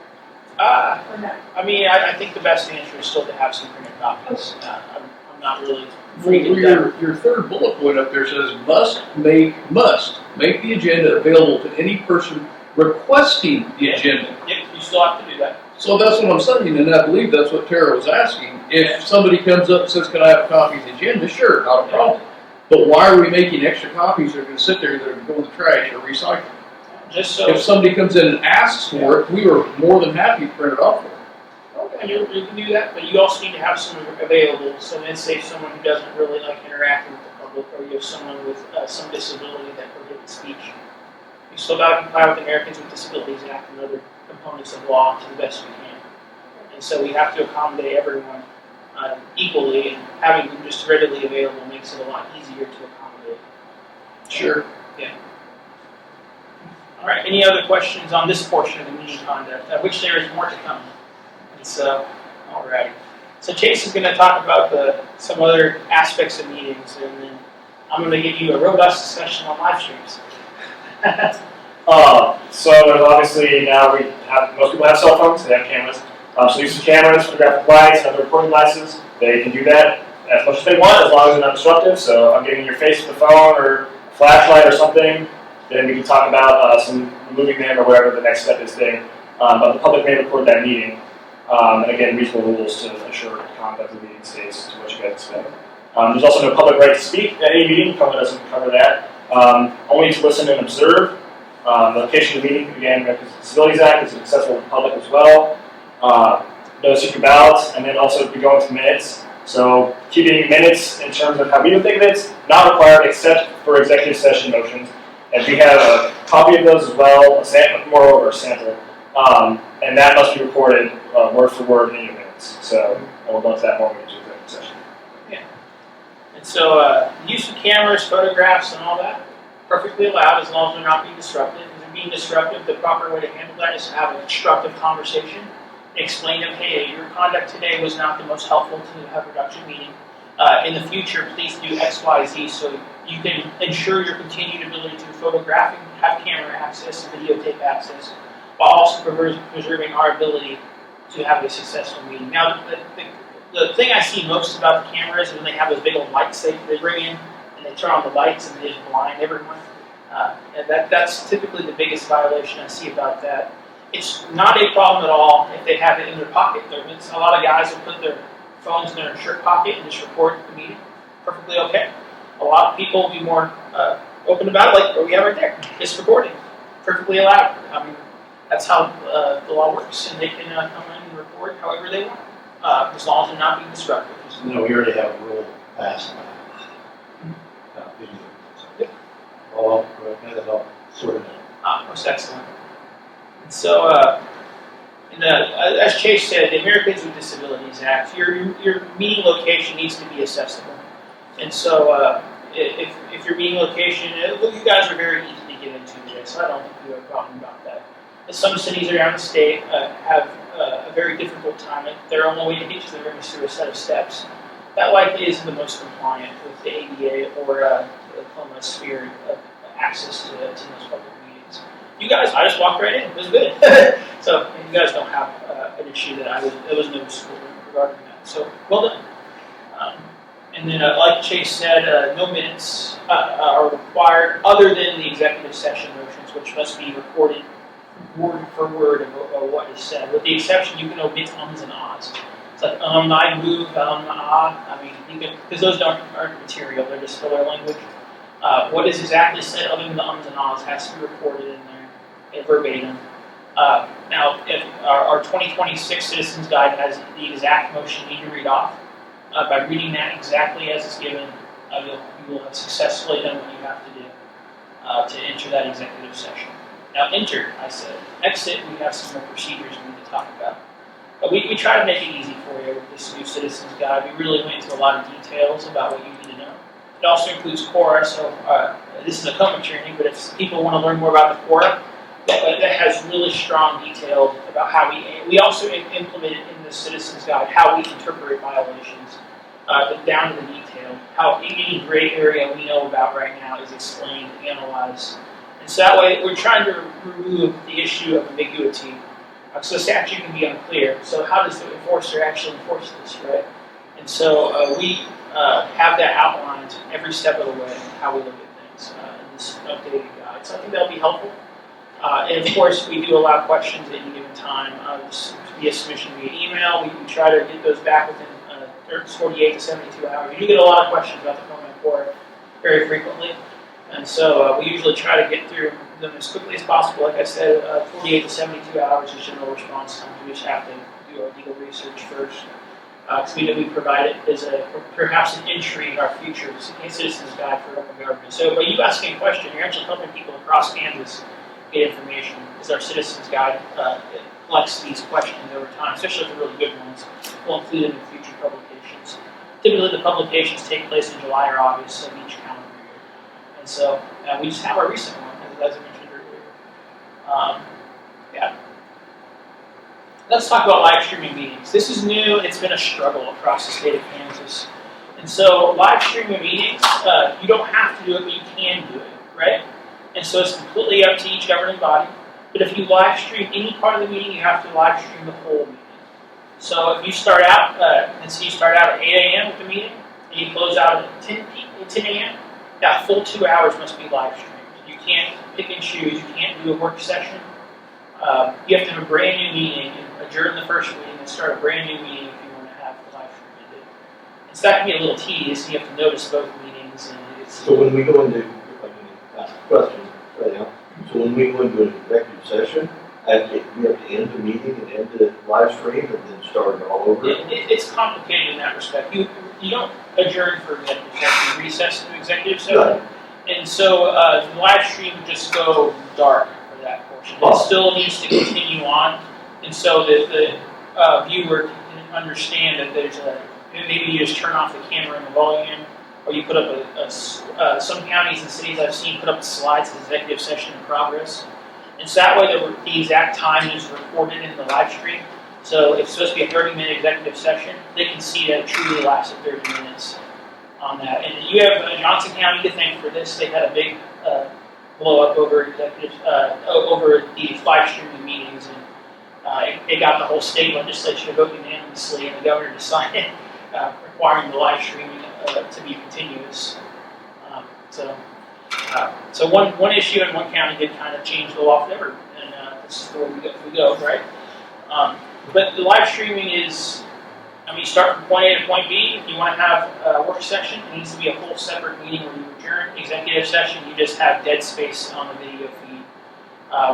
Speaker 2: Or no?
Speaker 10: I mean, I think the best answer is still to have some printed copies. I'm not really freaking out.
Speaker 5: Your third bullet point up there says must make the agenda available to any person requesting the agenda.
Speaker 10: Yep, you still have to do that.
Speaker 5: So that's what I'm saying, and I believe that's what Tara was asking. If somebody comes up and says, can I have a copy of the agenda? Sure, not a problem. But why are we making extra copies that are going to sit there that are going to go in the trash or recycle?
Speaker 10: Just so.
Speaker 5: If somebody comes in and asks for it, we are more than happy to print it off for them.
Speaker 10: Okay, you can do that, but you also need to have some available. So let's say someone who doesn't really like interacting with the public, or you have someone with some disability that prohibits speech. You still got to comply with the Americans with Disabilities Act and other components of law to the best we can. And so we have to accommodate everyone equally, and having them just readily available makes it a lot easier to accommodate.
Speaker 5: Sure.
Speaker 10: Yeah. All right, any other questions on this portion of the meeting conduct, which there is more to come? And so, all right. So Chase is going to talk about some other aspects of meetings, and then I'm going to give you a robust discussion on live streams.
Speaker 9: So there's obviously now most people have cell phones, they have cameras. So use some cameras, photographic lights, and other recording devices. They can do that as much as they want, as long as they're not disruptive. So I'm giving your face to the phone or a flashlight or something, then we can talk about some removing them or whatever the next step is there. But the public may record that meeting. And again, reasonable rules to ensure conduct of the meeting stays to what you guys expect. There's also no public right to speak at any meeting. KOMA doesn't cover that. Only to listen and observe. The location of the meeting, again, the Disabilities Act is accessible to the public as well. No secret ballots, and then also we go into minutes. So keeping minutes in terms of how we would think of it, not required except for executive session motions. And we have a copy of those as well, moreover, a sample. And that must be recorded word for word in your minutes. So we'll go into that more when we get to the executive session.
Speaker 10: Yeah. And So use of cameras, photographs, and all that, perfectly allowed as long as they're not being disruptive. If they're being disruptive, the proper way to handle that is to have a constructive conversation. Explain to them, hey, your conduct today was not the most helpful to have a production meeting. In the future, please do X, Y, Z so you can ensure your continued ability to photograph and have camera access and videotape access, while also preserving our ability to have a successful meeting. Now, the thing I see most about the cameras is when they have those big old lights they bring in, and they turn on the lights and they just blind everyone. And that's typically the biggest violation I see about that. It's not a problem at all if they have it in their pocket. A lot of guys will put their phones in their shirt pocket and just record the meeting. Perfectly okay. A lot of people will be more open about it, like what we have right there. Just recording. Perfectly allowed. I mean, that's how the law works, and they can come in and record however they want, as long as they're not being disruptive.
Speaker 3: No, we already have a rule passed. Video.
Speaker 10: Yep.
Speaker 3: Well, I'll get it all sorted out.
Speaker 10: Most excellent. And so, as Chase said, the Americans with Disabilities Act, your meeting location needs to be accessible. And so, if your meeting location, you guys are very easy to get into today, so I don't think you have a problem about that. But some cities around the state have a very difficult time. Their only way to get to the room is through a set of steps. That likely isn't the most compliant with the ADA or the KOMA sphere of access to those public meetings. You guys, I just walked right in. It was good. So you guys don't have an issue that it was noticeable regarding that. So well done. And then, like Chase said, no minutes are required other than the executive session motions, which must be recorded word for word of what is said. With the exception, you can omit ums and ahs. It's like I move, ah. I mean, you can, because those aren't material; they're just filler language. What is exactly said, other than the ums and ahs, has to be recorded in there, verbatim. Now, if our 2026 Citizens Guide has the exact motion you need to read off. By reading that exactly as it's given, you will have successfully done what you have to do to enter that executive session. Now, enter, I said. Exit, we have some more procedures we need to talk about. But we try to make it easy for you with this new Citizens Guide. We really went into a lot of details about what you need to know. It also includes KORA, so this is a KOMA training, but if people want to learn more about the KORA, that has really strong detail about how we also implemented in the Citizens Guide how we interpret violations, down to the detail. How any gray area we know about right now is explained, analyzed. And so that way we're trying to remove the issue of ambiguity. So the statute can be unclear. So how does the enforcer actually enforce this, right? And so we have that outlined every step of the way, how we look at things in this updated guide. So I think that'll be helpful. And of course, we do allow questions at any given time via submission via email. We try to get those back within 48 to 72 hours. We do get a lot of questions about the KOMA report very frequently. And so we usually try to get through them as quickly as possible. Like I said, 48 to 72 hours is general response time. We just have to do our legal research first. Because we provide it as perhaps an entry in our future Citizens Guide for Open Government. So by you asking a question, you're actually helping people across Kansas get information, because our Citizens Guide collects these questions over time, especially the really good ones. We'll include them in future publications. Typically, the publications take place in July or August of each calendar year. And so we just have our recent one, as I mentioned earlier. Yeah. Let's talk about live streaming meetings. This is new, and it's been a struggle across the state of Kansas. And so live streaming meetings, you don't have to do it, but you can do it, right? And so it's completely up to each governing body. But if you live stream any part of the meeting, you have to live stream the whole meeting. So if you start out, let's say you start out at 8 a.m. with the meeting, and you close out at 10 a.m., that full 2 hours must be live streamed. You can't pick and choose. You can't do a work session. You have to have a brand new meeting, and adjourn the first meeting, and start a brand new meeting if you want to have the live stream. And so that can be a little tedious. You have to notice both meetings. And it's
Speaker 4: So when we go into, if I can ask a question right now, so when we go into an executive session, we have to end the meeting and end the live stream and then start it all over?
Speaker 10: It's complicated in that respect. You don't adjourn for executive session, you recess to executive session.
Speaker 4: Right.
Speaker 10: And so the live stream would just go dark for that portion. It still needs to continue on. And so the viewer can understand that there's maybe you just turn off the camera and the volume, or you put up some counties and cities I've seen put up slides of executive session in progress. And so that way the exact time is recorded in the live stream. So if it's supposed to be a 30-minute executive session, they can see that it truly lasted 30 minutes on that. And you have Johnson County to thank for this. They had a big blow up over over these live streaming meetings, and it got the whole state legislature to vote unanimously, and the governor decided requiring the live streaming to be continuous. So one issue in one county did kind of change the law forever, and this is the way we go, right? But the live streaming is, you start from point A to point B. If you want to have a work session, it needs to be a whole separate meeting where you adjourn. Executive session, you just have dead space on the video feed.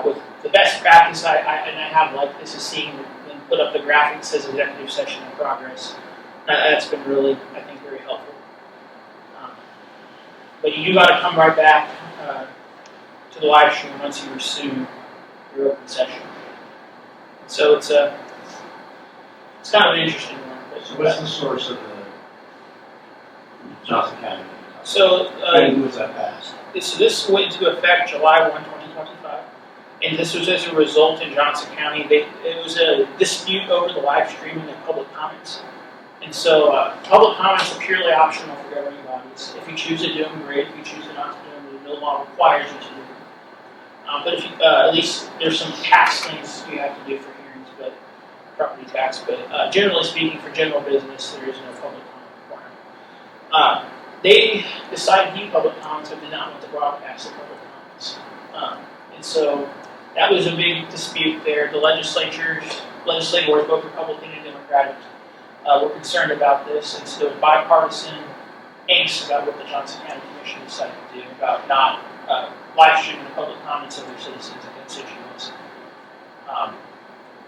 Speaker 10: With the best practice, I have like this is seeing them put up the graphic that says executive session in progress. That's been really, I think, very helpful. But you do got to come right back to the live stream once you resume your open session. So it's kind of an interesting one.
Speaker 3: So what's the source of the Johnson County?
Speaker 10: So
Speaker 3: When was that passed?
Speaker 10: this went into effect July 1, 2025, and this was as a result in Johnson County. It was a dispute over the live streaming of public comments. And so public comments are purely optional for governing bodies. If you choose to do them, great. If you choose not to do them, no law requires you to do them. But if you, at least there's some tax things you have to do for hearings, but property tax. But generally speaking, for general business, there is no public comment requirement. They decided to do public comments, but did not want to broadcast the public comments. And so that was a big dispute there. The legislators, both Republican and Democratic, were concerned about this, and so there was bipartisan angst about what the Johnson County Commission decided to do about not live streaming the public comments of their citizens and constituents.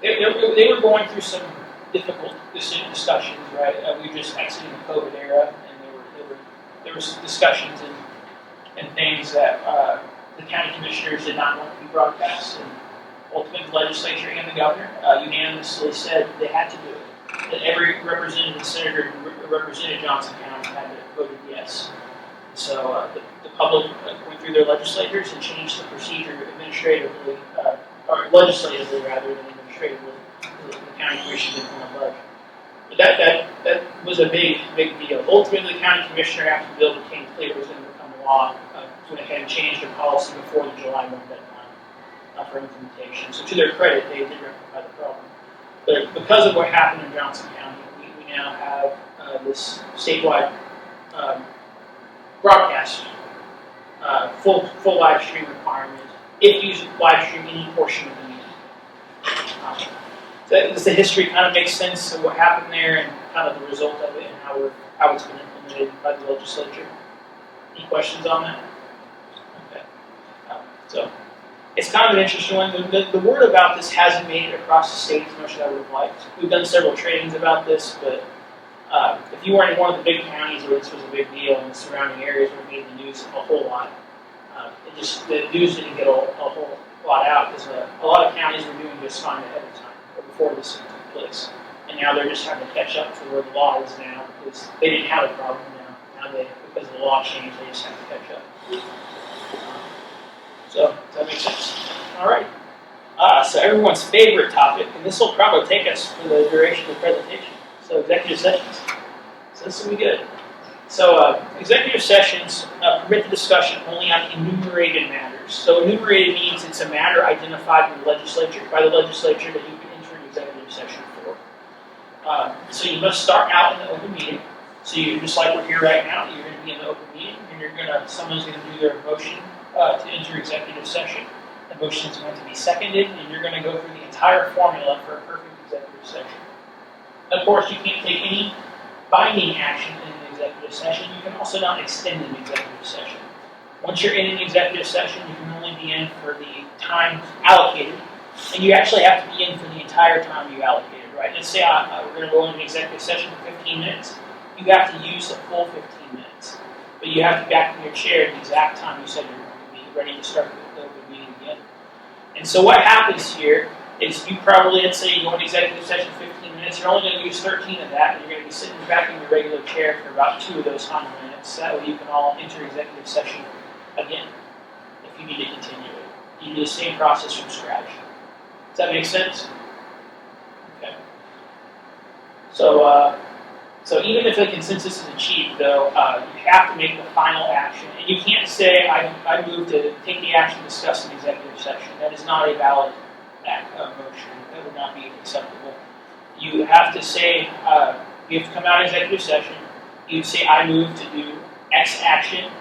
Speaker 10: They were going through some difficult discussions, right? We were just exiting the COVID era, and there was discussions and things that the county commissioners did not want to be broadcast, and ultimately the legislature and the governor unanimously said they had to do it. That every representative and senator who represented Johnson County had voted yes. So the public went through their legislators and changed the procedure administratively, or legislatively rather than administratively. The county commission didn't want to budge. But that was a big deal. Ultimately, the county commissioner, after the bill became clear it was going to become law, went ahead and changed their policy before the July 1 deadline for implementation. So to their credit, they did rectify the problem. But because of what happened in Johnson County, we now have this statewide broadcast, full live stream requirement if you live stream any portion of the meeting. So the history kind of makes sense of what happened there and kind of the result of it and how it's been implemented by the legislature. Any questions on that? Okay. So it's kind of an interesting one. The word about this hasn't made it across the state as much as I would have liked. We've done several trainings about this, but if you weren't in one of the big counties where this was a big deal and the surrounding areas were made the news a whole lot, the news didn't get a whole lot out because a lot of counties were doing just fine ahead of time or before this took place. And now they're just trying to catch up to where the law is now because they didn't have a problem now. Now because the law changed, they just have to catch up. So, does that make sense? All right. So everyone's favorite topic, and this will probably take us for the duration of the presentation. So executive sessions. So this will be good. So executive sessions permit the discussion only on enumerated matters. So enumerated means it's a matter identified by the legislature that you can enter an executive session for. So you must start out in the open meeting. So you just like we're here right now, you're going to be in the open meeting, and someone's going to do their motion to enter executive session. The motion is going to be seconded, and you're going to go through the entire formula for a perfect executive session. Of course, you can't take any binding action in an executive session. You can also not extend an executive session. Once you're in an executive session, you can only be in for the time allocated, and you actually have to be in for the entire time you allocated, right? Let's say we're going to go into an executive session for 15 minutes. You have to use the full 15 minutes, but you have to be back in your chair at the exact time you said you're going to be ready to start the open meeting again. And so what happens here is you probably, let's say you go into executive session 15 minutes, minutes, you're only going to use 13 of that, and you're going to be sitting back in your regular chair for about 2 of those final minutes. That way you can all enter executive session again, if you need to continue it. You do the same process from scratch. Does that make sense? Okay. So even if a consensus is achieved, though, you have to make the final action. And you can't say, I move to take the action discussed in executive session. That is not a valid motion. That would not be acceptable. You have to say, you have to come out of executive session. You'd say, I move to do X action,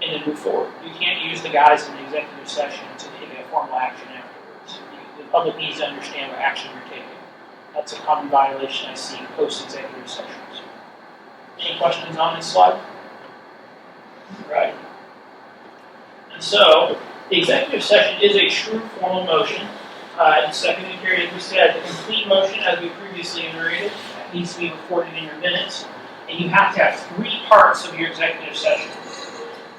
Speaker 10: and then move forward. You can't use the guys in the executive session to take a formal action afterwards. The public needs to understand what action you're taking. That's a common violation I see in post-executive sessions. Any questions on this slide? Right. And so, the executive session is a true formal motion. And second and carried, as we said, the complete motion, as we previously iterated, needs to be recorded in your minutes. And you have to have 3 parts of your executive session.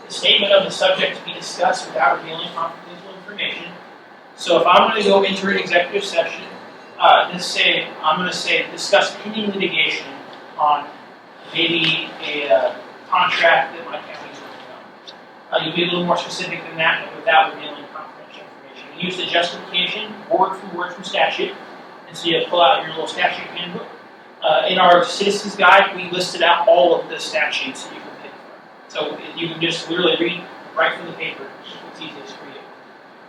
Speaker 10: The statement of the subject to be discussed without revealing confidential information. So if I'm going to go into an executive session, I'm going to say discuss pending litigation on maybe a contract that my county is working on. You be a little more specific than that, but without revealing confidential information. You use the justification, word for word from statute, and so you pull out your little statute handbook. In our citizens guide, we listed out all of the statutes that you can pick from. So you can just literally read right from the paper. It's easiest for you.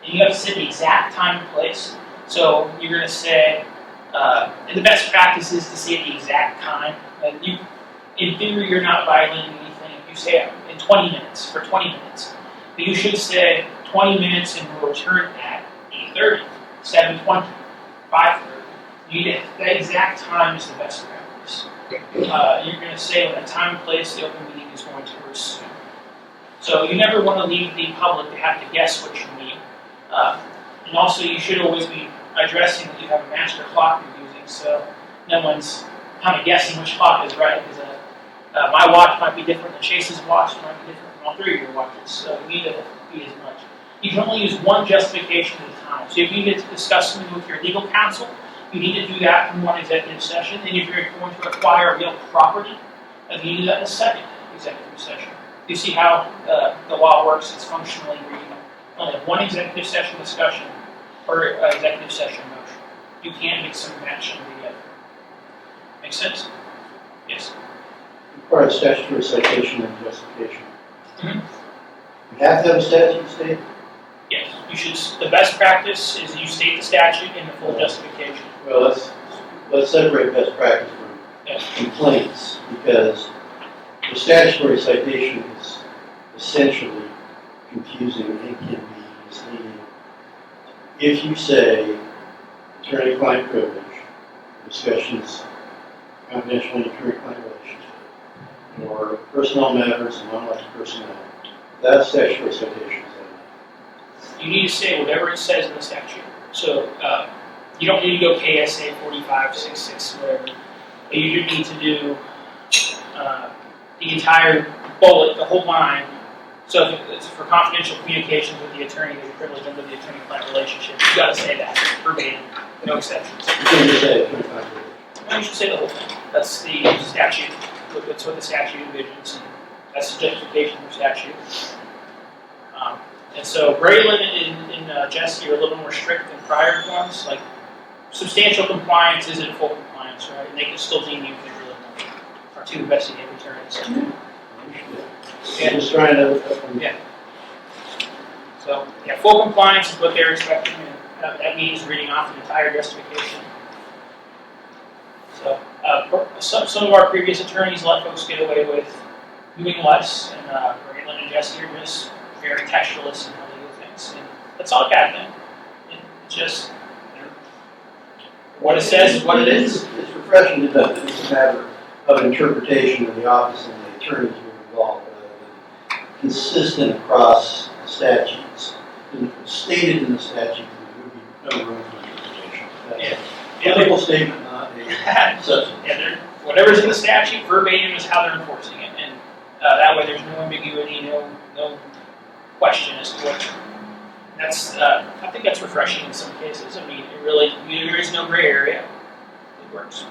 Speaker 10: And you have to set the exact time and place. So you're going to say, and the best practice is to say the exact time. In theory, you're not violating anything. You say it in 20 minutes, for 20 minutes. But you should say 20 minutes and we'll return at 8:30, 7:20, 5:30. That exact time is the best practice. You're going to say when the time and place the open meeting is going to resume. So you never want to leave the public to have to guess what you mean. And also, you should always be addressing that you have a master clock you're using, so no one's kind of guessing which clock is right, because my watch might be different than Chase's watch, it might be different from all 3 of your watches, so you need to be as much. You can only use one justification at a time. So if you need to discuss something with your legal counsel, you need to do that in one executive session, and if you're going to acquire real property, you need to do that in a second executive session. You see how the law works, it's functionally where you only have one executive session discussion or executive session motion. You can't mix and match them together. Make sense? Yes.
Speaker 3: Require a statutory citation and justification.
Speaker 10: Mm-hmm.
Speaker 3: You have to have a statute state?
Speaker 10: Yes. You should. The best practice is you state the statute and the full justification.
Speaker 3: Well, let's separate best practice from
Speaker 10: Yes.
Speaker 3: complaints, because the statutory citation is essentially confusing and can be misleading. If you say attorney-client privilege, discussions confidential in attorney-client relationship, or personnel matters and non-elected personnel, that's statutory citation.
Speaker 10: You need to say whatever it says in the statute. So you don't need to go KSA 4566, whatever. But you do need to do the entire bullet, the whole line. So if it's for confidential communications with the attorney, there's a privilege under the attorney-client relationship. You've got to say that verbatim, no exceptions.
Speaker 3: You can just say attorney-client privilege.
Speaker 10: No, you should say the whole thing. That's the statute. That's what the statute envisions, and that's the justification for statute. And so Braylon and Jesse are a little more strict than prior ones. Like substantial compliance isn't full compliance, right? And they can still deem you federal are 2 investigative attorneys.
Speaker 3: I'm just trying to.
Speaker 10: Yeah. So yeah, full compliance is what they're expecting, and that means reading off the entire justification. So some of our previous attorneys let folks get away with doing less, and Braylon and Jesse are just very textualist in how they do things. And that's not a bad thing. It's just what it says is what it is.
Speaker 3: It's refreshing to know that it's a matter of interpretation of the office and the attorneys who are involved, consistent across the statutes. And if it's stated in the statute, there would be no room for interpretation. That's a political statement, not a substance.
Speaker 10: Yeah, whatever's in the statute, verbatim is how they're enforcing it. And that way there's no ambiguity, no question as to what. That's I think that's refreshing in some cases. I mean, there is no gray area. works.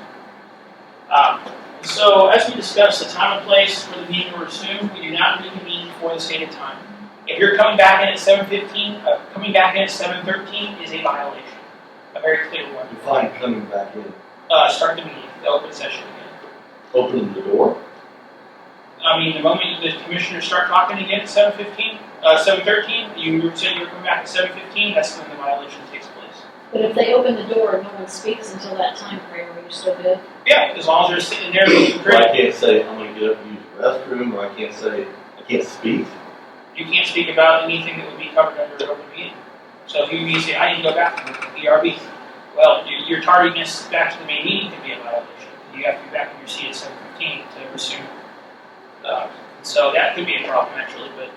Speaker 10: So as we discussed, the time and place for the meeting will resume. We do not reconvene before the stated time. If you're coming back in at 7:15, coming back in at 7:13 is a violation. A very clear one.
Speaker 4: Define coming back in.
Speaker 10: Start the meeting, the open session again.
Speaker 4: Open the door.
Speaker 10: I mean, the moment the commissioners start talking again at 7:15, 7:13, you said you were coming back at 7:15, that's when the violation takes place.
Speaker 8: But if they open the door and no one speaks until that time frame, are you still good?
Speaker 10: Yeah, as long as they're sitting there looking
Speaker 4: Or
Speaker 10: pretty.
Speaker 4: I can't say, I'm gonna get up and use the restroom, or I can't say, I can't speak.
Speaker 10: You can't speak about anything that would be covered under an open meeting. So if you say, I need to go back to the ERB, well, your tardiness back to the main meeting can be a violation. You have to be back in your seat at 7:15 to resume. So that could be a problem actually, but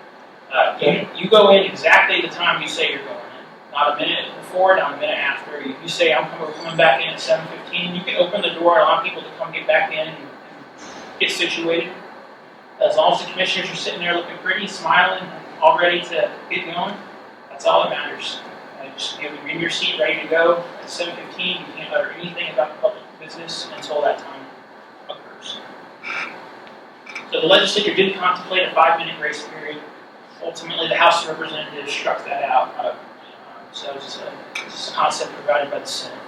Speaker 10: you go in exactly the time you say you're going in. Not a minute before, not a minute after. If you say we're coming back in at 7:15, you can open the door and allow people to come get back in and get situated. As long as the commissioners are sitting there looking pretty, smiling, all ready to get going, that's all that matters. Just you're in your seat, ready to go. At 7:15, you can't utter anything about the public business until that time occurs. So the legislature did contemplate a 5-minute grace period. Ultimately, the House of Representatives struck that out. So it's a concept provided by the Senate.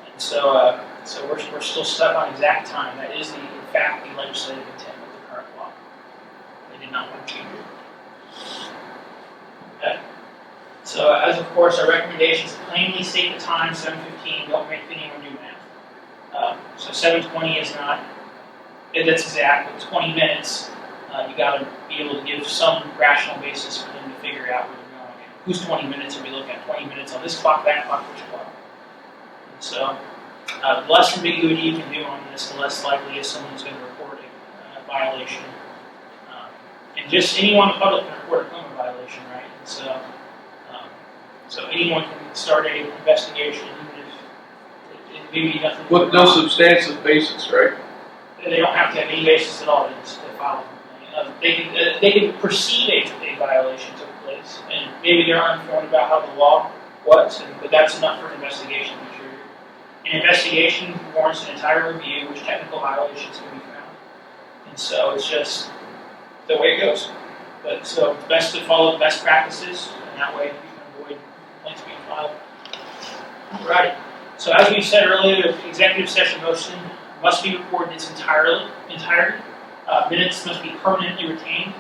Speaker 10: And so we're still stuck on exact time. That is, in fact, the legislative intent of the current law. They did not want to change it. Okay. So as of course, our recommendations plainly state the time, 7:15. Don't make anyone do math. So 7:20 is not. That's exact. But 20 minutes. You got to be able to give some rational basis for them to figure out where they're going. Whose 20 minutes are we looking at? 20 minutes on this clock, that clock, which clock? And so, the less ambiguity you can do on this, the less likely is someone's going to report a violation. And just anyone in the public can report a KOMA violation, right? And so anyone can start an investigation, even if it may be nothing.
Speaker 5: With no substantive basis, right?
Speaker 10: They don't have to have any basis at all to file a complaint. They can perceive a violation took place, and maybe they're uninformed about how the law was, but that's enough for an investigation. An investigation warrants an entire review, which technical violations can be found. And so it's just the way it goes. But so it's best to follow the best practices, and that way you can avoid complaints being filed. Alrighty. So as we said earlier, the executive session motion must be recorded in its entirety. Minutes must be permanently retained.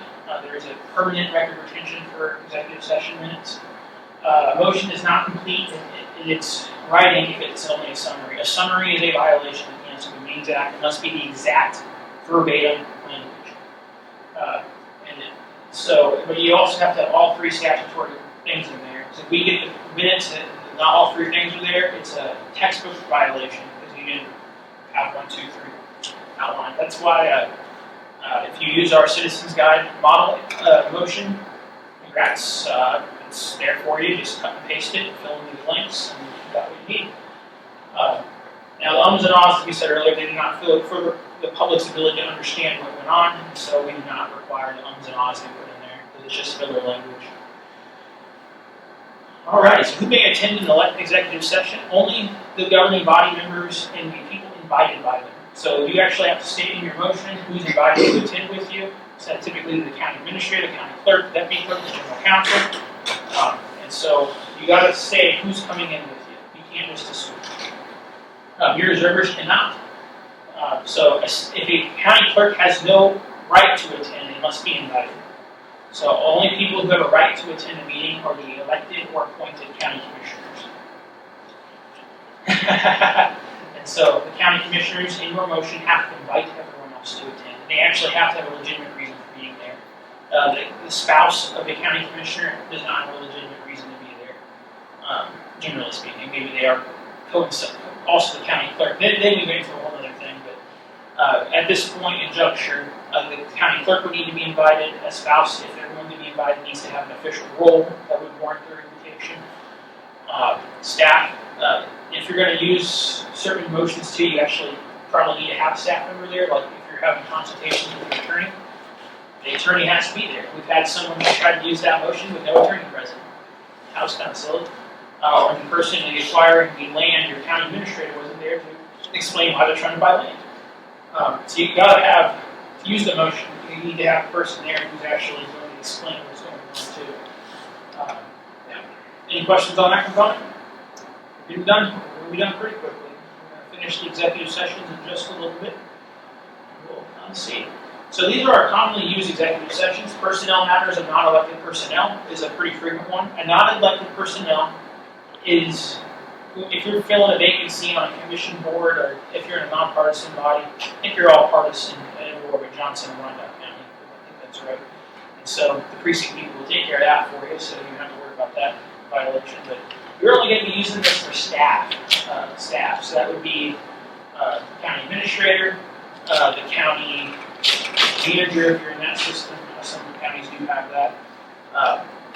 Speaker 10: There is a permanent record retention for executive session minutes. A motion is not complete in its writing if it's only a summary. A summary is a violation of the Counsel of Means Act. It must be the exact verbatim language. But you also have to have all three statutory things in there. So if we get the minutes and not all three things are there, it's a textbook violation because you didn't have 1, 2, 3 outlined. That's why if you use our Citizens Guide model motion, congrats. It's there for you. Just cut and paste it, fill in the links, and you got what you need. Now, the ums and ahs, as we said earlier, they do not further the public's ability to understand what went on, so we do not require the ums and ahs to be put in there, because it's just filler language. All right, so who may attend an executive session? Only the governing body members and the people invited by them. So you actually have to state in your motion who's invited to attend with you. So typically the county administrator, the county clerk, the deputy clerk, the general counsel. And so you got to say who's coming in with you. You can't just assume. Your reservers cannot. So if a county clerk has no right to attend, they must be invited. So only people who have a right to attend a meeting are the elected or appointed county commissioners. And so the county commissioners in your motion have to invite everyone else to attend. They actually have to have a legitimate reason for being there. The spouse of the county commissioner does not have a legitimate reason to be there, generally speaking. Maybe they are also the county clerk. Then we go into a whole other thing. But at this point in juncture, the county clerk would need to be invited. A spouse, if they're going to be invited, needs to have an official role that would warrant their invitation. Staff, if you're going to use certain motions too, you actually probably need to have a staff member there. Like if you're having consultations with an attorney, the attorney has to be there. We've had someone who tried to use that motion with no attorney present. That was kind of silly. When the person acquiring the land, your county administrator wasn't there to explain why they're trying to buy land. So you gotta have, to use the motion, you need to have a person there who's actually going to explain what's going on too. Yeah. Any questions on that component? We're done. We're going to be done pretty quickly. We're going to finish the executive sessions in just a little bit. We'll see. So these are our commonly used executive sessions. Personnel matters of non-elected personnel is a pretty frequent one. A non-elected personnel is if you're filling a vacancy on a commission board, or if you're in a nonpartisan body. I think you're all partisan everywhere but Johnson and Rondell County. I think that's right. And so the precinct people will take care of that for you, so you don't have to worry about that violation. But you're only going to be using this for staff. So that would be the county administrator, the county manager if you're in that system. Some counties do have that.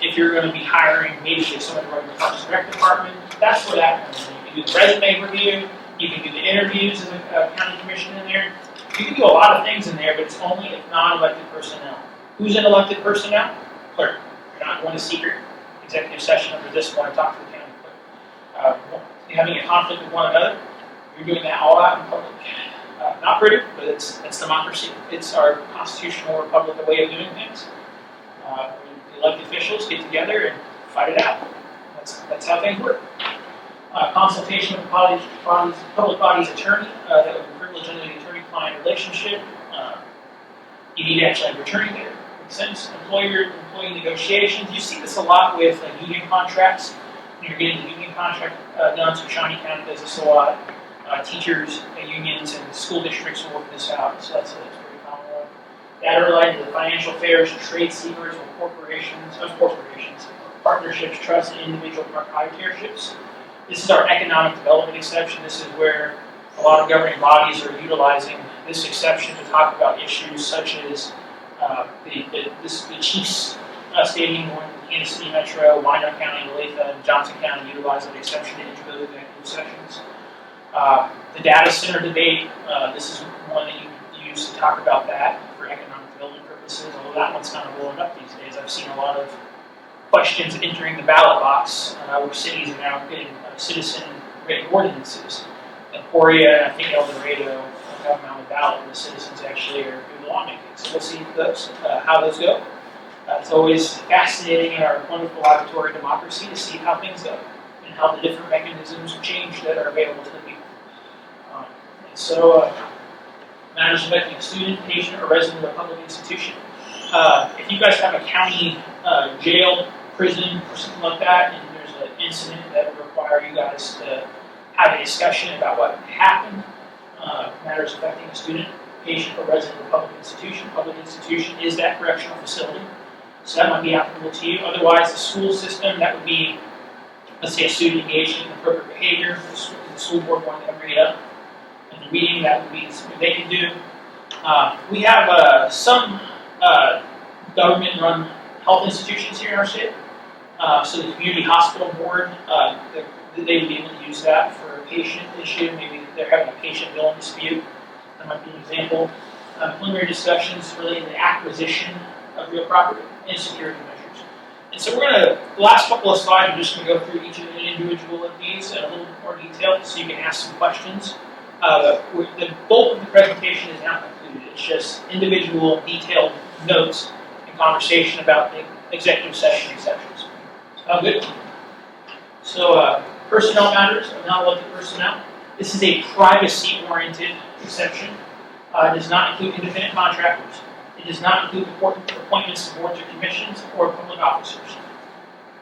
Speaker 10: If you're going to be hiring maybe someone to run the Parks and Rec department, that's where that comes in. You can do the resume review, you can do the interviews as a county commission in there. You can do a lot of things in there, but it's only if non-elected personnel. Who's in elected personnel? Clerk. You're not going to secret executive session under this one and talk to the county clerk. You're having a conflict with one another, you're doing that all out in public. Not pretty, but it's democracy. It's our constitutional republic way of doing things. The elected officials get together and fight it out. That's how things work. Consultation with the public body's attorney, that would be privileged under the attorney-client relationship. You need to actually have your attorney there. Makes sense. Employee negotiations. You see this a lot with union contracts. When you're getting the union contract done, so Shawnee County does this a lot. Teachers, unions, and school districts will work this out, so that's a pretty common one. That are related to the financial affairs, trade secrets, or corporations, partnerships, trusts, and individual proprietorships. This is our economic development exception. This is where a lot of governing bodies are utilizing this exception to talk about issues such as the Chiefs Stadium going to Kansas City Metro, Wyandotte County, Olathe, and Johnson County utilize an exception to enter those executive sessions. The data center debate, this is one that you can use to talk about that for economic development purposes, although that one's kind of blowing up these days. I've seen a lot of questions entering the ballot box where cities are now getting citizen written ordinances. Emporia, I think El Dorado have them on the ballot where the citizens actually are doing the lawmaking. So we'll see those, how those go. It's always fascinating in our wonderful laboratory democracy to see how things go and how the different mechanisms change that are available to the people. Matters affecting a student, patient, or resident of a public institution. If you guys have a county jail, prison, or something like that, and there's an incident that would require you guys to have a discussion about what happened, matters affecting a student, patient, or resident of a public institution. Public institution is that correctional facility, so that might be applicable to you. Otherwise, the school system, that would be, let's say, a student engaged in inappropriate behavior, the school board wanting to bring it up in the meeting, that would be something they can do. We have some government-run health institutions here in our state. So the community hospital board, they would be able to use that for a patient issue. Maybe they're having a patient billing dispute. That might be an example. Preliminary discussions relating to the acquisition of real property and security measures. And so the last couple of slides, I'm just going to go through each of the individual of these in a little bit more detail so you can ask some questions. The bulk of the presentation is not concluded. It's just individual detailed notes and conversation about the executive session exceptions. Sound good? So personnel matters of non-elected personnel. This is a privacy-oriented exception. It does not include independent contractors. It does not include appointments to boards or commissions or public officers.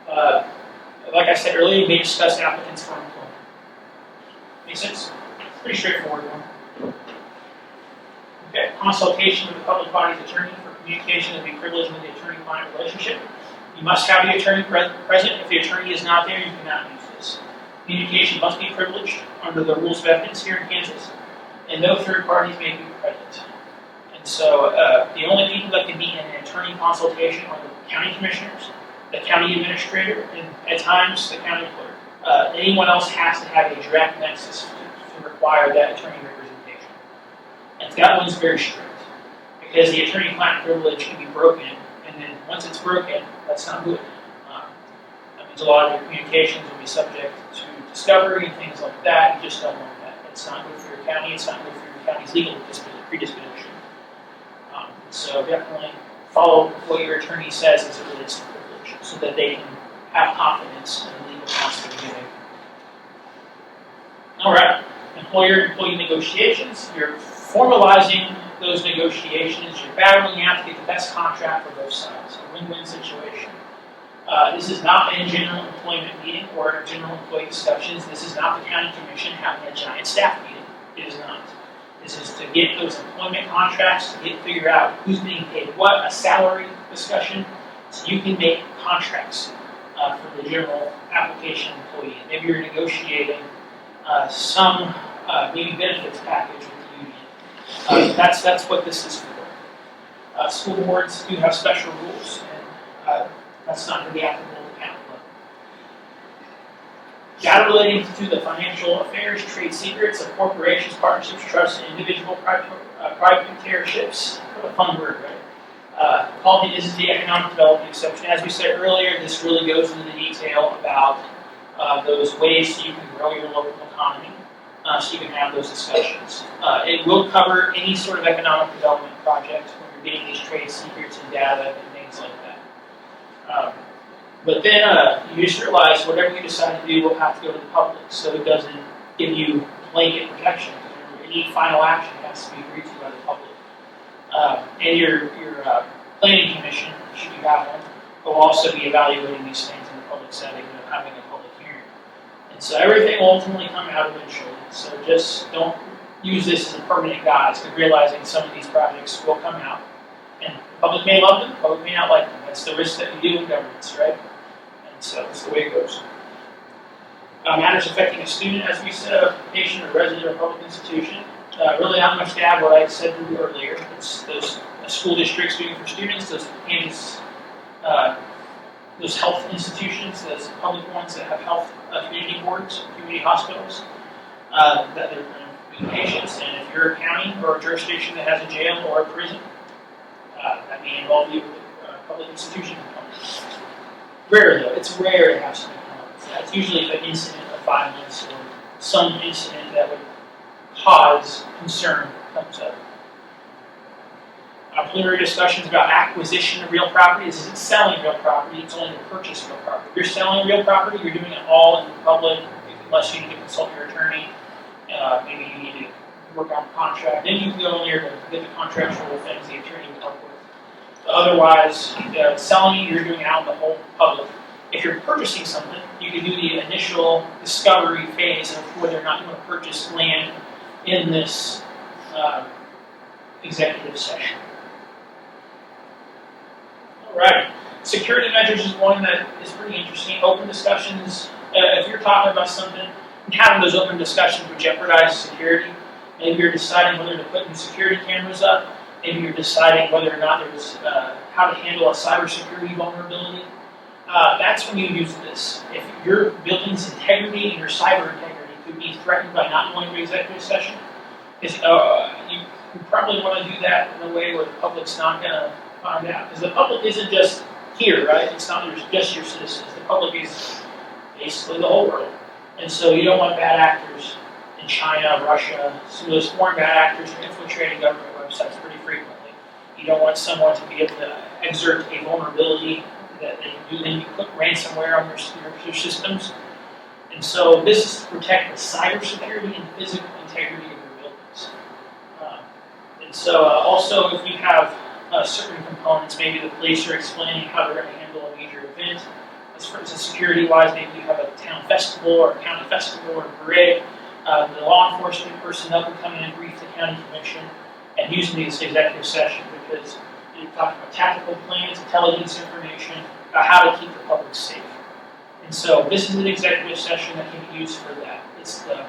Speaker 10: Like I said earlier, you may discuss applicants for employment. Make sense? Pretty straightforward one. Okay, consultation with the public body's attorney for communication and be privileged with the attorney-client relationship. You must have the attorney present. If the attorney is not there, you cannot use this. Communication must be privileged under the rules of evidence here in Kansas, and no third parties may be present. And so the only people that can be in an attorney consultation are the county commissioners, the county administrator, and at times the county clerk. Anyone else has to have a direct nexus to require that attorney representation. And that one's very strict because the attorney-client privilege can be broken, and then once it's broken, that's not good. That means a lot of your communications will be subject to discovery and things like that. You just don't want that. It's not good for your county, it's not good for your county's legal predisposition. So definitely follow what your attorney says as it relates to privilege, so that they can have confidence in the legal counsel you're giving. All right, employer-employee negotiations. You're formalizing those negotiations. You're battling out to get the best contract for both sides. A win-win situation. This is not a general employment meeting or a general employee discussions. This is not the county commission having a giant staff meeting. It is not. This is to get those employment contracts, to figure out who's being paid what, a salary discussion, so you can make contracts for the general application employee. Maybe you're negotiating some maybe benefits package with the union. That's what this is for. School boards do have special rules, and that's not going to be applicable to county level. Data relating to the financial affairs, trade secrets of corporations, partnerships, trusts, and individual proprietorships. What a fun word, right? Quality is the economic development exception. As we said earlier, this really goes into the detail about those ways so you can grow your local economy, so you can have those discussions. It will cover any sort of economic development project when you're getting these trade secrets and data and things like that. But then you just realize whatever you decide to do will have to go to the public, so it doesn't give you blanket protection. Any final action has to be agreed to by the public. And your planning commission, should you have one, will also be evaluating these things in the public setting and having a public hearing. And so everything will ultimately come out eventually. So just don't use this as a permanent guise, but realizing some of these projects will come out. And the public may love them, the public may not like them. That's the risk that you do in governance, right? And so that's the way it goes. Matters affecting a student, as we said, a patient, or resident of a public institution. Really not much to add what I said earlier. It's those school districts doing for students, those health institutions, those public ones that have health community boards, community hospitals, that they're doing patients. And if you're a county or a jurisdiction that has a jail or a prison, that may involve you with a public institution component. Rare though, it's rare to have some components. That's usually if an incident of violence or some incident that would cause concern comes up. Preliminary discussions about acquisition of real property. This isn't selling real property, it's only the purchase of real property. If you're selling real property, you're doing it all in the public, unless you need to consult your attorney. Maybe you need to work on a contract. Then you can go in there to get the contractual things the attorney would help with. But otherwise, selling it, you're doing it out in the whole public. If you're purchasing something, you can do the initial discovery phase of whether or not you want to purchase land in this executive session. All right. Security measures is one that is pretty interesting. Open discussions, if you're talking about something, and having those open discussions would jeopardize security. Maybe you're deciding whether to put new security cameras up. Maybe you're deciding whether or not there's how to handle a cybersecurity vulnerability. That's when you use this. If your building's integrity and your cyber integrity could be threatened by not going to executive session, you probably want to do that in a way where the public's not going to find out. Because the public isn't just here, right? It's not just your citizens. The public is basically the whole world. And so you don't want bad actors in China, Russia, some of those foreign bad actors are infiltrating government websites pretty frequently. You don't want someone to be able to exert a vulnerability that they can do, then you put ransomware on your systems. And so this is to protect the cybersecurity and physical integrity of your buildings. And so also if you have certain components, maybe the police are explaining how they're going to handle a major event. As far as security-wise, maybe you have a town festival or a county festival or a parade. The law enforcement personnel can come in and brief the county commission and using this executive session because you're talking about tactical plans, intelligence information, about how to keep the public safe. And so this is an executive session that can be used for that. It's the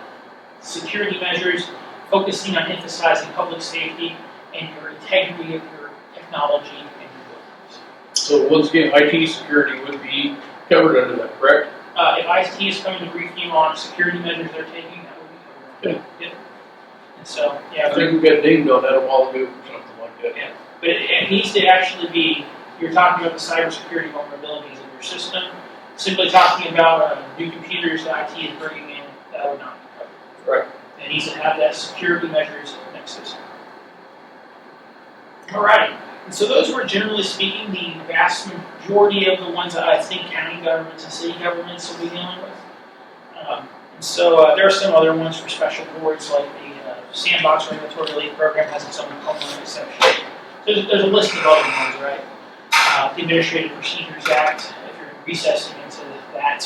Speaker 10: security measures, focusing on emphasizing public safety and your integrity of your technology and your buildings.
Speaker 5: So once again, IT security would be covered under that, correct?
Speaker 10: If IT is coming to brief you on security measures they're taking, that would be covered. Yep. And so, yeah.
Speaker 5: I think we got dinged on that a while ago or something like that.
Speaker 10: Yeah. But it needs to actually be, you're talking about the cybersecurity vulnerabilities of your system. Simply talking about new computers that IT is bringing in, that would not be covered.
Speaker 5: Right.
Speaker 10: and it needs to have that security measures nexus. Alrighty, and so those were generally speaking the vast majority of the ones that I think county governments and city governments will be dealing with. And so there are some other ones for special boards, like the Sandbox Regulatory Relief Program has its own KOMA exception. There's a list of other ones, right? The Administrative Procedures Act, if you're recessing into that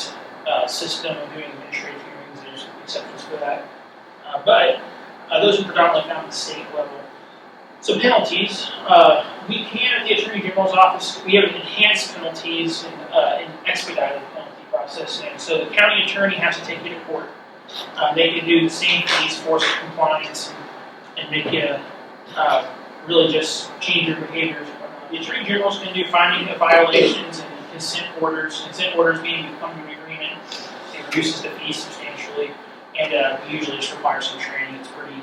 Speaker 10: system and doing administrative hearings, there's exceptions for that. But those are predominantly found at the state level. So penalties, we can at the Attorney General's office, we have enhanced penalties and expedited penalty processing. So the county attorney has to take you to court. They can do the same fees, force compliance, and make you really just change your behaviors. The Attorney General's can do finding of violations and consent orders. Consent orders being you come to an agreement, it reduces the fees substantially, and we usually just require some training. It's pretty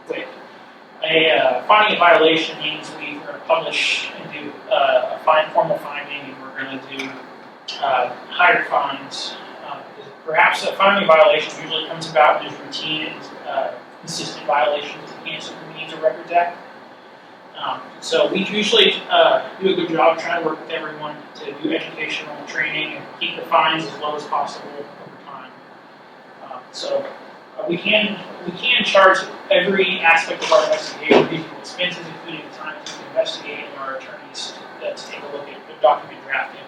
Speaker 10: quick. A finding a violation means we're going to publish and do a formal finding, and we're going to do higher fines. Perhaps a finding a violation usually comes about when there's routine and consistent violations of the Kansas Means of Records Act. So we usually do a good job trying to work with everyone to do educational training and keep the fines as low as possible over time. We can charge every aspect of our investigation, reasonable expenses, including the time to investigate, and our attorneys to take a look at the document drafting.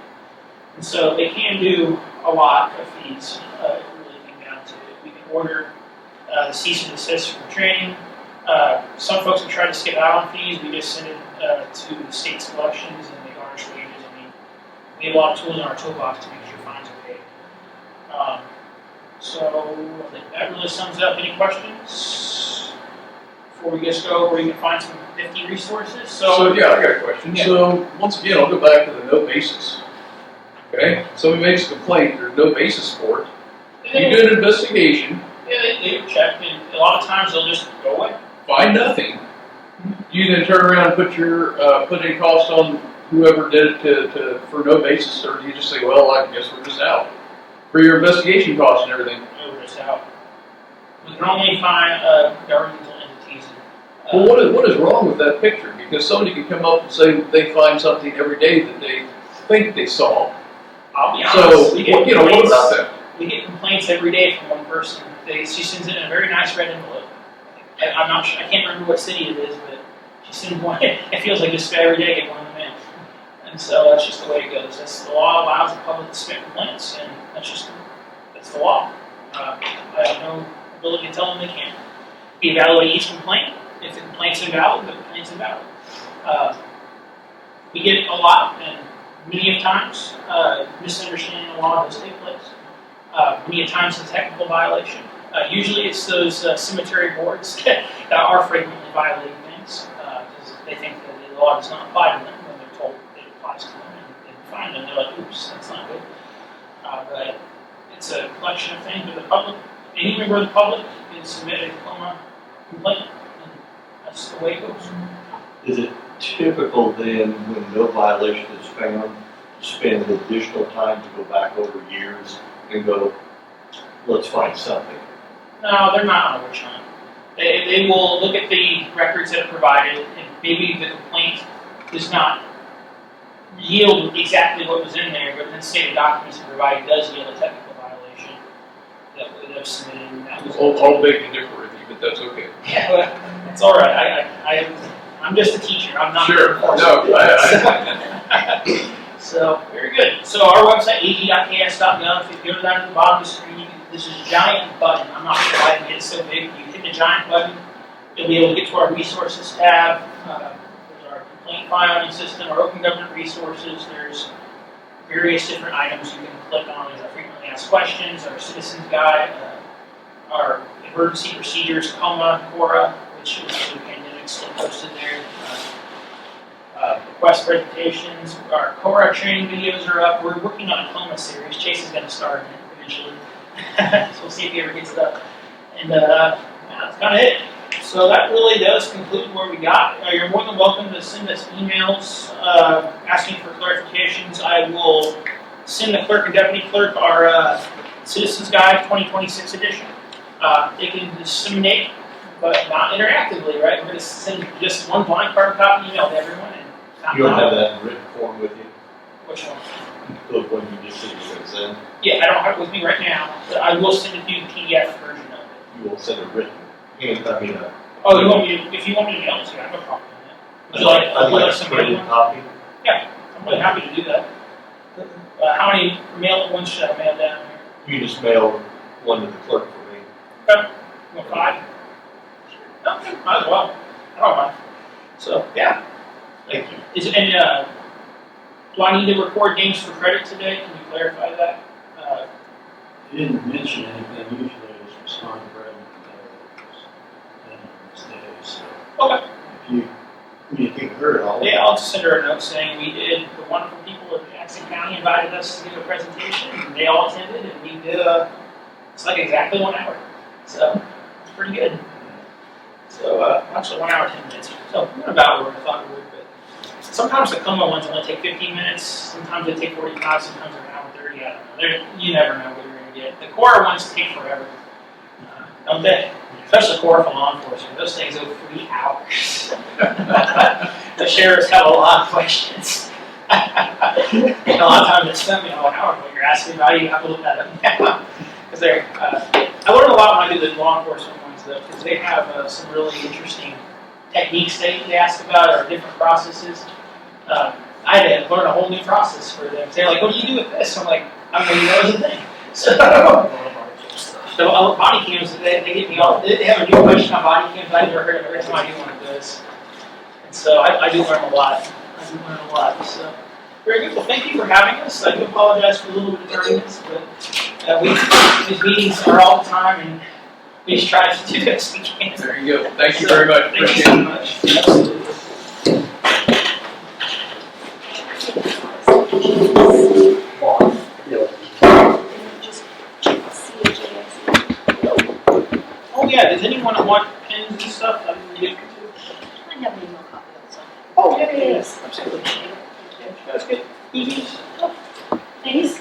Speaker 10: And so they can do a lot of fees. It really came down to it. We can order the cease and desist from training. Some folks have tried to skip out on fees. We just send it to the state's collections and they garnish wages. We have a lot of tools in our toolbox to make sure fines are paid. So I think that really sums it up. Any questions before we just go where you can find some 50 resources?
Speaker 5: So yeah, I got a question.
Speaker 10: Yeah.
Speaker 5: So once again, I'll go back to the no basis. Okay, somebody makes a complaint, there's no basis for it. You do an investigation.
Speaker 10: Yeah, they check, and a lot of times they'll just go away.
Speaker 5: Find nothing. You then turn around and put a cost on whoever did it for no basis, or you just say, well, I guess we're just out for your investigation costs and everything.
Speaker 10: We're just out. We can only find governmental entities.
Speaker 5: Well, what is wrong with that picture? Because somebody can come up and say they find something every day that they think they saw.
Speaker 10: I'll be honest.
Speaker 5: So what about that?
Speaker 10: We get complaints every day from one person. She sends it in a very nice red envelope. I'm not sure. I can't remember what city it is, but she sends one. It feels like just every day I get one of them in. And so that's just the way it goes. That's the law allows the public to submit complaints, and that's the law. I have no ability to tell them they can't. We evaluate each complaint. If the complaint's invalid, the complaint's invalid. We get a lot, and many of times misunderstanding the law does take place. Many of times it's a technical violation. Usually it's those cemetery boards that are frequently violating things because they think that the law does not apply to them when they're told that it applies to them, and they find them, they're like, oops, that's not good. But it's a collection of things with the public. Any member of the public can submit a KOMA complaint, and that's the way it goes.
Speaker 4: Is it typical then, when no violation is found, to spend additional time to go back over years and go, let's find something?
Speaker 10: No, they're not on a witch hunt. They will look at the records that are provided, and maybe the complaint does not yield exactly what was in there, but then say the documents provided does yield a technical violation that they've submitted. And that was
Speaker 5: I'll beg to differ with you, but that's okay.
Speaker 10: Yeah, well, that's all right. I'm just a teacher. I'm not.
Speaker 5: Sure. No.
Speaker 10: So very good. So our website, ag.ks.gov. If you go down to the bottom of the screen, this is a giant button. I'm not sure why I made it so big. You hit the giant button, you'll be able to get to our resources tab. There's our complaint filing system, our open government resources. There's various different items you can click on. There's our frequently asked questions, our citizens guide, our emergency procedures, KOMA, KORA, which is the pandemic still posted there. Request presentations, our KORA training videos are up. We're working on a KOMA series. Chase is going to start in it eventually. So we'll see if he ever gets it up. And that's kind of it. So that really does conclude where we got. You're more than welcome to send us emails asking for clarifications. I will send the clerk and deputy clerk our Citizens Guide 2026 edition. they can disseminate, but not interactively, right? We're gonna send just one blind carbon copy email to everyone and not.
Speaker 4: You don't have that in written form with you?
Speaker 10: Which one?
Speaker 4: The one you just said you would send?
Speaker 10: Yeah, I don't have it with me right now, but I will send it to you the PDF version of it.
Speaker 4: You will send a written,
Speaker 10: Oh, you want me to, if you want me to mail it to you, I have no problem with that. Would you like,
Speaker 4: I'd
Speaker 10: would you
Speaker 4: like
Speaker 10: some
Speaker 4: a printed
Speaker 10: one?
Speaker 4: copy.
Speaker 10: I'm really happy to do that. How many ones should I mail down here?
Speaker 4: You just mail one to the clerk for me.
Speaker 10: You want 5? Okay, might as well. I don't mind. So, yeah.
Speaker 4: Thank you.
Speaker 10: Is it any, do I need to record games for credit today? Can you clarify that?
Speaker 3: You didn't mention anything, usually it's respond to Brad and this day, so.
Speaker 10: Okay.
Speaker 3: If you communicate with her at all.
Speaker 10: Yeah, I'll just send her a note saying we did, the wonderful people of Jackson County invited us to give a presentation, and they all attended, and we did it's like exactly 1 hour. So, it's pretty good. So, actually 1 hour, 10 minutes. So, we went about where I thought we would, but sometimes the KOMA ones only take 15 minutes, sometimes they take 45, sometimes they're an hour 30, I don't know. You never know what you're going to get. The core ones take forever, don't they? Especially core for law enforcement. Those things go 3 hours. The sheriffs have a lot of questions. And a lot of times it's sent me, oh, how what you're asking about, you have to look that up now. Because they're, I learn a lot when I do the law enforcement ones, though, because they have some really interesting techniques they ask about or different processes. I had to learn a whole new process for them. They're like, what do you do with this? I'm like, I don't know, that was a thing. So body cams, they get me all, they have a new question on body cams I never heard of every time I do one of those. And so I do learn a lot. So very good. Well, thank you for having us. I do apologize for a little bit of tardiness, but these meetings are all the time, and we just try to do the best we can.
Speaker 5: There you go. Thank you very much.
Speaker 10: Thank you
Speaker 5: Appreciate
Speaker 10: so
Speaker 5: it.
Speaker 10: much. Absolutely. Oh yeah, does anyone want pins and stuff? I didn't get to.
Speaker 8: I have an email copy of it.
Speaker 10: Oh yeah, yes, absolutely. That's good. Koozies.
Speaker 8: Thanks.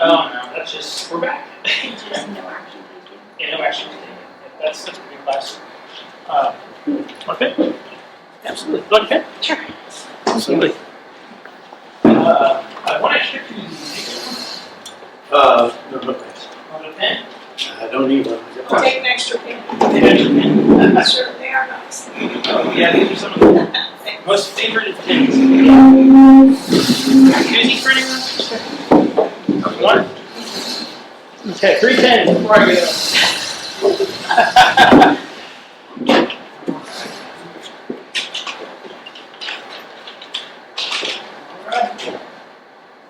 Speaker 10: Oh no, that's just, we're back.
Speaker 8: Just no action, thank you.
Speaker 10: Yeah, no action taken. That's a pretty class. Okay. Absolutely. Blood pen? Sure. Absolutely. One extra Koozie.
Speaker 3: No, thanks.
Speaker 10: Want a pen?
Speaker 3: I don't need one.
Speaker 6: I'll take an extra pen.
Speaker 10: Take an extra pen.
Speaker 6: I'm sure they are nice.
Speaker 10: Oh, yeah, these are some of the most favorite pens. Koozie for anyone? One? Okay, 3 pens before I go.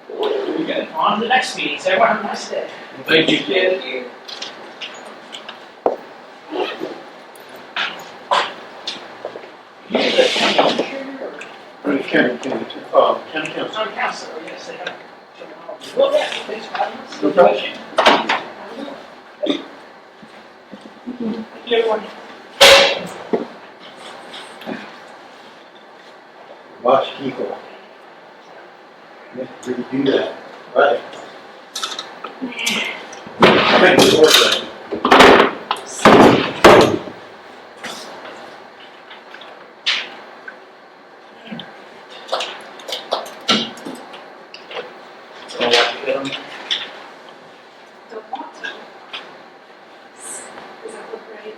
Speaker 10: Very good. On to the next meeting. So everyone have a nice day.
Speaker 5: Thank you.
Speaker 6: Thank you.
Speaker 10: You did the county computer or
Speaker 3: County council.
Speaker 10: county council? Yes, they have. Well, yeah, thanks for having us.
Speaker 3: No problem.
Speaker 10: Thank you, everyone.
Speaker 3: Watch people. You have to really do that. Right. Thank you for that.
Speaker 10: Don't watch it, get 'em.
Speaker 2: Don't want to. Does that look right?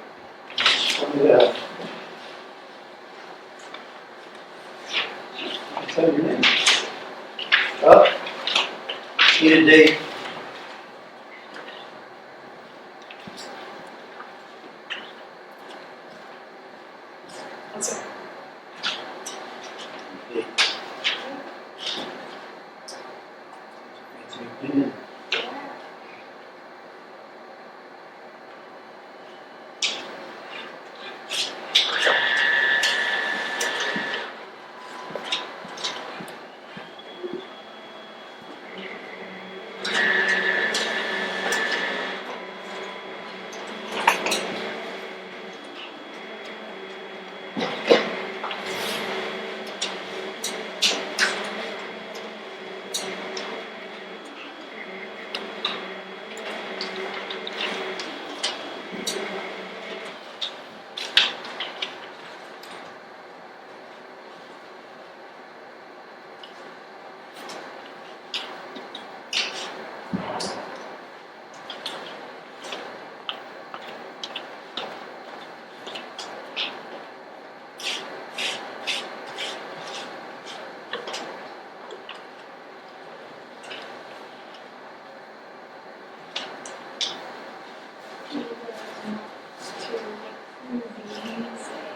Speaker 3: Yeah. Tell your name. Up. Need a date.
Speaker 2: you guys want to look through these and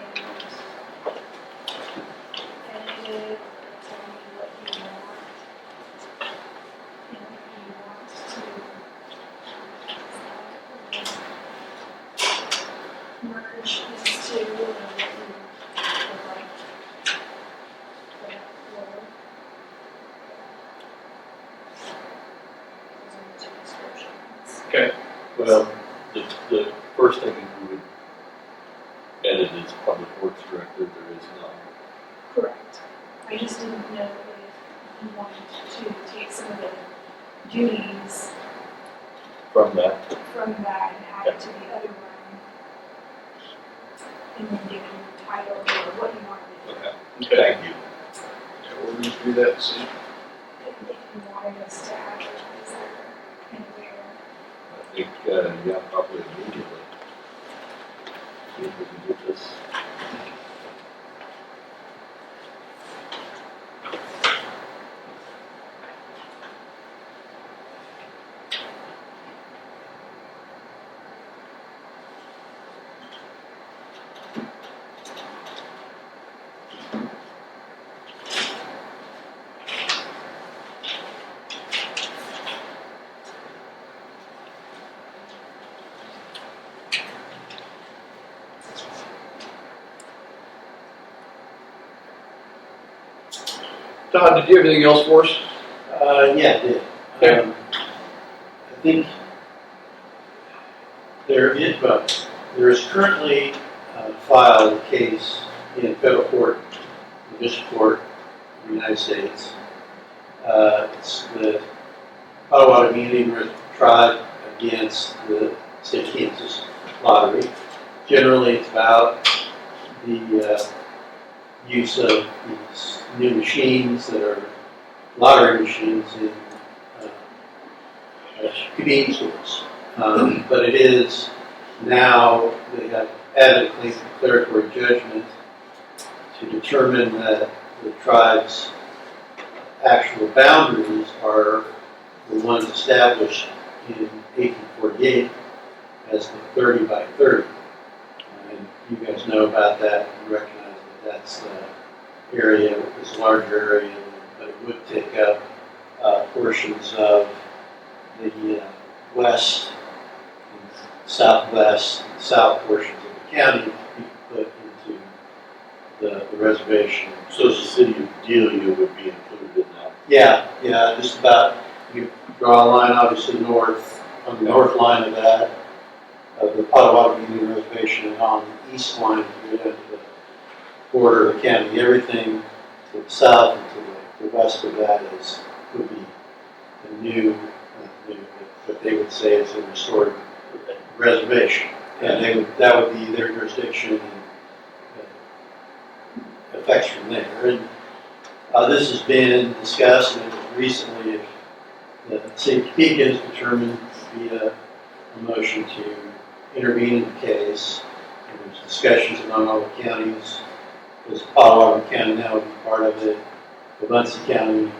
Speaker 2: edit it, tell me what you want. And if you want to merge these two and what you would like going forward. Those are the two descriptions.
Speaker 5: Okay.
Speaker 4: Well, the first thing we would edit is public works director, there is none.
Speaker 2: Correct. I just didn't know if you wanted to take some of the duties
Speaker 4: From that,
Speaker 2: from that and add it to the other one. And then give it a title or what you want to do.
Speaker 5: Okay.
Speaker 4: thank you.
Speaker 5: Yeah, we'll just do that, see.
Speaker 2: If you wanted us to advertise it anywhere.
Speaker 4: I think, yeah, probably immediately. See if we can get this.
Speaker 5: Todd, did you have anything else for us?
Speaker 3: Yeah, it did.
Speaker 5: Okay.
Speaker 3: I think there is currently filed a case in federal court, the district court in the United States. It's the Potawatomi Indian tribe against the state of Kansas lottery. Generally, it's about the use of these new machines that are lottery machines in convenience stores. But it is now, they have added a claim for declaratory judgment to determine that the tribe's actual boundaries are the ones established in 1848 as the 30 by 30. And you guys know about that and recognize that that's the area, this larger area, but it would take up portions of the west, and southwest, and south portions of the county to be put into the reservation.
Speaker 4: So the city of Delia would be included in that.
Speaker 3: Yeah, just about, you draw a line obviously north, on the north line of that, of the Potawatomi Indian Reservation, and on the east line, you get into the border of the county. Everything to the south and to the west of that would be the new, what they would say is a restored reservation. And that would be their jurisdiction and effects from there. And this has been discussed, and recently the city of Topeka has determined via a motion to intervene in the case. And there's discussions among all the counties, because Potawatomi County now would be part of it, Muncie County, and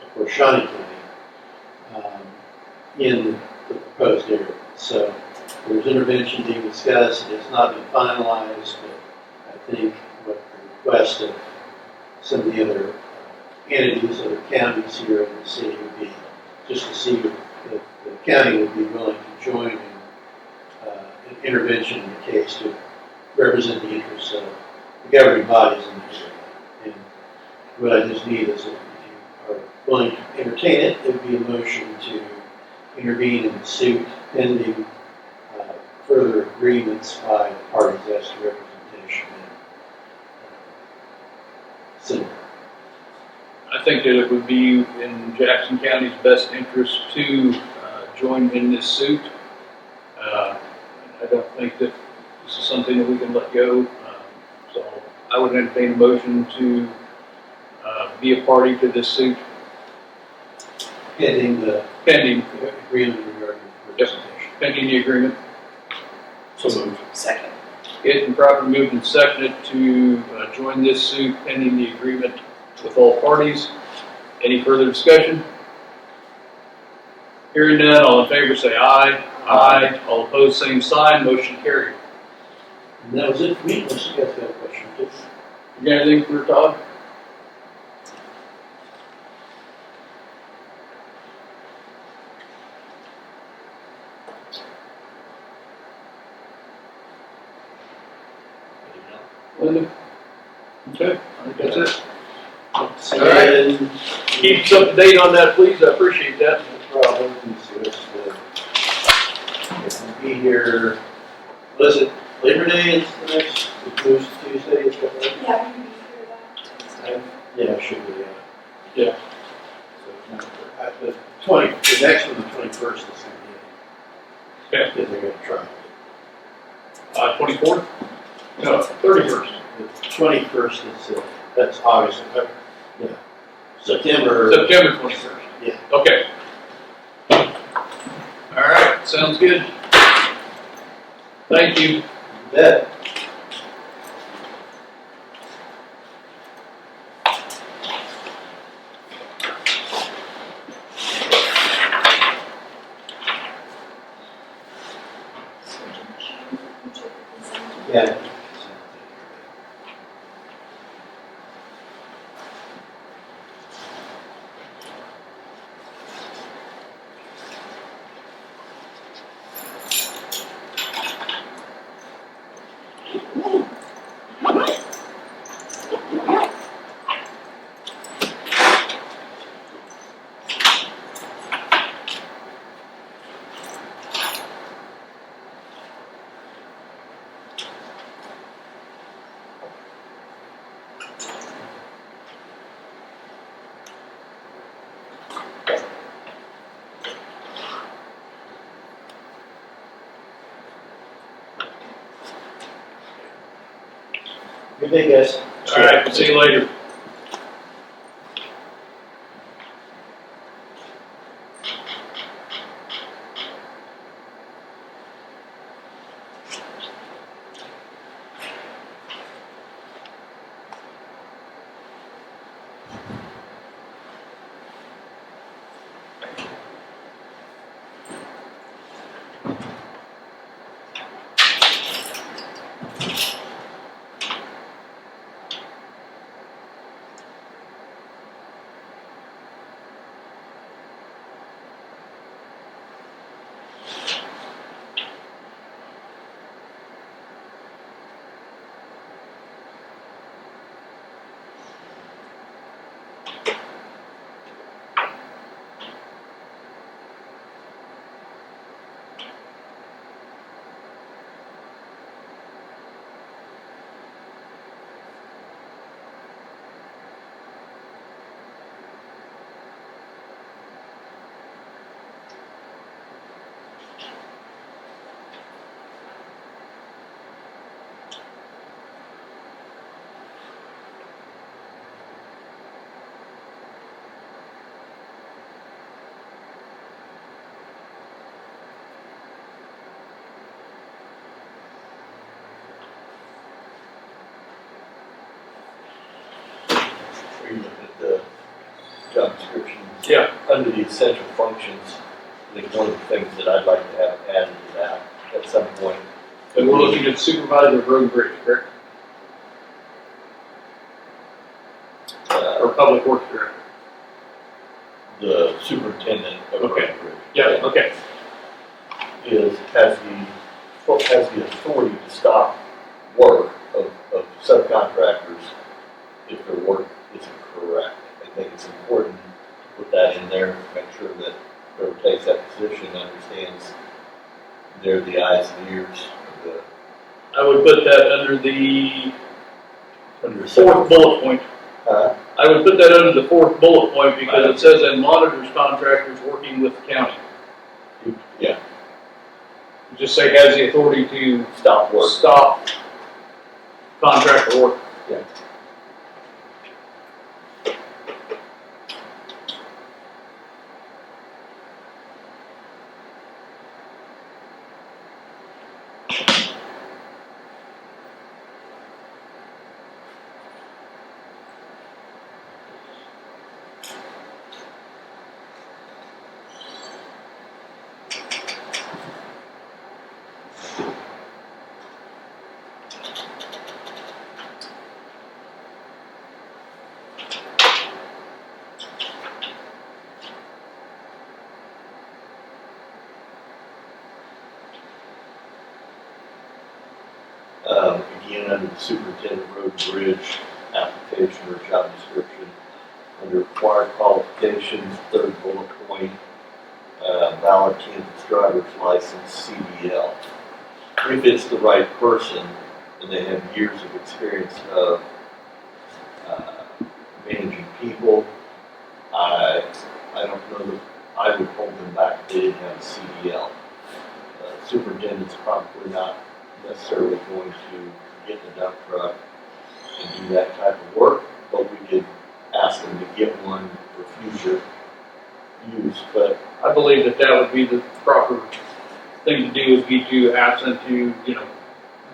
Speaker 3: of course Shawnee County, in the proposed area. So there's intervention being discussed. It's not been finalized, but I think what the request of some of the other entities, other counties here in the city would be just to see if the county would be willing to join in an intervention in the case to represent the interests of the governing bodies in this area. And what I just need is, if you are willing to entertain it, it would be a motion to intervene in the suit pending further agreements by the parties as to representation and similar.
Speaker 5: I think that it would be in Jackson County's best interest to join in this suit. I don't think that this is something that we can let go. So I would entertain a motion to be a party to this suit.
Speaker 3: Pending the
Speaker 5: Pending
Speaker 3: agreement regarding representation.
Speaker 5: Pending the agreement.
Speaker 4: So moved.
Speaker 6: Second.
Speaker 5: It and properly moved and seconded to join this suit pending the agreement with all parties. Any further discussion? Hearing none, all in favor say aye. Aye. All opposed, same sign, motion carried.
Speaker 3: And that was it for me, unless you guys got a question.
Speaker 5: You got anything for Todd? Linda? Okay, I think that's it.
Speaker 3: So,
Speaker 5: All right. Keep us up to date on that, please, I appreciate that.
Speaker 3: No problem. So it's, we'll be here, was it Labor Day is the next, Tuesday, is that right?
Speaker 2: Yeah, we can be here that.
Speaker 3: Yeah, it should be,
Speaker 5: Yeah.
Speaker 3: So, the 20, the next one, the 21st is going to be.
Speaker 5: Okay.
Speaker 3: If they're going to try.
Speaker 5: 24th? No, 31st.
Speaker 3: The 21st is, that's August, yeah. September.
Speaker 5: September 21st.
Speaker 3: Yeah.
Speaker 5: Okay. All right, sounds good. Thank you.
Speaker 3: Bet. Yeah. Good day, guys.
Speaker 5: All right, see you later.
Speaker 4: Where you look at the job description.
Speaker 5: Yeah.
Speaker 4: Under the essential functions, I think one of the things that I'd like to have added to that at some point.
Speaker 5: And we're looking at supervisor of road and bridge, correct? Or public works director?
Speaker 4: The superintendent of road and bridge.
Speaker 5: Yeah, okay.
Speaker 4: Has the authority to stop work of subcontractors if their work isn't correct. I think it's important to put that in there, make sure that whoever takes that position understands they're the eyes and ears of the.
Speaker 5: I would put that under the
Speaker 4: Under
Speaker 5: fourth bullet point. I would put that under the fourth bullet point because it says and monitors contractors working with the county.
Speaker 4: Yeah.
Speaker 5: Just say has the authority to
Speaker 4: Stop work.
Speaker 5: stop contractor work.
Speaker 4: Yeah. Again, under the superintendent road and bridge application or job description, under required qualifications, third bullet point, valid Kansas driver's license, CDL. If it's the right person and they have years of experience of managing people, I don't know that I would hold them back if they didn't have a CDL. Superintendent's probably not necessarily going to get in the dump truck and do that type of work, but we could ask them to get one for future use. But
Speaker 5: I believe that would be the proper thing to do, would be to ask them to,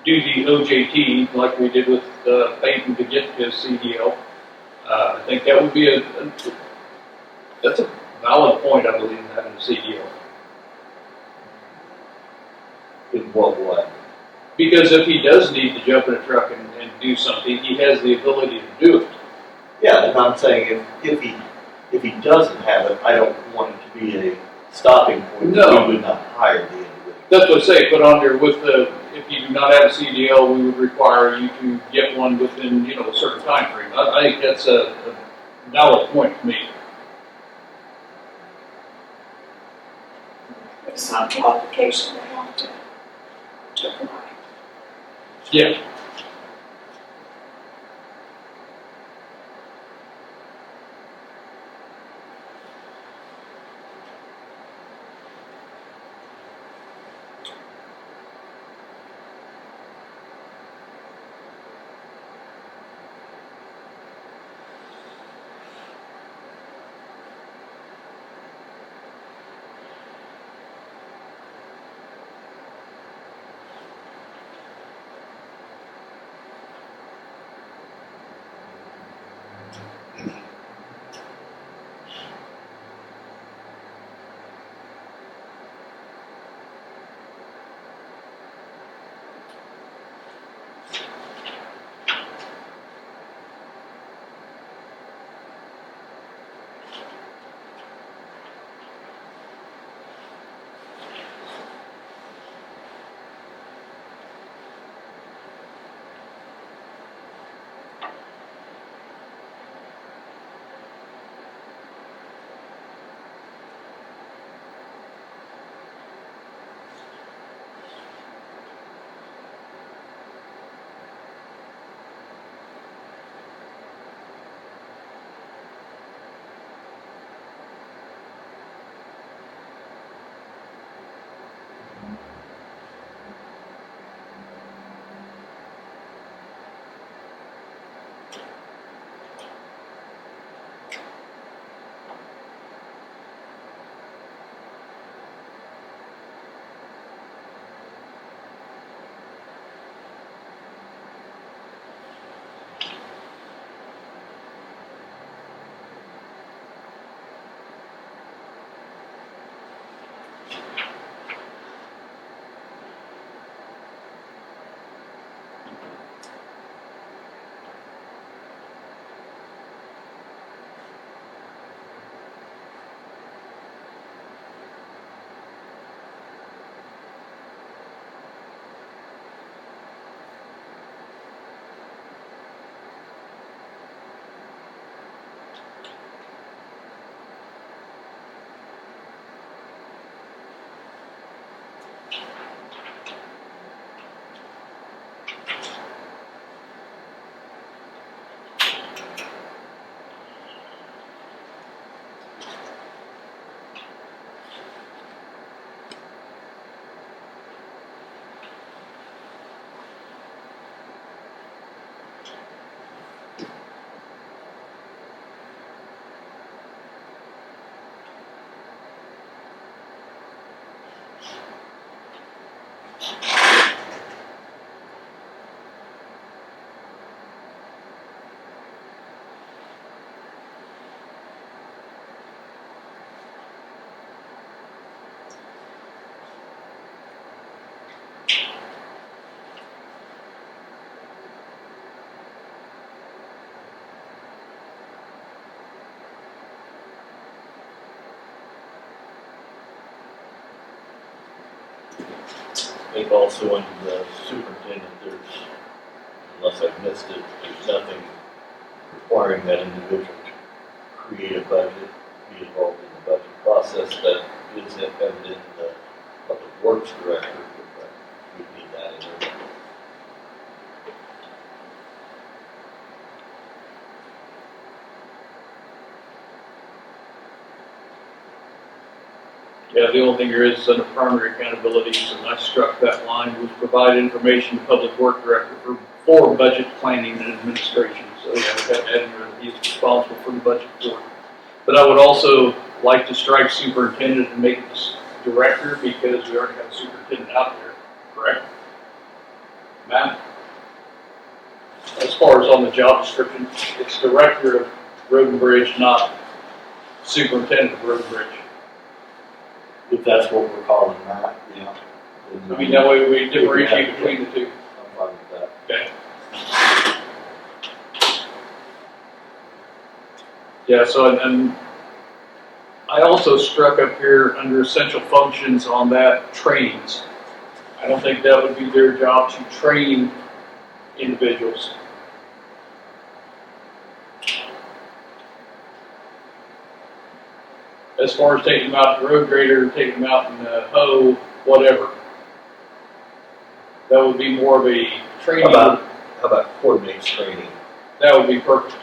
Speaker 5: do the OJT like we did with Peyton to get to CDL. I think that would be that's a valid point, I believe, in having a CDL.
Speaker 4: in what way?
Speaker 5: Because if he does need to jump in a truck and do something, he has the ability to do it.
Speaker 4: Yeah, and I'm saying if he doesn't have it, I don't want it to be a stopping point.
Speaker 5: No.
Speaker 4: We would not hire the individual.
Speaker 5: That's what I say, put on there with if you do not have a CDL, we would require you to get one within, a certain time frame. I think that's a valid point to me.
Speaker 6: It's some qualification they have to provide.
Speaker 5: Yeah.
Speaker 4: think also under the superintendent, unless I've missed it, there's nothing requiring that individual to create a budget, be involved in the budget process. That is evident in the public works director, but we need that in there.
Speaker 5: Yeah, the only thing there is under primary accountabilities, and I struck that line, was provide information to public work director for budget planning and administration. So yeah, we got that in there, he's responsible for the budget for. But I would also like to strike superintendent and make this director, because we already have a superintendent out there, correct? Matt? As far as on the job description, it's director of road and bridge, not superintendent of road and bridge.
Speaker 4: If that's what we're calling that, yeah.
Speaker 5: I mean, that way we differentiate between the two.
Speaker 4: I'm fine with that.
Speaker 5: Okay. Yeah, so, and I also struck up here under essential functions on that trainings. I don't think that would be their job to train individuals. As far as taking them out the road grader, taking them out in the hoe, whatever. That would be more of a training.
Speaker 4: How about coordinate training?
Speaker 5: That would be perfect.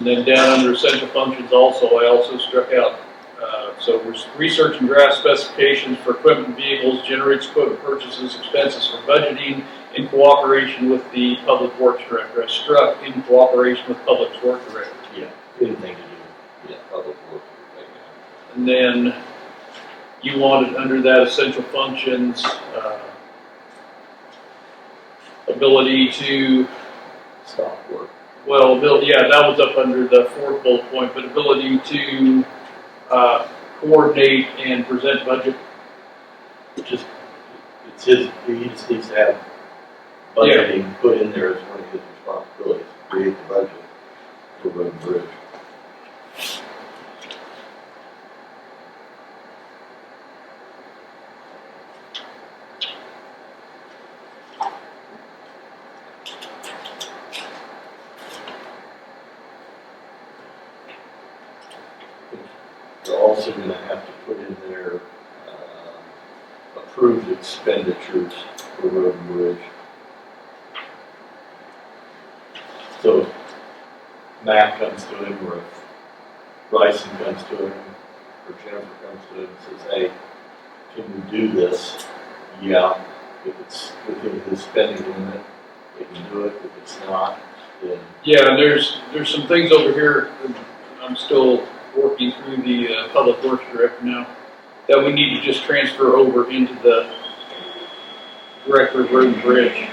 Speaker 5: And then down under essential functions also, I also struck out, so research and draft specifications for equipment and vehicles, generates equipment purchases, expenses for budgeting in cooperation with the public works director. I struck in cooperation with public works director.
Speaker 4: Yeah, anything to do, yeah, public work.
Speaker 5: And then you wanted under that essential functions, ability to,
Speaker 4: Stop work.
Speaker 5: well, yeah, that was up under the fourth bullet point, but ability to coordinate and present budget.
Speaker 4: Just, it's his, he just needs to have budgeting put in there as one of his responsibilities, create the budget for road and bridge. You're also gonna have to put in there, approved expenditures for road and bridge. So if Matt comes to him, or if Bryson comes to him, or Jennifer comes to him and says, hey, can we do this? Yeah, if it's within his spending limit, they can do it. If it's not, then
Speaker 5: Yeah, and there's some things over here, I'm still working through the public works director now, that we need to just transfer over into the director of road and bridge.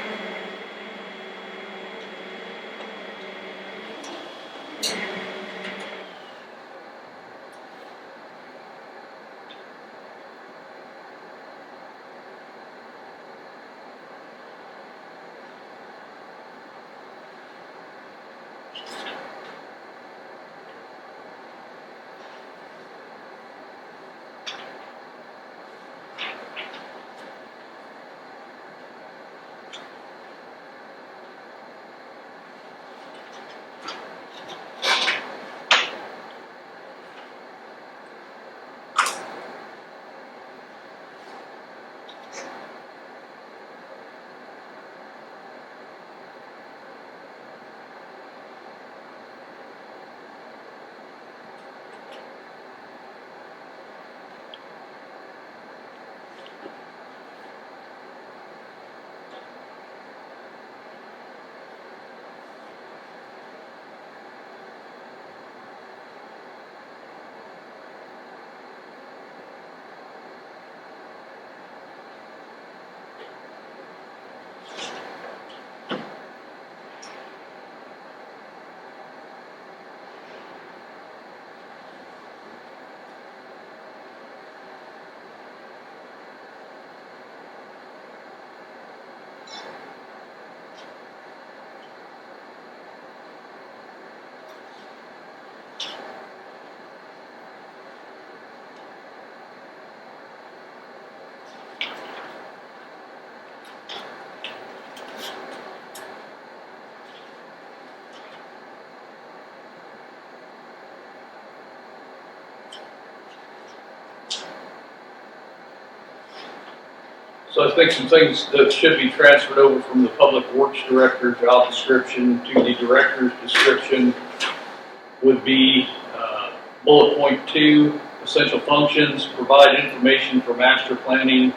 Speaker 5: So I think some things that should be transferred over from the Public Works Director job description to the Director's description would be bullet point 2, essential functions, provide information for master planning,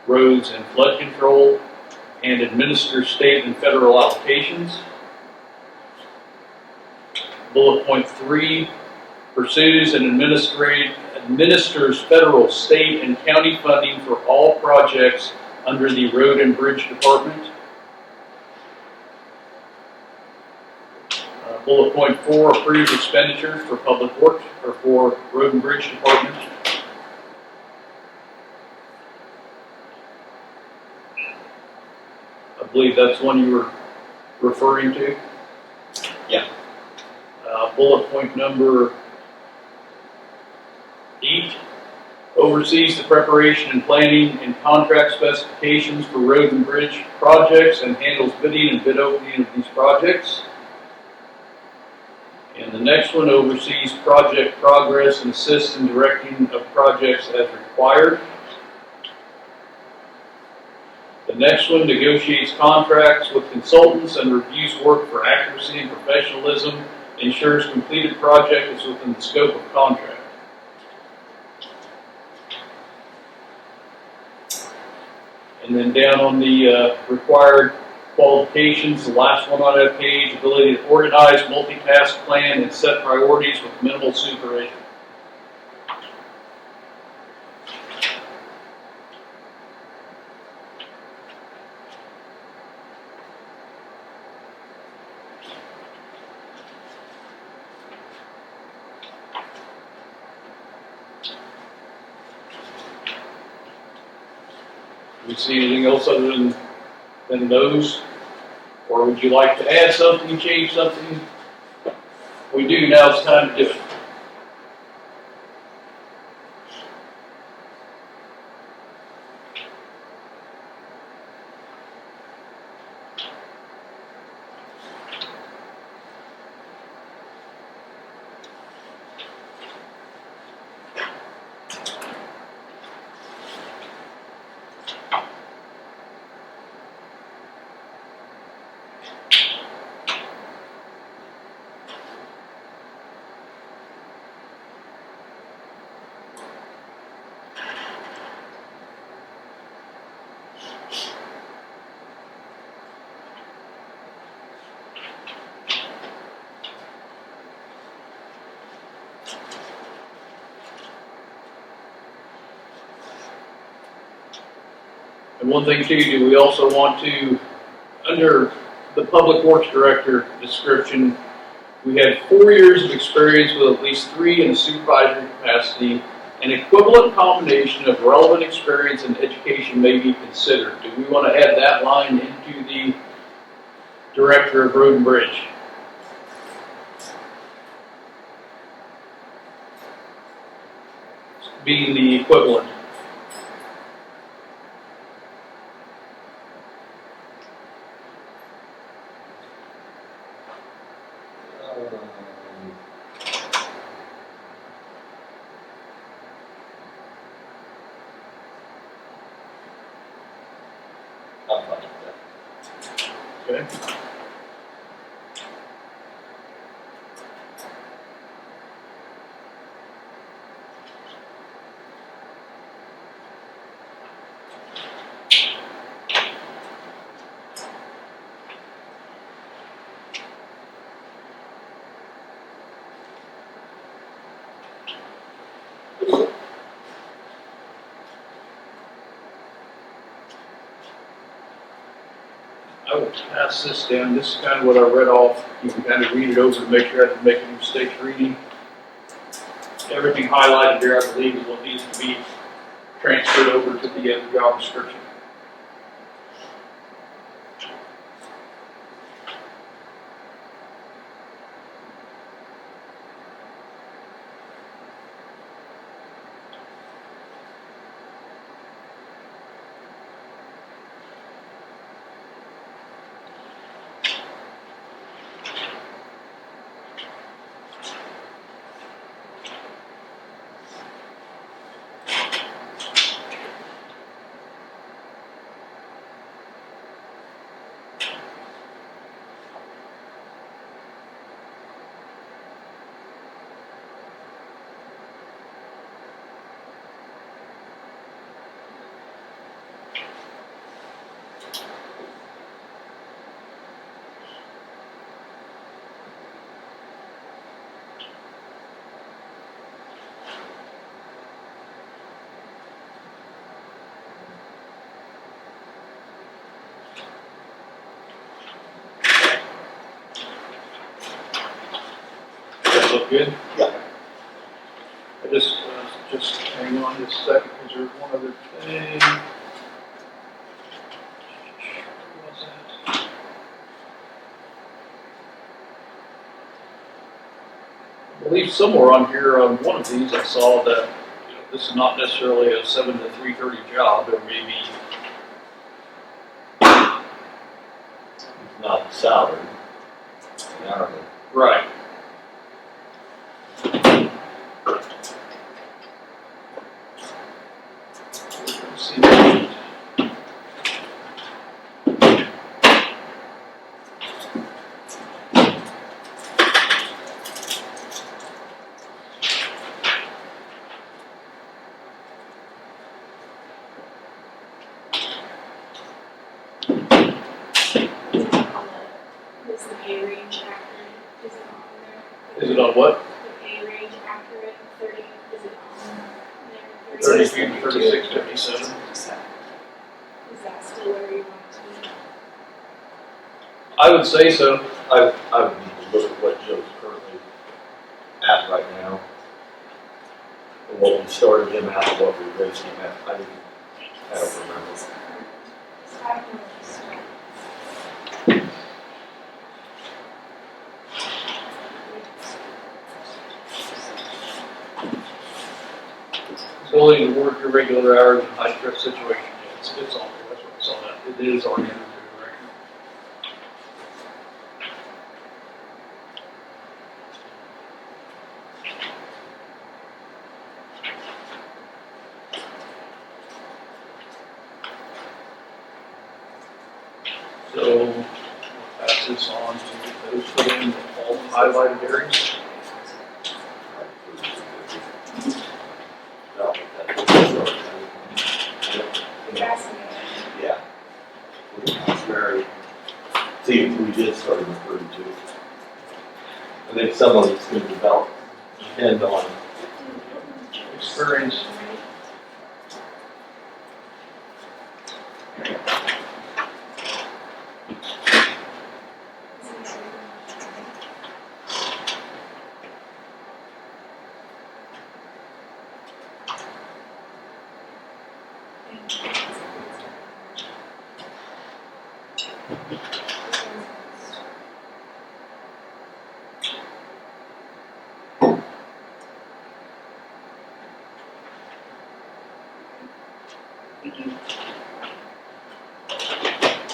Speaker 5: roads and flood control, and administer state and federal allocations. Bullet point 3, pursues and administers federal, state, and county funding for all projects under the Road and Bridge Department. Bullet point 4, approves expenditures for public works or for Road and Bridge Department. I believe that's one you were referring to.
Speaker 4: Yeah.
Speaker 5: Bullet point number 8, oversees the preparation and planning and contract specifications for road and bridge projects and handles bidding and bid opening of these projects. And the next one, oversees project progress and assists in directing of projects as required. The next one, negotiates contracts with consultants and reviews work for accuracy and professionalism, ensures completed project is within the scope of contract. And then down on the required qualifications, the last one on that page, ability to organize, multitask, plan, and set priorities with minimal supervision. Do you see anything else other than those? Or would you like to add something, change something? We do, now it's time to do it. And one thing too, do we also want to, under the Public Works Director description, we had 4 years of experience with at least 3 in a supervisory capacity. An equivalent combination of relevant experience and education may be considered. Do we want to add that line into the Director of Road and Bridge? Being the equivalent.
Speaker 4: I'm fine with that.
Speaker 5: Okay. I will pass this down. This is kind of what I read off. You can kind of read it over to make sure I didn't make any mistakes reading. Everything highlighted there, I believe, is what needs to be transferred over to the job description. good?
Speaker 4: Yeah.
Speaker 5: I just hang on just a second, because there's one other thing. Where was that? I believe somewhere on here, on one of these, I saw that, this is not necessarily a 7 to 3:30 job, there may be,
Speaker 4: Not salary. Hourly.
Speaker 5: right. Let's see.
Speaker 2: Is the pay range accurate? Is it on there?
Speaker 5: Is it on what?
Speaker 2: The pay range accurate, 30, is it on there?
Speaker 5: 32, 36, 57.
Speaker 2: Is that still where you want it to be?
Speaker 5: I would say so.
Speaker 4: I would need to look at what Joe's currently at right now. And what we started him at, and what we raised him at, I don't remember.
Speaker 2: I don't know if it's still.
Speaker 5: Ability to work your regular hours in high stress situation. Yeah, it's on there. That's what I saw that. It is on there, right? So, we'll pass this on to get those put in all the highlighted areas.
Speaker 4: Yeah. It's very, see, if we did start recruiting too. I think some of it's going to develop, depend on
Speaker 5: Experience.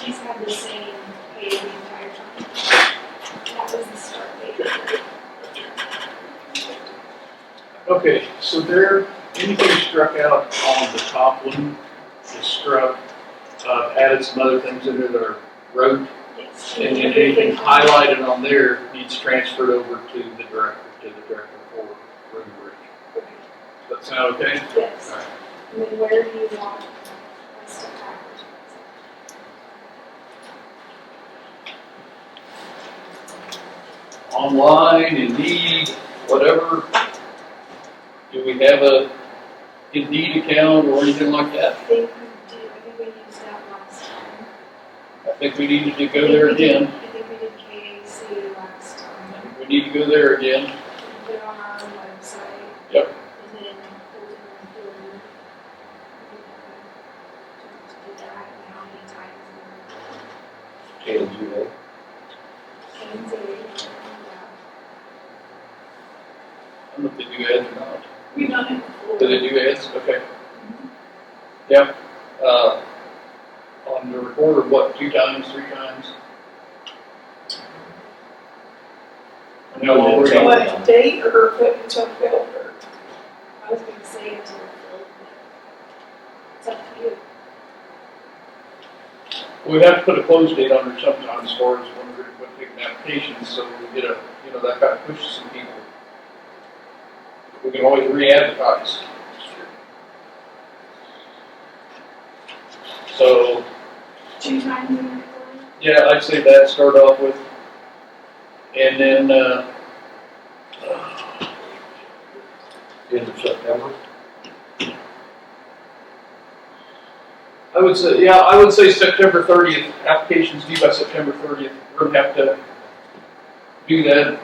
Speaker 2: He's had the same pay the entire time. That was the start date.
Speaker 5: Okay, so there, anything struck out on the top one is struck. Added some other things in there that are road,
Speaker 2: Yes.
Speaker 5: and anything highlighted on there needs transferred over to the director for road and bridge.
Speaker 2: Okay.
Speaker 5: Does that sound okay?
Speaker 2: Yes.
Speaker 5: All right.
Speaker 2: And then where do you want us to advertise?
Speaker 5: Online, Indeed, whatever. Do we have a Indeed account or anything like that?
Speaker 2: I think we do, I think we used that last time.
Speaker 5: I think we needed to go there again.
Speaker 2: I think we did KAC last
Speaker 5: I
Speaker 2: time.
Speaker 5: think we need to go there again.
Speaker 2: Put it on our own website.
Speaker 5: Yep.
Speaker 2: And then hold it on forward. To do that and how many times.
Speaker 4: change you know.
Speaker 2: And so, yeah.
Speaker 5: I don't know if they do ads or not.
Speaker 2: We've done it before.
Speaker 5: Do they do ads? Okay. Yeah. On the recorder, what, 2 times, 3 times? And how long we're
Speaker 6: Do you
Speaker 5: going?
Speaker 6: want a date or put until filled or?
Speaker 2: I was gonna say until it's filled, but it's up to you.
Speaker 5: We have to put a close date on there sometimes as far as when we're taking applications, so we get a, that kind of pushes some people. We can always re-advertise. So,
Speaker 2: 2 times in the recording?
Speaker 5: yeah, I'd say that start off with. And then,
Speaker 4: End of September.
Speaker 5: I would say September 30th, applications due by September 30th. We're gonna have to do that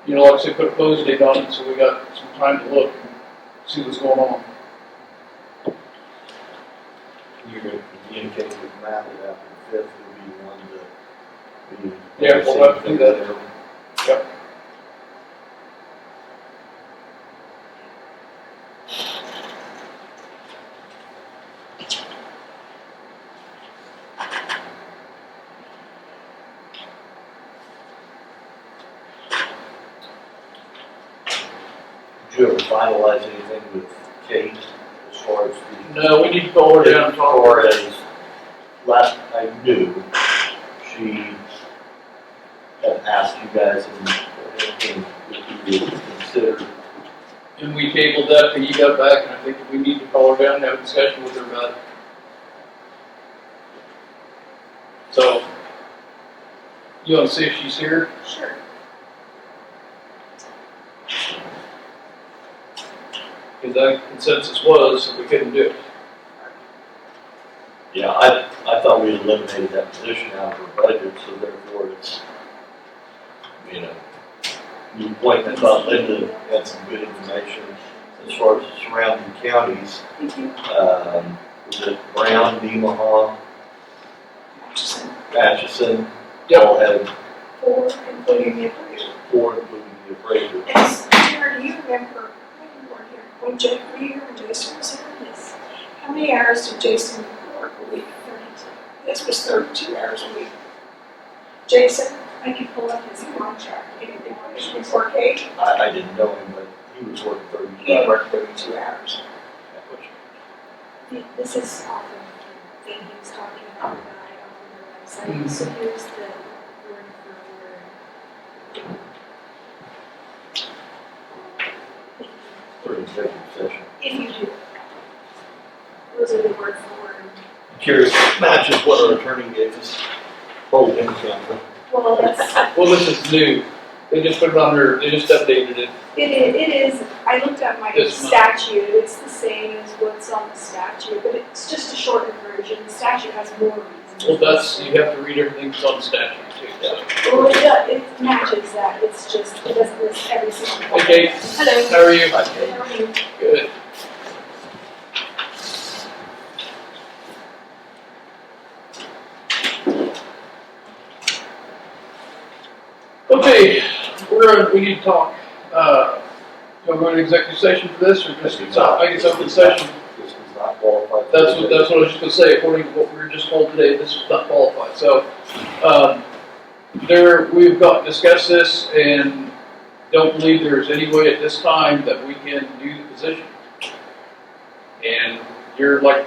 Speaker 5: you know, like I said, put a close date on it, so we got some time to look and see what's going on.
Speaker 4: You're gonna communicate with Matt that after the fifth, will be the one to be.
Speaker 5: Yeah, we'll have to do that. Yep.
Speaker 4: Did you ever finalize anything with Kate as far as the?
Speaker 5: No, we need to call her down and
Speaker 4: As
Speaker 5: talk to
Speaker 4: far
Speaker 5: her.
Speaker 4: as last I knew, she had asked you guys and if you would consider.
Speaker 5: And we tabled that till you got back, and I think we need to call her down and have a discussion with her about it. So, you wanna see if she's here?
Speaker 2: Sure.
Speaker 5: Because that consensus was that we couldn't do it.
Speaker 4: Yeah, I thought we eliminated that position out of our budget, so therefore it's, you know, you point that out, Linda had some good information as far as the surrounding counties.
Speaker 2: Thank you.
Speaker 4: Was it Brown, Nemaha,
Speaker 2: Atchison.
Speaker 4: Atchison,
Speaker 5: Yep.
Speaker 4: all had
Speaker 2: Four, including the appraiser.
Speaker 4: 4, including the appraiser.
Speaker 2: Yes, Gerhardt, do you remember, when you weren't here, when Jake, were you here when Jason was here? Yes. How many hours did Jason work a week? 32. This was 32 hours a week. Jason, I can pull up his contract, for Kate,
Speaker 4: I didn't know him, but he was working 32
Speaker 2: he
Speaker 4: hours.
Speaker 2: worked 32 hours. This is off of the thing he was talking about, the guy off of their website, so here's the word for word.
Speaker 4: For executive session.
Speaker 2: If you do. Those are the word for word.
Speaker 4: Curious, matches what our attorney gave us. Hold him accountable.
Speaker 2: Well, that's,
Speaker 5: Well, this is new. They just put it on there, they just updated it.
Speaker 2: it is, I looked at my
Speaker 5: This month.
Speaker 2: statute, it's the same as what's on the statute, but it's just a shortened version, the statute has more reasons.
Speaker 5: Well, that's, you have to read everything that's on the statute too, so.
Speaker 2: Well, it matches that, it's just, it doesn't list every single one.
Speaker 5: Okay.
Speaker 2: Hello.
Speaker 5: How are you?
Speaker 2: How are you?
Speaker 5: Good. Okay, we need to talk. Do we go into executive session for this, or just make it open session?
Speaker 4: This does not qualify.
Speaker 5: That's what I was just gonna say, according to what we were just told today, this was not qualified, so, we've discussed this and don't believe there's any way at this time that we can do the position. And you're like,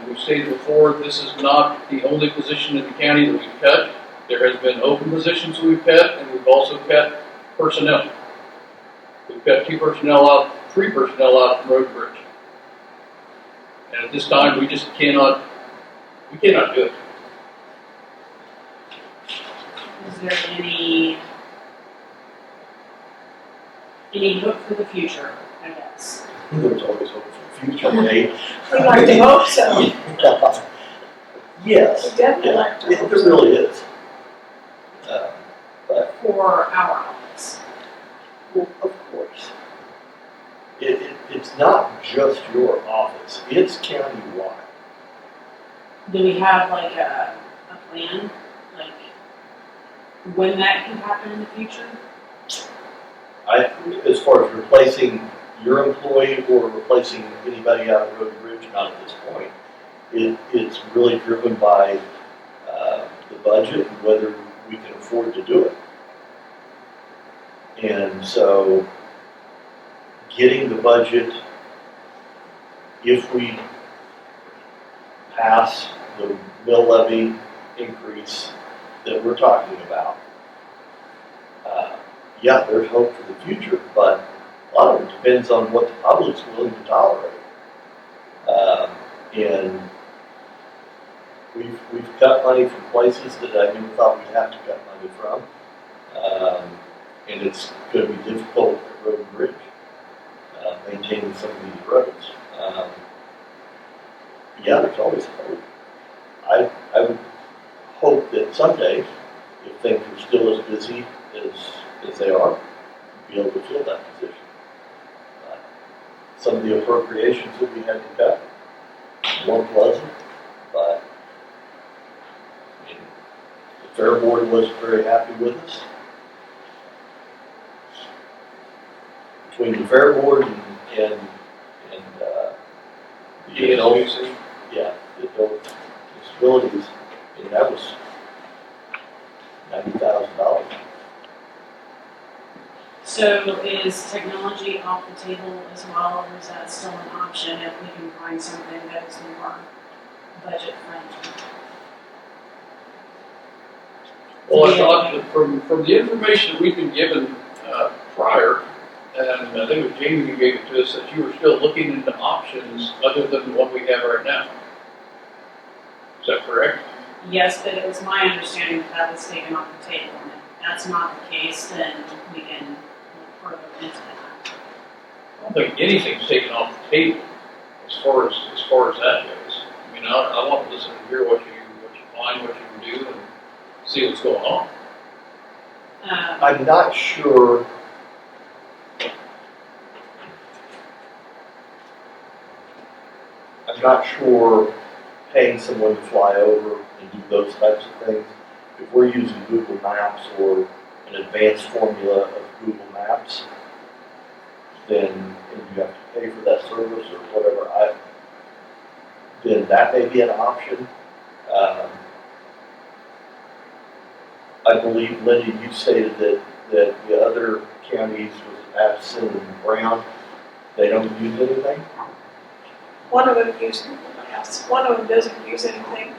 Speaker 5: we've stated before, this is not the only position in the county that we've cut. There has been open positions we've cut, and we've also cut personnel. We've cut 3 personnel out from Road and Bridge. And at this time, we just cannot do it.
Speaker 11: Is there any hope for the future, I guess?
Speaker 4: There's always hope for the future, Nate.
Speaker 2: We'd like to hope so.
Speaker 4: Yes,
Speaker 2: We'd definitely
Speaker 4: yeah,
Speaker 2: like to hope
Speaker 4: there
Speaker 2: so.
Speaker 4: really is. But,
Speaker 11: For our office?
Speaker 4: well, of course. It's not just your office, it's countywide.
Speaker 11: Do we have like a plan, like when that can happen in the future?
Speaker 4: As far as replacing your employee or replacing anybody out of Road and Bridge, not at this point. It's really driven by the budget and whether we can afford to do it. And so getting the budget, if we pass the mill levy increase that we're talking about, yeah, there's hope for the future, but a lot of it depends on what the public's willing to tolerate. And we've cut money from places that I never thought we'd have to cut money from. And it's going to be difficult at Road and Bridge, maintaining some of these roads. Yeah, there's always hope. I would hope that someday, if things are still as busy as they are, be able to fill that position. Some of the appropriations that we had to cut weren't pleasant, but I mean, the Fair Board wasn't very happy with us. Between the Fair Board and the adult, yeah, the adult disabilities, and that was $90,000.
Speaker 11: So is technology off the table as well, or is that still an option if we can find something that is more budget friendly?
Speaker 5: Well, I thought that from the information that we've been given prior, and I think it was Jamie who gave it to us, that you were still looking into options other than what we have right now. Is that correct?
Speaker 11: Yes, but it was my understanding that that was taken off the table, and if that's not the case, then we can look further into that.
Speaker 5: I don't think anything's taken off the table as far as that goes. I mean, I want to listen and hear what you find, what you can do, and see what's going on.
Speaker 4: I'm not sure. I'm not sure paying someone to fly over and do those types of things. If we're using Google Maps or an advanced formula of Google Maps, then and you have to pay for that service or whatever, then that may be an option. I believe, Linda, you stated that the other counties with Addison and Brown, they don't use anything?
Speaker 2: One of them uses Google Maps, one of them doesn't use anything.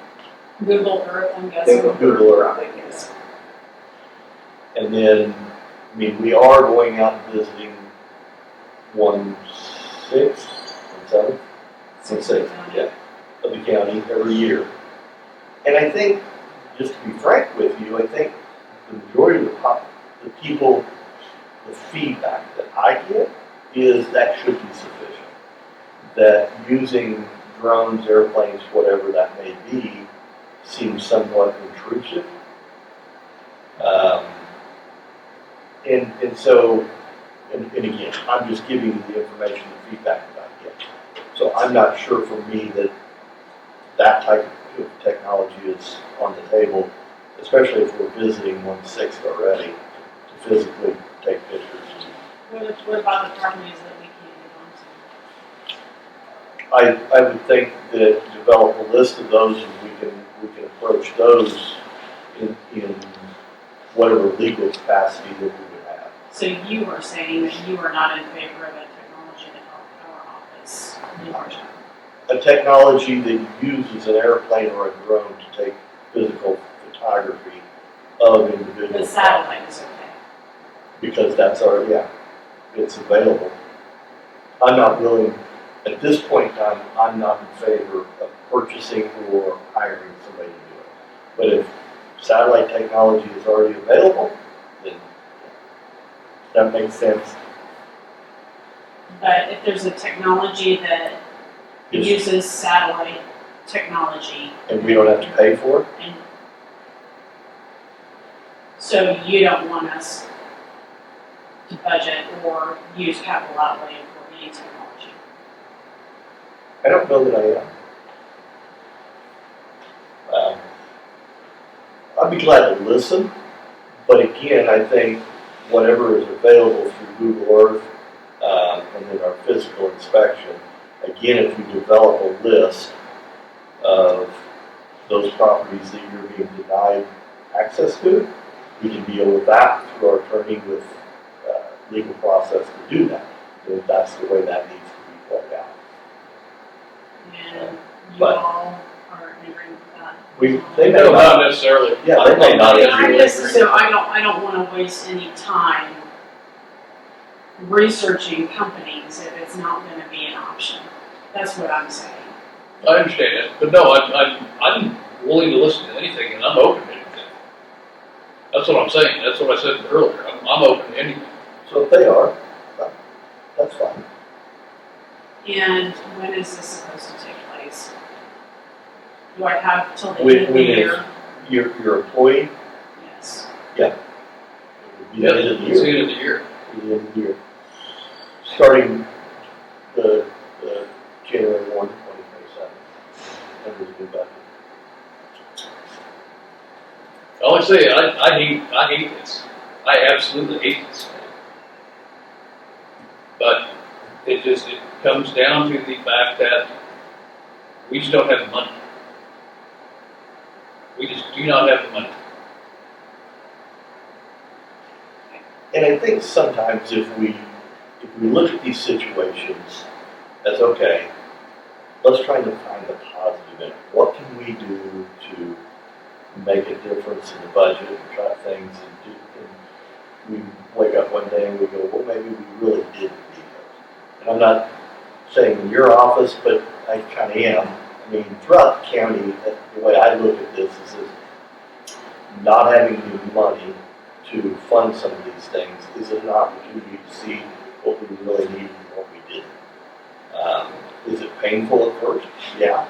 Speaker 11: Google Earth, I'm guessing.
Speaker 4: Google Earth.
Speaker 2: Probably, yes.
Speaker 4: And then, I mean, we are going out and visiting 1/6 and 7, 1/6, yeah, of the county every year. And I think, just to be frank with you, I think the majority of the people, the feedback that I get is that should be sufficient. That using drones, airplanes, whatever that may be, seems somewhat intrusive. And so, and again, I'm just giving you the information and feedback that I get. So I'm not sure for me that type of technology is on the table, especially if we're visiting 1/6 already, to physically take pictures.
Speaker 11: What about the properties that we can't get onto?
Speaker 4: I would think that develop a list of those and we can approach those in whatever legal capacity that we would have.
Speaker 11: So you are saying that you are not in favor of a technology to help our office do our job?
Speaker 4: A technology that uses an airplane or a drone to take physical photography of
Speaker 11: The
Speaker 4: individuals.
Speaker 11: satellite is okay.
Speaker 4: Because that's already, yeah, it's available. I'm not willing, at this point in time, I'm not in favor of purchasing or hiring somebody to do it. But if satellite technology is already available, then that makes sense.
Speaker 11: But if there's a technology that
Speaker 4: Yes.
Speaker 11: uses satellite technology,
Speaker 4: And we don't have to pay for it,
Speaker 11: and so you don't want us to budget or use capital outlay for any technology.
Speaker 4: I don't know that I am. I'd be glad to listen, but again, I think whatever is available through Google Earth, and then our physical inspection, again, if we develop a list of those properties that you're being denied access to, we can deal with that through our attorney with legal process to do that. If that's the way that needs to be played out.
Speaker 11: And you
Speaker 4: But-
Speaker 11: all are in agreement with that?
Speaker 4: They may
Speaker 5: No, not
Speaker 4: not,
Speaker 5: necessarily.
Speaker 4: yeah, they may not.
Speaker 11: I just, so I don't wanna waste any time researching companies if it's not gonna be an option. That's what I'm saying.
Speaker 5: I understand it, but no, I'm willing to listen to anything, and I'm open to anything. That's what I'm saying. That's what I said earlier. I'm open to anything.
Speaker 4: So if they are, that's fine.
Speaker 11: And when is this supposed to take place? Do I have till the
Speaker 4: When-
Speaker 11: end of the
Speaker 4: when is-
Speaker 11: year?
Speaker 4: Your employee,
Speaker 11: Yes.
Speaker 4: it would be the end of the
Speaker 5: It's the
Speaker 4: year.
Speaker 5: end of the year.
Speaker 4: through the end of the year. Starting the January 1, 2027, under the new budget.
Speaker 5: All I say, I hate this. I absolutely hate this. But it comes down to the fact that we just don't have the money. We just do not have the money.
Speaker 4: And I think sometimes if we look at these situations, that's okay. Let's try to find the positive in it. What can we do to make a difference in the budget and try things and we wake up one day and we go, well, maybe we really did need those. And I'm not saying in your office, but I kind of am. I mean, throughout the county, the way I look at this is not having the money to fund some of these things is an opportunity to see what we really need and what we didn't. Is it painful at first? Yeah.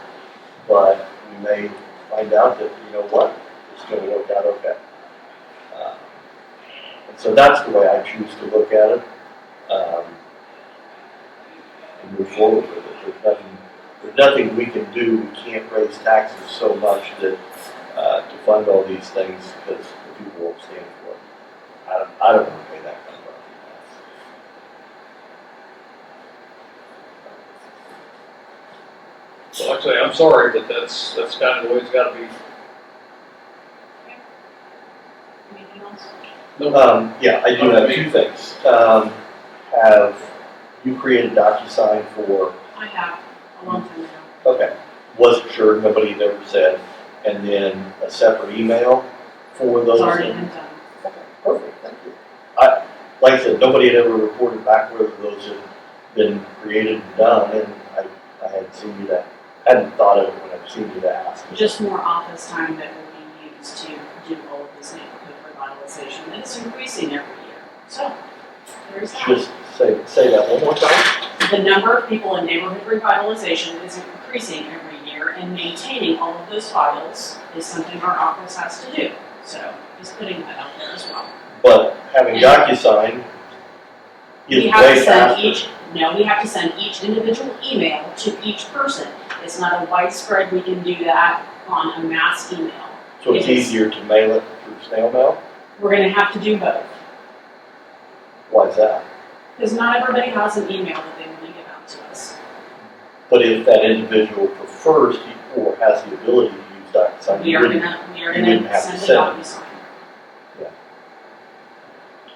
Speaker 4: But we may find out that, you know what, it's going to work out okay. And so that's the way I choose to look at it and move forward with it. There's nothing we can do. We can't raise taxes so much that to fund all these things because the people won't stand for it. I don't want to pay that kind of money.
Speaker 5: So like I say, I'm sorry, but that's kind of the way it's got to be.
Speaker 11: Anything else?
Speaker 5: No,
Speaker 4: Yeah, I do have two things. Have you created DocuSign for?
Speaker 11: I have, a long time ago.
Speaker 4: Okay, wasn't sure. Nobody had ever said. And then a separate email for those.
Speaker 11: It's already been done.
Speaker 4: Okay, perfect. Thank you. Like I said, nobody had ever reported back whether those had been created and done, and I had seen you that. Hadn't thought of it when I've seen you to ask.
Speaker 11: Just more office time that will be used to do all of this neighborhood revitalization, and it's increasing every year. So, there's that.
Speaker 4: Just say that one more time.
Speaker 11: The number of people in neighborhood revitalization is increasing every year, and maintaining all of those files is something our office has to do. So, just putting that out there as well.
Speaker 4: But having DocuSign is
Speaker 11: We have
Speaker 4: way
Speaker 11: to send
Speaker 4: faster.
Speaker 11: we have to send each individual email to each person. It's not a widespread, we can do that on a mass email.
Speaker 4: So it's
Speaker 11: it is.
Speaker 4: easier to mail it through snail mail?
Speaker 11: We're gonna have to do both,
Speaker 4: Why is that?
Speaker 11: because not everybody has an email that they want to give out to us.
Speaker 4: But if that individual prefers to, or has the ability to use DocuSign,
Speaker 11: We
Speaker 4: you
Speaker 11: are
Speaker 4: wouldn't.
Speaker 11: gonna
Speaker 4: wouldn't have to
Speaker 11: send a
Speaker 4: send it.
Speaker 11: DocuSign.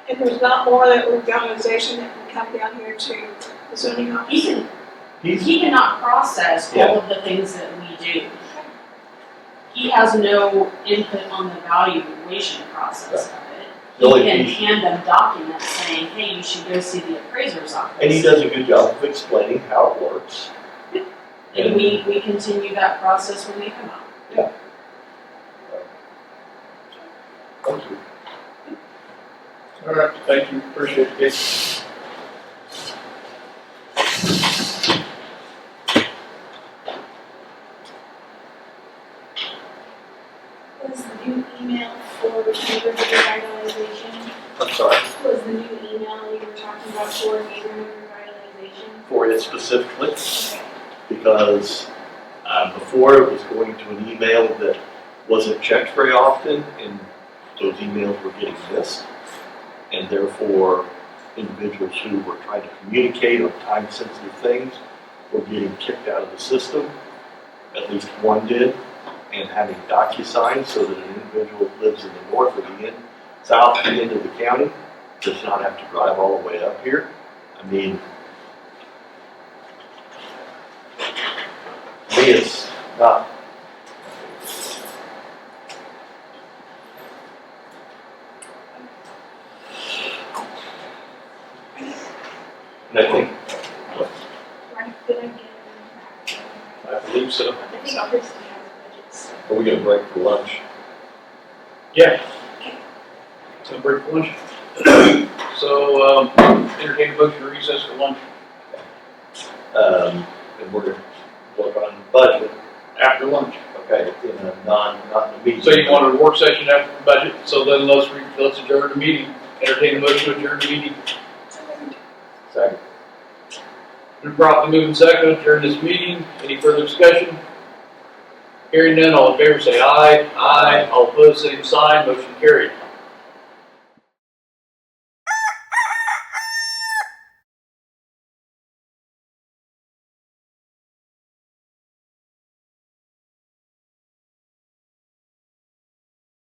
Speaker 2: And there's not more that organization that can come down here to the zoning office?
Speaker 11: He cannot process all of the things that we do. He has no input on the valuation process of it.
Speaker 4: The only
Speaker 11: He can
Speaker 4: piece-
Speaker 11: hand them documents saying, hey, you should go see the appraiser's office.
Speaker 4: And he does a good job of explaining how it works.
Speaker 11: And we continue that process when they come out.
Speaker 4: Thank you.
Speaker 5: all right, thank you, appreciate it.
Speaker 12: Was the new email for neighborhood revitalization?
Speaker 4: I'm sorry.
Speaker 12: Was the new email you were talking about for neighborhood revitalization?
Speaker 4: For it specifically,
Speaker 12: Okay.
Speaker 4: because before it was going to an email that wasn't checked very often, and those emails were getting missed. And therefore, individuals who were trying to communicate on time-sensitive things were getting kicked out of the system. At least one did. And having DocuSign so that an individual who lives in the north or the south end of the county does not have to drive all the way up here. I mean, to me, it's not. And I think,
Speaker 12: Right, did I get it back?
Speaker 5: I believe so.
Speaker 12: I think I'll just have the budgets.
Speaker 4: are we gonna break for lunch?
Speaker 5: Yeah. So break for lunch. So, entertain a motion to recess for lunch
Speaker 4: And we're gonna work on the budget,
Speaker 5: after lunch.
Speaker 4: okay, in a not in a meeting.
Speaker 5: So you wanted a work session after the budget, so then let's adjourn the meeting. Entertain a motion to adjourn the meeting.
Speaker 1: Second.
Speaker 5: Been properly moved and seconded during this meeting. Any further discussion? Hearing none, all in favor say aye. Aye. All opposed, same sign. Motion carried.